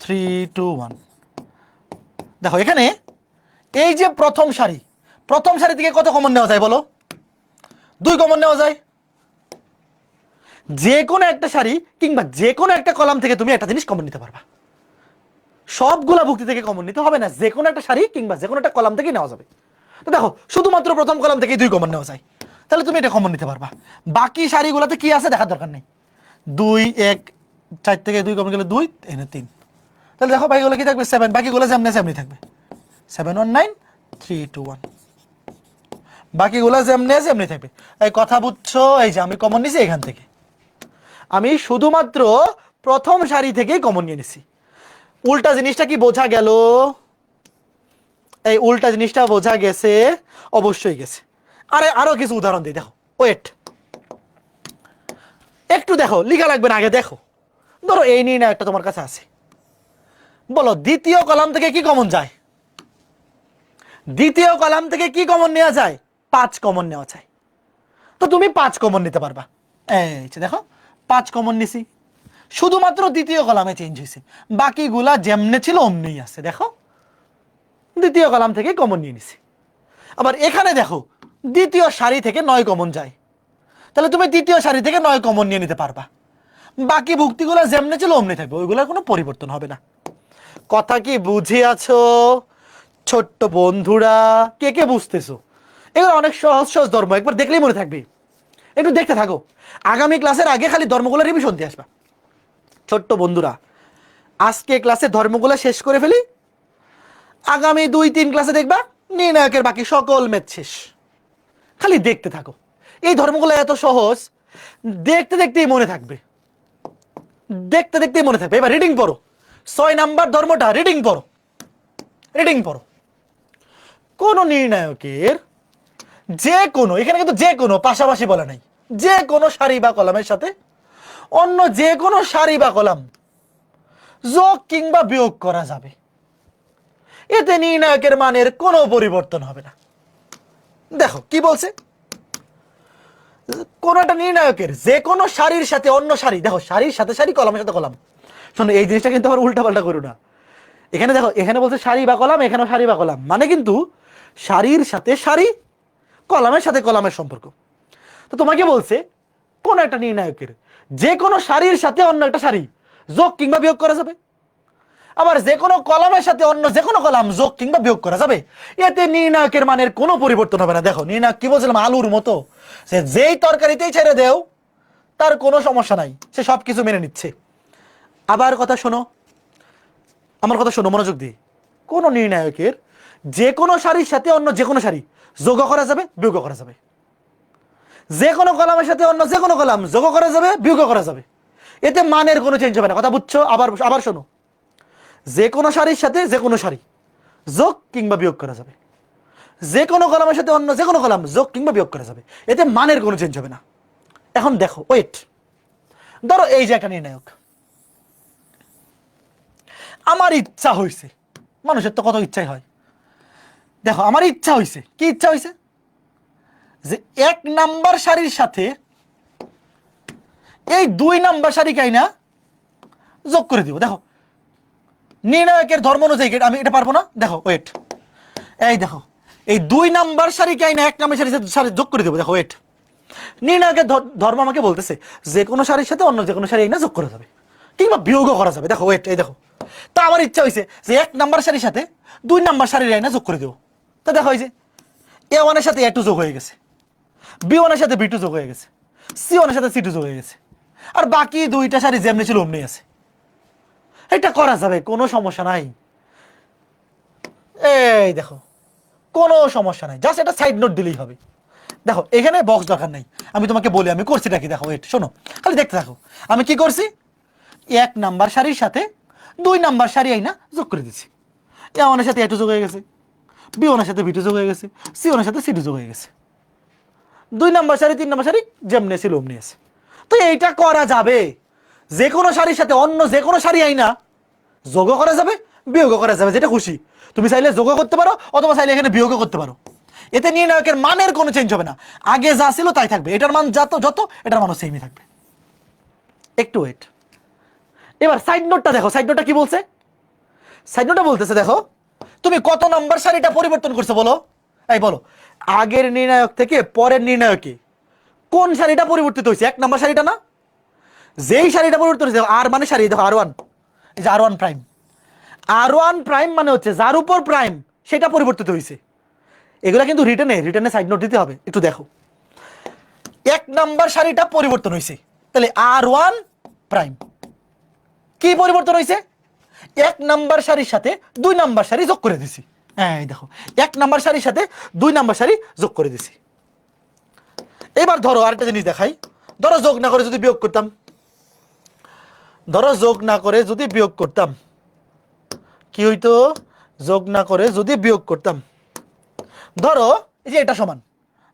3 2 1। দেখো এখানে এই যে প্রথম সারি থেকে কত কমন নেওয়া যায় বলো? 2 কমন নেওয়া যায়। যে কোনো একটা সারি কিংবা যে কোনো একটা কলাম থেকে তুমি একটা জিনিস কমন নিতে পারবা। সবগুলা ভুক্তি থেকে কমন নিতে হবে না, যে কোনো একটা সারি কিংবা যে কোনো একটা কলাম থেকে নেওয়া যাবে। তো দেখো শুধুমাত্র প্রথম কলাম থেকে 2 কমন নেওয়া যায়, তাহলে তুমি এটা কমন নিতে পারবা। বাকি সারিগুলোতে কি আছে দেখার দরকার নেই। 2 1 4 থেকে 2 কমন গেলে 2 এনে 3, তাহলে দেখো বাকিগুলো কি থাকবে? 7। বাকিগুলো যেমনি সেমনি থাকবে, 7 1 9 3 2 1, বাকিগুলো যেমনি থাকবে। এই কথা বুঝছো? এই যে আমি কমন নিছি এখান থেকে, আমি শুধুমাত্র প্রথম সারি থেকেই কমন নিয়ে নিছি। উল্টা জিনিসটা কি বোঝা গেল? এই উল্টা জিনিসটা বোঝা গেছে? অবশ্যই গেছে। আরো কিছু উদাহরণ দিই, দেখো ওয়েট, একটু দেখো, লিখা লাগবে না, আগে দেখো। ধরো এই নির্ণয়টা তোমার কাছে আছে, বলো দ্বিতীয় কলাম থেকে কি কমন যায়? দ্বিতীয় কলাম থেকে কি কমন নেওয়া যায়? 5 কমন নেওয়া যায়। তো তুমি 5 কমন নিতে পারবা। এই যে দেখো 5 কমন নিছি, শুধুমাত্র দ্বিতীয় কলামে চেঞ্জ হয়েছে, বাকিগুলা যেমনে ছিল অমনিই আছে। দেখো দ্বিতীয় কলাম থেকে কমন নিয়ে নিছি। আবার এখানে দেখো দ্বিতীয় সারি থেকে 9 কমন যায়, তাহলে তুমি দ্বিতীয় সারি থেকে 9 কমন নিয়ে নিতে পারবা। বাকি ভুক্তিগুলো যেমনে ছিল অমনি থাকবে, ওইগুলোর কোনো পরিবর্তন হবে না। কথা কি বুঝিয়াছো ছোট্ট বন্ধুরা? কে কে বুঝতেছো? এগুলো অনেক সহজ সহজ ধর্ম, একবার দেখলেই মনে থাকবে। একটু দেখতে থাকো, আগামী ক্লাসের আগে খালি ধর্মগুলো রিভিশন দিয়ে আসবা। ছোট্ট বন্ধুরা, আজকে ক্লাসে ধর্মগুলো শেষ করে ফেলি, আগামী 2-3 ক্লাসে দেখবা নির্ণায়কের বাকি সকল ম্যাথ শেষ। খালি দেখতে থাকো, এই ধর্মগুলো এত সহজ, দেখতে দেখতেই মনে থাকবে, দেখতে দেখতেই মনে থাকবে। এবার রিডিং পড়ো, 6 নাম্বার ধর্মটা রিডিং পড়ো। কোন নির্ণায়কের যে কোনো, এখানে কিন্তু যে কোনো পাশাপাশি বলা নাই, যে কোনো সারি বা কলামের সাথে অন্য যে কোনো সারি বা কলাম যোগ কিংবা বিয়োগ করা যাবে, এতে নির্ণায়কের মানের কোনো পরিবর্তন হবে না। দেখো কি বলছে, কোন একটা নির্ণায়কের যে কোনো সারির সাথে অন্য সারি, দেখো সারির সাথে সারি, কলামের সাথে কলাম। শোনো এই জিনিসটা কিন্তু আবার উল্টা পাল্টা করো না। এখানে দেখো, এখানে বলছে সারি বা কলাম, এখানেও সারি বা কলাম, মানে কিন্তু সারির সাথে সারি, কলামের সাথে কলামের সম্পর্ক। তো তোমাকে বলছে কোন একটা নির্ণায়কের যে কোনো সারির সাথে অন্য একটা সারি যোগ কিংবা বিয়োগ করা যাবে, আবার যে কোনো কলামের সাথে অন্য যে কোনো কলাম যোগ কিংবা বিয়োগ করা যাবে, এতে নির্ণায়কের মানের কোনো পরিবর্তন হবে না। দেখো নির্ণায়ক কি বলছিলাম, আলুর মতো, সে যেই তরকারিতেই ছেড়ে দেও তার কোনো সমস্যা নাই, সে সবকিছু মেনে নিচ্ছে। আবার কথা শোনো, আমার কথা শোনো মনোযোগ দিয়ে, কোন নির্ণায়কের যে কোনো সারির সাথে অন্য যে কোনো সারি যোগ করা যাবে, বিয়োগ করা যাবে, যে কোনো কলামের সাথে অন্য যে কোনো কলাম যোগ করা যাবে, বিয়োগ করা যাবে, এতে মানের কোনো চেঞ্জ হবে না। কথা বুঝছো? আবার শোনো, যে কোনো সারির সাথে যে কোনো সারি যোগ কিংবা বিয়োগ করা যাবে, যে কোনো কলামের সাথে অন্য যে কোনো কলাম যোগ কিংবা বিয়োগ করা যাবে, এতে মানের কোনো চেঞ্জ হবে না। এখন দেখো ওয়েট, ধরো এই যে একটা নির্ণায়ক, আমার ইচ্ছা হয়েছে, মানুষের তো কত ইচ্ছাই হয়, দেখো আমার ইচ্ছা হয়েছে, কি ইচ্ছা হয়েছে, যে 1 নাম্বার সারির সাথে এই 2 নাম্বার সারিকে আইনা যোগ করে দিব। দেখো নির্ণায়কের ধর্ম অনুযায়ী আমি এটা পারবো না। দেখো ওয়েট, এই দেখো এই 2 নাম্বার সারিকে আইনা 1 নাম্বার সারির সাথে যোগ করে দেবো। দেখো ওয়েট, নির্ণায়কের ধর্ম আমাকে বলতেছে যে কোনো সারির সাথে অন্য যে কোনো সারি আইনা যোগ করা যাবে কিংবা বিয়োগও করা যাবে। দেখো ওয়েট, এই দেখো, তা আমার ইচ্ছা হয়েছে যে 1 নাম্বার সারির সাথে 2 নাম্বার সারির আইনা যোগ করে দেবো। তা দেখো এই যে A1 এর সাথে A2 যোগ হয়ে গেছে, B1 এর সাথে B2 যোগ হয়ে গেছে, C1 এর সাথে C2 যোগ হয়ে গেছে, আর বাকি 2টা সারি যেমনি ছিল অমনি আছে। এটা করা যাবে, কোনো সমস্যা নাই। এই দেখো কোনো সমস্যা নাই, জাস্ট এটা সাইড নোট দিলেই হবে। দেখো এখানে বক্স দরকার নাই, আমি তোমাকে বলি আমি করছিটা কি। দেখো ওয়েট, শোনো খালি দেখতে থাকো। আমি কি করছি, 1 নাম্বার সারির সাথে 2 নাম্বার সারি আইনা যোগ করে দিচ্ছি। A1 এর সাথে A2 যোগ হয়ে গেছে, B1 এর সাথে B2 যোগ হয়ে গেছে, C1 এর সাথে C2 যোগ হয়ে গেছে। 2 নাম্বার সারি 3 নাম্বার সারি যেমনি ছিল অমনি আছে। তো এইটা করা যাবে, যে কোনো সারির সাথে অন্য যে কোনো সারি আইনা যোগ করা যাবে, বিয়োগ করা যাবে, যেটা খুশি। তুমি চাইলে যোগ করতে পারো অথবা চাইলে এখানে বিয়োগ করতে পারো। এতে নির্ণায়কের মানের কোনো চেঞ্জ হবে না, আগে যা ছিল তাই থাকবে। এটার মান যত এটার মানও সেমই থাকবে। একটু ওয়েট, এবার সাইড নোটটা দেখো। সাইড নোটটা কি বলছে? সাইড নোটটা বলতেছে দেখো তুমি কত নাম্বার সারিটা পরিবর্তন করছো বলো। এই বলো, আগের নির্ণায়ক থেকে পরের নির্ণায়কে কোন সারিটা পরিবর্তিত হয়েছে? 1 নাম্বার সারিটা না? যেই সারিটা পরিবর্তন হয়েছে আর মানে সারি, দেখো R1, এই যে R1 প্রাইম। R1 প্রাইম মানে হচ্ছে যার উপর প্রাইম সেটা পরিবর্তিত হয়েছে। এগুলা কিন্তু রিটার্নে সাইড নোট দিতে হবে। একটু দেখো, 1 নাম্বার সারিটা পরিবর্তন হয়েছে, তাহলে R1 প্রাইম কি পরিবর্তন হয়েছে? 1 নাম্বার সারির সাথে 2 নাম্বার সারি যোগ করে দিছি। এই দেখো 1 নাম্বার সারির সাথে 2 নাম্বার সারি যোগ করে দিছি। এবার ধরো আরেকটা জিনিস দেখাই। ধরো যোগ না করে যদি বিয়োগ করতাম, ধরো যোগ না করে যদি বিয়োগ করতাম কি হইতো? যোগ না করে যদি বিয়োগ করতাম, ধরো এই যে এটা সমান,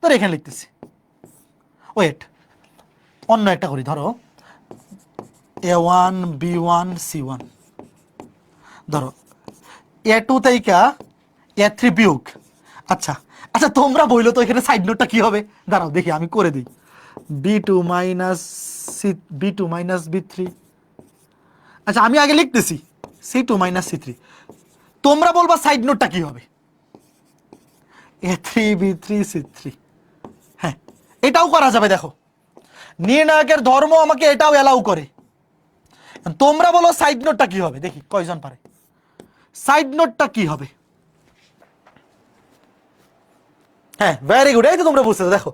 ধরো এখানে লিখতেছি। ওয়েট, অন্য একটা করি। ধরো A1 B1 C1, ধরো A2 থেকে A3 বিয়োগ। আচ্ছা আচ্ছা, তোমরা বইলো তো এখানে সাইড নোটটা কি হবে? দাঁড়াও দেখি আমি করে দিই। B2 minus B2 minus B3। আচ্ছা আমি আগে লিখতেছি C2 মাইনাস C3, তোমরা বলবা সাইড নোটটা কি হবে? A3 B3 C3। হ্যাঁ এটাও করা যাবে। দেখো নির্ণায়কের ধর্ম আমাকে এটাও অ্যালাউ করে। তোমরা বলো সাইড নোটটা কি হবে, দেখি কয়জন পারে। সাইড নোটটা কি হবে? হ্যাঁ ভেরি গুড, এই তো তোমরা বুঝতেছো। দেখো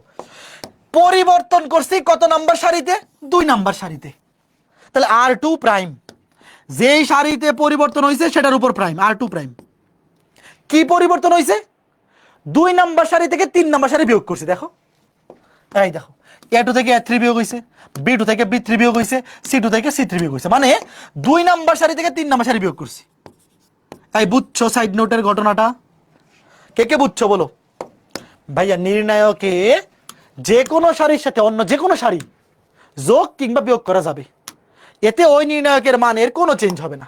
পরিবর্তন করছি কত নাম্বার সারিতে? 2 নাম্বার সারিতে। তাহলে R2 প্রাইম, যেই সারিতে পরিবর্তন হয়েছে সেটার উপর প্রাইম, R2 প্রাইম। কি পরিবর্তন হয়েছে? 2 নাম্বার সারি থেকে 3 নাম্বার সারি বিয়োগ করছি। দেখো এই দেখো A2 থেকে A3 বিয়োগ হয়েছে, B2 থেকে B3 বিয়োগ হয়েছে, C2 থেকে C3 বিয়োগ হয়েছে, মানে 2 নাম্বার সারি থেকে 3 নাম্বার সারি বিয়োগ করছি। এই বুঝছো সাইড নোটের ঘটনাটা? কে কে বুঝছো বলো? ভাইয়া নির্ণায়কে যে কোনো সারির সাথে অন্য যে কোনো সারি যোগ কিংবা বিয়োগ করা যাবে, এতে ওই নির্ণায়কের মানের কোনো চেঞ্জ হবে না।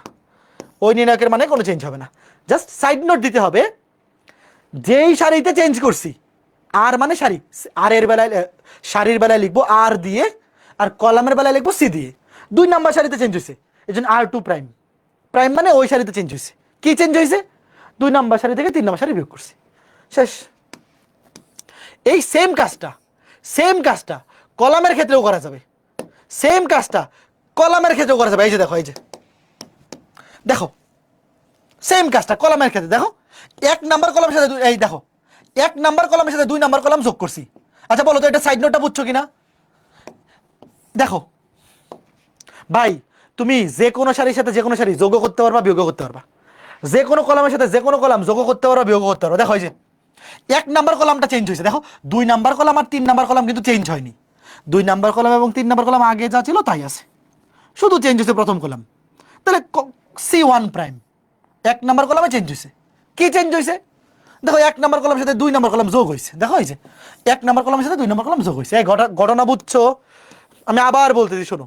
ওই নির্ণায়কের মানে কোনো চেঞ্জ হবে না, জাস্ট সাইড নোট দিতে হবে যেই সারিতে চেঞ্জ করছি। আর মানে সারি, আর এর বেলায় সারির বেলায় লিখবো আর দিয়ে, আর কলামের বেলায় লিখবো সি দিয়ে। 2 নাম্বার সারিতে চেঞ্জ হয়েছে, এই জন্য R2 প্রাইম। প্রাইম মানে ওই সারিতে চেঞ্জ হয়েছে। কি চেঞ্জ হয়েছে? 2 নাম্বার সারি থেকে 3 নাম্বার সারি বিয়োগ করছি, শেষ। এই সেম কাজটা কলামের ক্ষেত্রেও করা যাবে। সেম কাজটা কলামের ক্ষেত্রেও করা যাবে। এই যে দেখো, এই যে দেখো সেম কাজটা কলামের ক্ষেত্রে। দেখো 1 নাম্বার কলামের সাথে এই দেখো 1 নাম্বার কলামের সাথে 2 নাম্বার কলাম যোগ করছি। আচ্ছা বলো তো এটা সাইড নোটটা বুঝছো কিনা? দেখো ভাই, তুমি যে কোনো সারির সাথে যে কোনো সারি যোগ করতে পারবা, বিয়োগ করতে পারবা। যে কোনো কলামের সাথে যে কোনো কলাম যোগ করতে পারবা, বিয়োগ করতে পারবা। দেখো এই যে 1 নাম্বার কলামটা চেঞ্জ হয়েছে। দেখো 2 নাম্বার কলাম আর 3 নাম্বার কলাম কিন্তু চেঞ্জ হয়নি। 2 নাম্বার কলাম এবং 3 নাম্বার কলাম আগে যা ছিল তাই আছে, শুধু চেঞ্জ হয়েছে প্রথম কলাম। তাহলে C1 প্রাইম 1 নাম্বার কলামে চেঞ্জ হয়েছে। কি চেঞ্জ হয়েছে? দেখো 1 নাম্বার কলামের সাথে 2 নাম্বার কলাম যোগ হয়েছে। দেখো এই যে 1 নাম্বার কলামের সাথে 2 নাম্বার কলাম যোগ হয়েছে। এই ঘটনা বুঝছো? আমি আবার বলতেছি শোনো,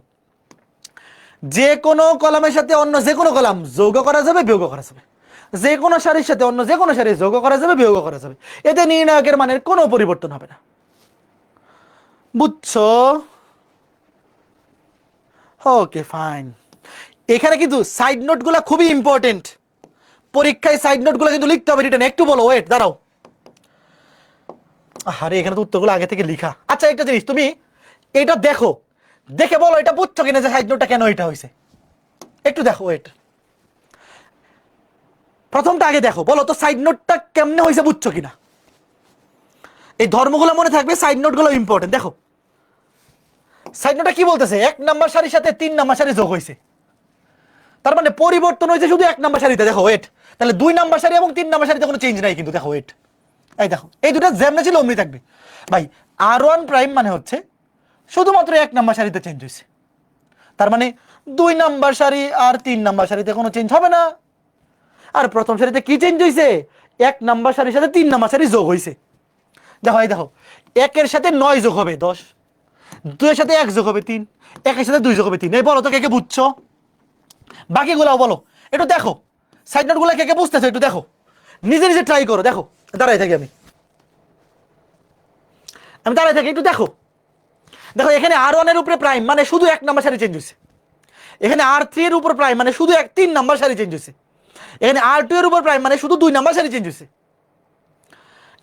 যে কোনো কলামের সাথে অন্য যে কোনো কলাম যোগ করা যাবে, বিয়োগ করা যাবে। যে কোনো সারির সাথে অন্য যে কোনো সারি যোগ করা যাবে, বিয়োগ করা যাবে। এতে নির্ণায়কের মানের কোনো পরিবর্তন হবে না। বুঝছো? Okay fine. এখানে কিন্তু সাইড নোটগুলো খুবই ইম্পর্টেন্ট, পরীক্ষায় সাইড নোটগুলো কিন্তু লিখতে হবে রিটার্ন। একটু বলো, ওয়েট দাঁড়াও, আরে এখানে তো উত্তরগুলো আগে থেকে লিখা। আচ্ছা একটা জিনিস, তুমি এটা দেখো, দেখে বলো এটা বুঝছো কিনা যে সাইড নোটটা কেন এটা হয়েছে, একটু দেখো, ওয়েট প্রথমটা আগে দেখো, বলো তো সাইড নোটটা কেমনে হয়েছে বুঝছো কিনা। এই ধর্মগুলো মনে থাকবে, সাইড নোটগুলো ইম্পর্টেন্ট। দেখো সাইড নোটটা কি বলতেছে, 1 নাম্বার সারির সাথে 3 নাম্বার সারি যোগ হয়েছে, তার মানে পরিবর্তন হয়েছে শুধু 1 নাম্বার সারিতে। দেখো ওয়েট, তাহলে 2 নাম্বার সারি এবং 3 নাম্বার সারিতে কোনো চেঞ্জ নাই কিন্তু। দেখো ওয়েট, এই দেখো এই দুটো যেমনে ছিল অমনি থাকবে। ভাই R1 প্রাইম মানে হচ্ছে শুধুমাত্র 1 নাম্বার সারিতে চেঞ্জ হয়েছে, তার মানে 2 নাম্বার সারি আর 3 নাম্বার সারিতে কোনো চেঞ্জ হবে না। আর প্রথম সারিতে কি চেঞ্জ হয়েছে, 1 নাম্বার সারির সাথে 3 নাম্বার সারি যোগ হয়েছে। দেখো এই দেখো, 1-এর সাথে 9 যোগ হবে 10, 2-এর সাথে 1 যোগ হবে 3, 1-এর সাথে 2 যোগ হবে 3। এই বলো তো কে কে বুঝছো, বাকিগুলাও বলো। একটু দেখো সাইড নোট গুলা কে কে বুঝতেছো, একটু দেখো, নিজে নিজে ট্রাই করো। দেখো দাঁড়াই থাকি আমি দাঁড়াই থাকি, একটু দেখো। দেখো এখানে R1 এর উপরে প্রাইম মানে শুধু 1 নাম্বার সারি চেঞ্জ হয়েছে, এখানে R3 এর উপর প্রাইম মানে শুধু 3 নাম্বার সারি চেঞ্জ হয়েছে, এখানে R2 এর উপর প্রাইম মানে শুধু 2 নাম্বার সারি চেঞ্জ হয়েছে।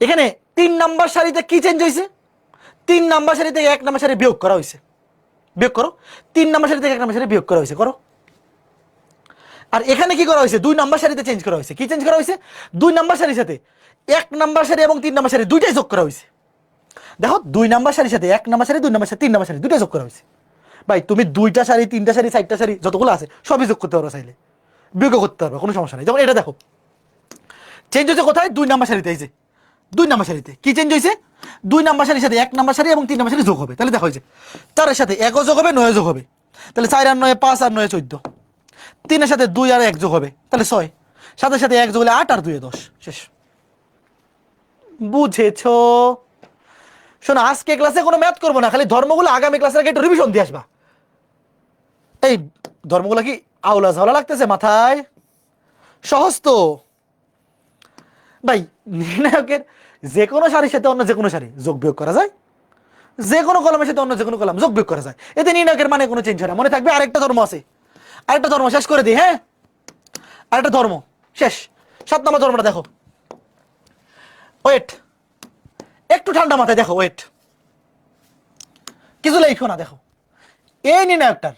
এখানে 3 নাম্বার সারিতে কি চেঞ্জ হয়েছে, 3 নাম্বার সারি থেকে 1 নাম্বার সারি বিয়োগ করা হয়েছে। বিয়োগ করো, 3 নাম্বার সারি থেকে 1 নাম্বার সারি বিয়োগ করা হয়েছে, করো। আর এখানে কি করা হয়েছে, 2 নাম্বার সারিতে চেঞ্জ করা হয়েছে। কি চেঞ্জ করা হয়েছে, 2 নাম্বার সারির সাথে 1 নাম্বার সারি এবং 3 নাম্বার সারি দুইটাই যোগ করা হয়েছে। দেখো 2 নাম্বার সারির সাথে 1 নাম্বার সারি, 2 নাম্বার সারি, 3 নাম্বার সারি দুইটাই যোগ করা হয়েছে। ভাই তুমি 2টা সারি, 3টা সারি, 4টা সারি যতগুলো আছে সবই যোগ করতে পারো, চাইলে বিয়োগ করতে পারবে, কোনো সমস্যা নেই। যেমন এটা দেখো চেঞ্জ হয়েছে কোথায়, 2 নাম্বার সারিতে। এই যে 2 নাম্বার সারিতে কি চেঞ্জ হয়েছে, 2 নাম্বার সারির সাথে 1 নাম্বার সারি এবং 3 নাম্বার সারি যোগ হবে। তাহলে দেখো এই যে 4-এর সাথে 1 যোগ হবে, 9 যোগ হবে, তাহলে 4 আর 9 5 আর 9 14, 3-এর সাথে 2 আর 1 যোগ হবে, তাহলে 6, 7-এর সাথে 1 যোগ হলে 8 আর 2 10, শেষ। বুঝেছো? শোনো আজকে ক্লাসে কোনো ম্যাথ করবো না, খালি ধর্মগুলো আগামী ক্লাসের আগে একটু রিভিশন দিয়ে আসবা। এই ধর্মগুলো কি আওলা ঝাওলা লাগতেছে মাথায়, সহজ তো ভাই। নির্ণায়কের যে কোনো সারির সাথে অন্য যে কোনো সারি যোগ বিয়োগ করা যায়, যে কোনো কলমের সাথে অন্য যে কোনো কলম যোগ বিয়োগ করা যায়, এতে নির্ণায়কের মানে কোনো চেঞ্জ হয় না। মনে থাকবে আরেকটা ধর্ম আছে, আরেকটা ধর্ম শেষ করে দিই। হ্যাঁ আরেকটা ধর্ম শেষ, 7 নম্বর ধর্মটা দেখো। ওয়েট, একটু ঠান্ডা মাথায় দেখো, ওয়েট কিছু লেখো না। দেখো এই নির্ণায়কটার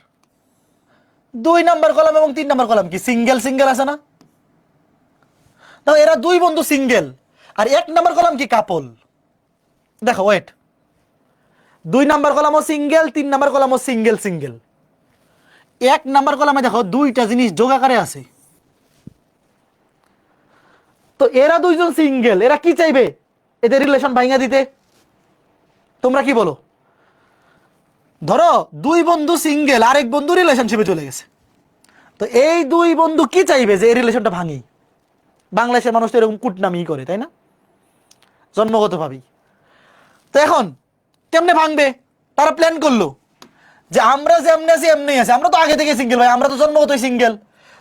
2 নাম্বার কলাম এবং 3 নাম্বার কলাম কি সিঙ্গেল সিঙ্গেল আছে না? দেখো এরা 2 বন্ধু সিঙ্গেল, আর 1 নাম্বার কলাম কি কাপল। দেখো ওয়েট, 2 নাম্বার কলামও সিঙ্গেল, 3 নাম্বার কলামও সিঙ্গেল সিঙ্গেল। 1 নাম্বার কলামে দেখো 2টা জিনিস যোগ আকারে আছে, তো এরা 2জন সিঙ্গেল, এরা কি চাইবে, এদের রিলেশন ভাঙা দিতে। তোমরা কি বলো? ধরো 2 বন্ধু সিঙ্গেল, আরেক বন্ধু রিলেশনশিপে চলে গেছে, তো এই 2 বন্ধু কি চাইবে যে এই রিলেশনটা ভাঙি। বাংলাদেশের মানুষ তো এরকম কুটনামি করে, তাই না, জন্মগত ভাবি। তো এখন কেমনে ভাঙবে, তারা প্ল্যান করলো যে আমরা যেমনি আছি এমনি আছে, আমরা তো আগে থেকে সিঙ্গেল ভাই, আমরা তো জন্মগতই সিঙ্গেল,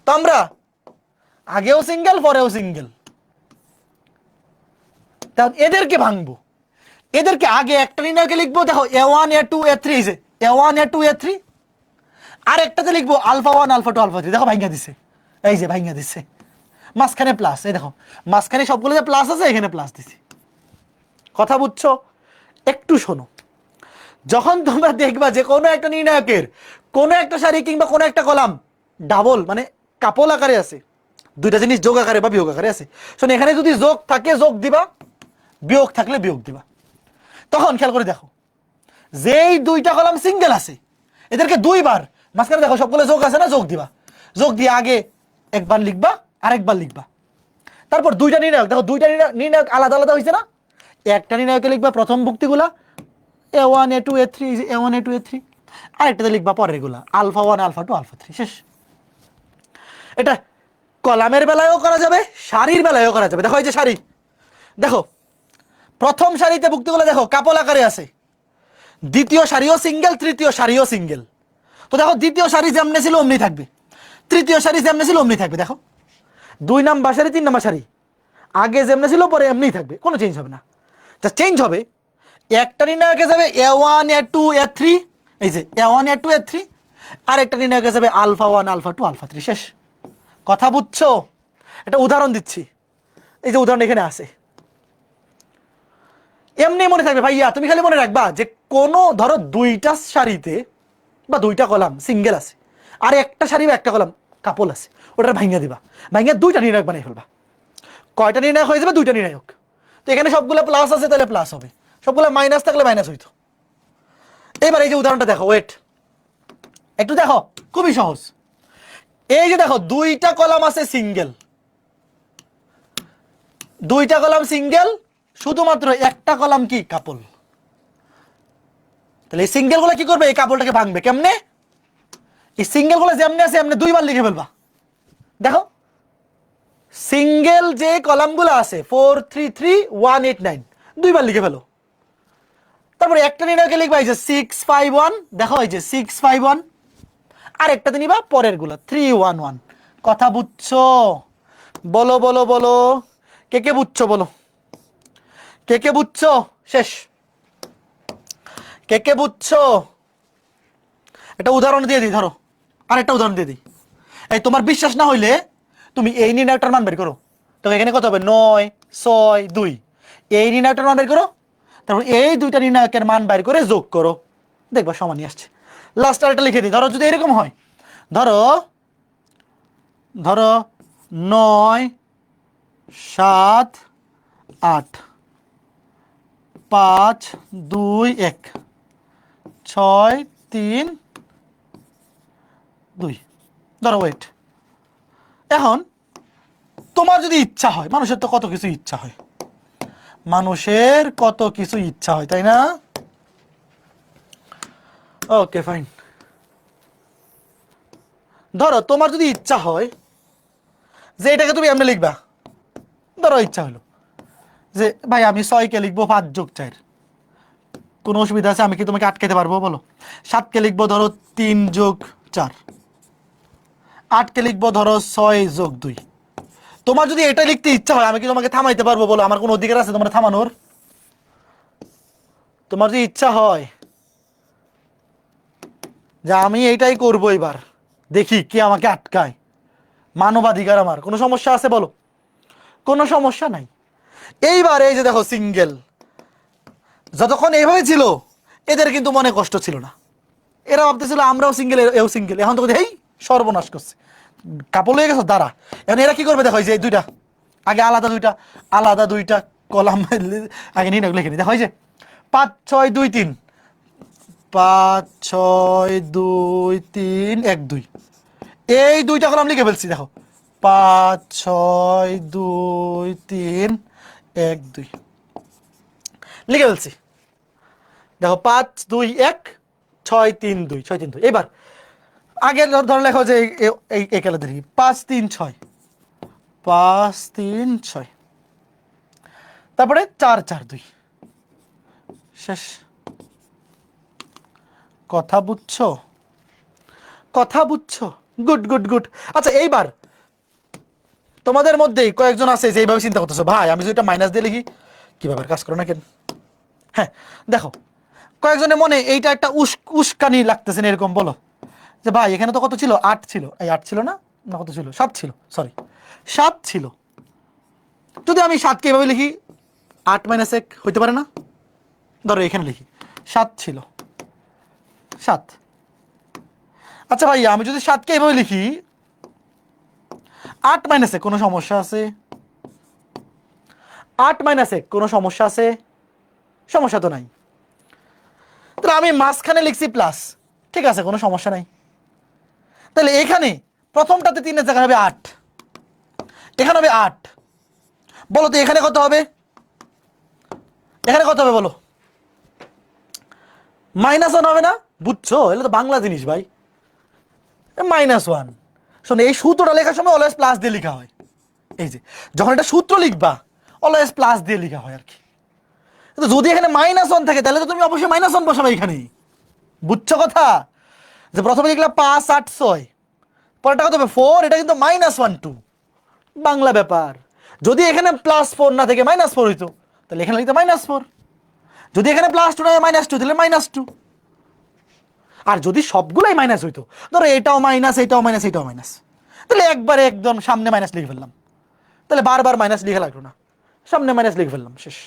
তো আমরা আগেও সিঙ্গেল পরেও সিঙ্গেল, তখন এদেরকে ভাঙবো। এদেরকে আগে একটা নির্ণয়কে লিখবো, দেখো A1 A2 A3, আছে A1 A2 A3, আর একটাতে লিখবো আলফা 1 আলফা 2 আলফা 3। দেখো ভাঙা দিচ্ছে, এই যে ভাঙা দিচ্ছে, মাঝখানে প্লাস, এই দেখো মাঝখানে সবগুলো যে প্লাস আছে এখানে প্লাস দিছি। কথা বুঝছো? একটু শোনো, যখন তোমরা দেখবা যে কোনো একটা নির্ণায়কের কোনো একটা সারি কিংবা কোনো একটা কলাম ডাবল মানে কাপল আকারে আছে, 2টা জিনিস যোগ আকারে বা বিয়োগ আকারে আছে, শোনো এখানে যদি যোগ থাকে যোগ দিবা, বিয়োগ থাকলে বিয়োগ দিবা। তখন খেয়াল করে দেখো, যেই 2টা কলাম সিঙ্গেল আছে এদেরকে 2 বার, মাঝখানে দেখো সবগুলো যোগ আছে না, যোগ দিবা, যোগ দিয়ে আগে একবার লিখবা আরেকবার লিখবা, তারপর 2টা নির্ণায়ক, দেখো 2টা নির্ণায়ক আলাদা আলাদা হয়েছে না, একটা নির্ণায়কে লিখবা প্রথম ভুক্তিগুলা A1 A2 A3, A1 A2 A3, আরেকটাতে লিখবা পরের গুলা আলফা 1 আলফা 2 আলফা 3, শেষ। এটা কলামের বেলায়ও করা যাবে, সারির বেলায়ও করা যাবে। দেখো এই যে সারি, দেখো প্রথম সারিতে ভুক্তিগুলো দেখো কাপল আকারে আছে, দ্বিতীয় সারিও সিঙ্গেল, তৃতীয় সারিও সিঙ্গেল। তো দেখো দ্বিতীয় সারি যেমনি ছিল অমনি থাকবে, তৃতীয় সারি যেমনি ছিল অমনি থাকবে। দেখো 2 নাম্বার সারি 3 নাম্বার সারি আগে যেমনি ছিল পরে এমনিই থাকবে, কোনো চেঞ্জ হবে না। যা চেঞ্জ হবে, একটা নির্ণায়কে যাবে A1 A2 A3, এই যে A1 A2 A3, আর একটা নির্ণয় হয়ে যাবে আলফা 1 আলফা 2 আলফা 3, শেষ। কথা বুঝছো? এটা উদাহরণ দিচ্ছি, এই যে উদাহরণ এখানে আছে। এমনি মনে থাকবে ভাইয়া, তুমি খালি মনে রাখবা যে কোনো ধরো দুইটা সারিতে বা দুইটা কলাম সিঙ্গেল আছে, আর একটা সারি বা একটা কলাম কাপল আছে, ওটা ভাঙিয়ে দিবা, ভাঙিয়ে দুইটা নির্ণায়ক বানিয়ে ফেলবা। কয়টা নির্ণায়ক হয়ে যাবে? দুইটা নির্ণায়ক। তো এখানে সবগুলো প্লাস আছে, তাহলে প্লাস হবে, সবগুলো মাইনাস থাকলে মাইনাস হইতো। এবার এই যে উদাহরণটা দেখো, ওয়েট একটু দেখো, খুবই সহজ। এই যে দেখো দুইটা কলাম আছে সিঙ্গেল, দুইটা কলাম সিঙ্গেল, শুধুমাত্র একটা কলাম কি কাপল। তাহলে এই সিঙ্গেল গুলো কি করবে? এই কাপলটাকে ভাঙবে কেমনে? এই সিঙ্গেল গুলো যেমনি আছে এমনি দুইবার লিখে ফেলবা। দেখো সিঙ্গেল যে কলামগুলো আছে 4 3 3 1 8 9, দুইবার লিখে ফেলো। তারপরে একটা নির্ণয়কে লিখবা এই যে 6 5 1, দেখো এই যে 6 5 1, আর একটাতে নিবা পরের গুলো 3 1 1। কথা বুঝছো? বলো বলো বলো, কে কে বুঝছো বলো, কে কে বুঝছো? শেষ। কে কে বুঝছো? একটা উদাহরণ দিয়ে দিই, ধরো আর একটা উদাহরণ দিয়ে দিই। এই তোমার বিশ্বাস না হইলে তুমি এই নির্ণয়টার মান বের করো। তো এখানে কত হবে? 9 6 2। এই নির্ণয়টার মান বের করো, তারপর এই দুইটা নির্ণায়কের মান বের করে যোগ করো, দেখবা সমানই আসছে। লাস্ট আরেকটা লিখে দিই, ধরো যদি এরকম হয়, ধরো ধরো 9 7 8 5 2 1 6 3 2। ধরো ওয়েট, এখন তোমার যদি ইচ্ছা হয়, মানুষের তো কত কিছু ইচ্ছা হয়, মানুষের কত কিছু ইচ্ছা হয়, তাই না? Okay fine. ধরো তোমার যদি ইচ্ছা হয় যে এটাকে তুমি এমনি লিখবা, ধরো ইচ্ছা হলো যে ভাই আমি 6 কে লিখবো 5 যোগ 4, কোনো অসুবিধা আছে? আমি কি তোমাকে আটকাতে পারবো বলো? 7 কে লিখবো ধরো 3 যোগ 4, 8 কে লিখবো ধরো 6 যোগ 2। তোমার যদি এটা লিখতে ইচ্ছা হয়, আমি কি তোমাকে থামাইতে পারবো বলো? আমার কোনো অধিকার আছে তোমার থামানোর? তোমার যদি ইচ্ছা হয় যে আমি এইটাই করবো, এবার দেখি কে আমাকে আটকায়, মানবাধিকার আমার, কোনো সমস্যা আছে বলো? কোনো সমস্যা নাই। এইবার এই যে দেখো সিঙ্গেল, যতক্ষণ এইভাবে ছিল এদের কিন্তু মনে কষ্ট ছিল না, এরা ভাবতেছিল আমরাও সিঙ্গেল এও সিঙ্গেল, এখন তো এই সর্বনাশ করছে, কাপড় হয়ে গেছে দাঁড়া। এখন এরা কি করবে দেখো, এই যে দুইটা আগে আলাদা দুইটা কলাম আগে নিয়ে লিখে নি, দেখো এই যে 5 6 2 3, 5 6 2 3 1 2, এই দুইটা কলাম লিখে ফেলছি। দেখো 5 6 2 3 1 2 লিখে ফেলছি। দেখো 5 2 1 6 3 2 6 3 2। এবার আগে ধরো লেখো যে এই একালে দেখি 5 3 6, 5 3 6, তারপরে 4 4 2, শেষ। কথা বুঝছো? কথা বুঝছো? Good good good. আচ্ছা এইবার তোমাদের মধ্যেই কয়েকজন আছে যে এইভাবে চিন্তা করতেছো, ভাই আমি যদি এটা মাইনাস দিয়ে লিখি কিভাবে কাজ করো না কেন? হ্যাঁ দেখো, কয়েকজনের মনে এইটা একটা উস্কানি লাগতেছে না এরকম বলো যে ভাই এখানে তো কত ছিল? 8 ছিল, এই 8 ছিল না, না কত ছিল? 7 ছিল, সরি 7 ছিল। যদি আমি 7কে এভাবে লিখি 8 - 1 হইতে পারে না? ধরো এখানে লিখি 7 ছিল, 7। আচ্ছা ভাই আমি যদি 7কে এভাবে লিখি 8 - 1, কোনো সমস্যা আছে? 8 - 1 কোনো সমস্যা আছে? সমস্যা তো নাই। তাহলে আমি মাঝখানে লিখছি প্লাস, ঠিক আছে, কোনো সমস্যা নাই। তাহলে এখানে প্রথমটাতে 3-এর জায়গায় হবে 8, এখানে হবে 8। বলো তো এখানে কত হবে? এখানে কত হবে বলো? -1 হবে না? বুঝছো? এগুলো তো বাংলা জিনিস ভাই, -1। শোনো এই সূত্রটা লেখার সময় অলওয়েজ প্লাস দিয়ে লেখা হয়। এই যে যখন এটা সূত্র লিখবা অলওয়েজ প্লাস দিয়ে লেখা হয় আর কি। কিন্তু যদি এখানে -1 থাকে তাহলে তো তুমি অবশ্যই -1 বসাবে এখানে। বুঝছো কথা? যে প্রথমে লিখলাম 5 8 6, পরেরটা কত হবে? 4, এটা কিন্তু -1 2, বাংলা ব্যাপার। যদি এখানে +4 না থেকে -4 হইতো তাহলে এখানে লিখতে -4, যদি এখানে +2 না -2 তাহলে -2। আর যদি সবগুলাই মাইনাস হইতো, ধরো এটাও মাইনাস, এটাও মাইনাস, এটাও মাইনাস, তাহলে একবারে একদম সামনে মাইনাস লিখে ফেললাম, তাহলে বারবার মাইনাস লিখে লাগলো না, সামনে মাইনাস লিখে ফেললাম, শেষ।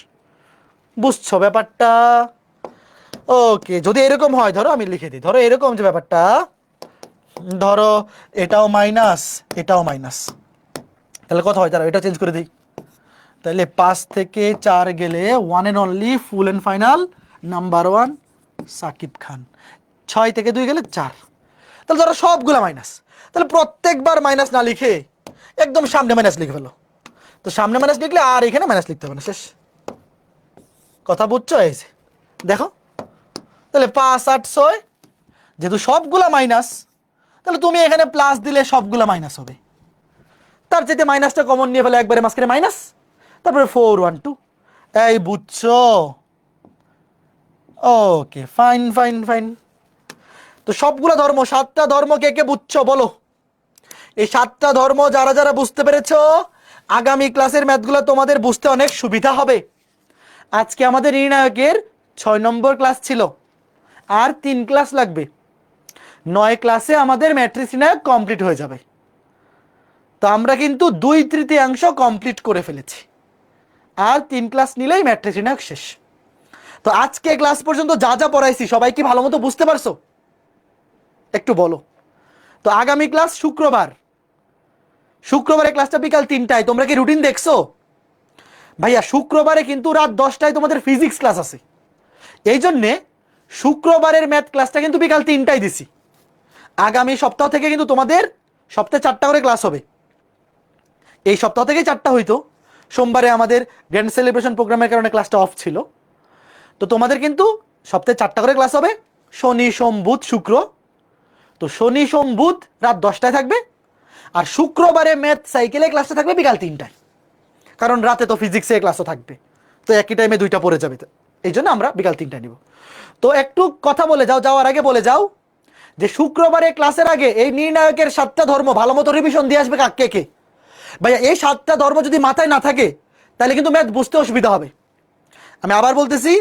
বুঝছো ব্যাপারটা? ওকে, যদি এরকম হয়, ধরো আমি লিখে দিই, ধরো এরকম যে ব্যাপারটা, ধরো এটাও মাইনাস, এটাও মাইনাস, তাহলে কথা হয়, তারা এটা চেঞ্জ করে দিই, তাহলে 5 থেকে 4 গেলে one and only full and final number 1 Shakib Khan. 6 থেকে 2 গেলে 4, তাহলে ধরো সবগুলা মাইনাস, তাহলে প্রত্যেকবার মাইনাস না লিখে একদম সামনে মাইনাস লিখে ফেলো। তো সামনে মাইনাস লিখলে আর এখানে মাইনাস লিখতে হবে না, শেষ। কথা বুঝছো? এই যে দেখো, তাহলে 5 8 6, যেহেতু সবগুলা মাইনাস, তাহলে তুমি এখানে প্লাস দিলে সবগুলা মাইনাস হবে, তার চাইতে মাইনাসটা কমন নিয়ে ফেলে একবারে মাঝখানে মাইনাস, তারপরে 4 1 2। এই বুঝছো? ওকে, ফাইন ফাইন ফাইন। তো সবগুলা ধর্ম, 7টা ধর্ম কে কে বুঝছো বলো? এই 7টা ধর্ম যারা যারা বুঝতে পেরেছো, আগামী ক্লাসের ম্যাথগুলো তোমাদের বুঝতে অনেক সুবিধা হবে। আজকে আমাদের নির্ণায়কের 6 নম্বর ক্লাস ছিল, আর 3 ক্লাস লাগবে, 9 ক্লাসে আমাদের ম্যাট্রিক্স নির্ণায়ক কমপ্লিট হয়ে যাবে। তো আমরা কিন্তু 2/3 কমপ্লিট করে ফেলেছি, আর 3 ক্লাস নিলেই ম্যাট্রিক্স নির্ণায়ক শেষ। তো আজকে ক্লাস পর্যন্ত যা যা পড়াইছি সবাই কি ভালো মতো বুঝতে পারছো? একটু বলো। তো আগামী ক্লাস শুক্রবার, শুক্রবারে ক্লাসটা বিকাল 3টায়। তোমরা কি রুটিন দেখছো? ভাইয়া শুক্রবারে কিন্তু রাত 10টায় তোমাদের ফিজিক্স ক্লাস আছে, এই জন্যে শুক্রবারের ম্যাথ ক্লাসটা কিন্তু বিকাল 3টায় দিছি। আগামী সপ্তাহ থেকে কিন্তু তোমাদের সপ্তাহে 4টা করে ক্লাস হবে। এই সপ্তাহ থেকে 4টা হইতো, সোমবারে আমাদের গ্র্যান্ড সেলিব্রেশন প্রোগ্রামের কারণে ক্লাসটা অফ ছিল। তো তোমাদের কিন্তু সপ্তাহে 4টা করে ক্লাস হবে, শনি সোম বুধ শুক্র। তো শনি সোম বুধ রাত 10টায় থাকবে, আর শুক্রবারে ম্যাথ সাইকেলে ক্লাসটা থাকবে বিকাল 3টায়, কারণ রাতে তো ফিজিক্সে ক্লাসও থাকবে, তো একই টাইমে 2টা পড়ে যাবে, এই জন্য আমরা বিকাল 3টায় নিব। তো একটু কথা বলে যাও, যাওয়ার আগে বলে যাও যে শুক্রবারে ক্লাসের আগে এই নির্ণায়কের 7টা ধর্ম ভালো মতো রিভিশন দিয়ে আসবে। কে কে ভাইয়া এই 7টা ধর্ম যদি মাথায় না থাকে তাহলে কিন্তু ম্যাথ বুঝতে অসুবিধা হবে। আমি আবার বলতেছি,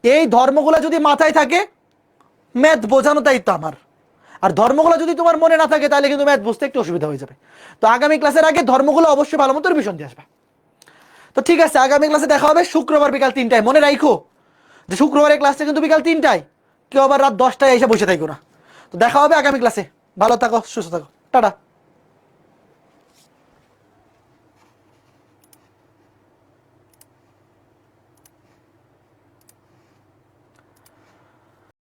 এই ধর্মগুলো যদি মাথায় থাকে ম্যাথ বোঝানো দায়িত্ব আমার, আর ধর্মগুলো যদি তোমার মনে না থাকে তাহলে কিন্তু ম্যাথ বুঝতে একটু অসুবিধা হয়ে যাবে। তো আগামী ক্লাসের আগে ধর্মগুলো অবশ্যই ভালো মতো রিভিশন দিয়ে আসবে। তো ঠিক আছে, আগামী ক্লাসে দেখা হবে শুক্রবার বিকাল 3টায়। মনে রাখো যে শুক্রবারের ক্লাসটা কিন্তু বিকাল 3টায়, কেউ আবার রাত 10টায় এসে বসে থাকো না। তো দেখা হবে আগামী ক্লাসে। ভালো থাকো, সুস্থ থাকো, টাটা।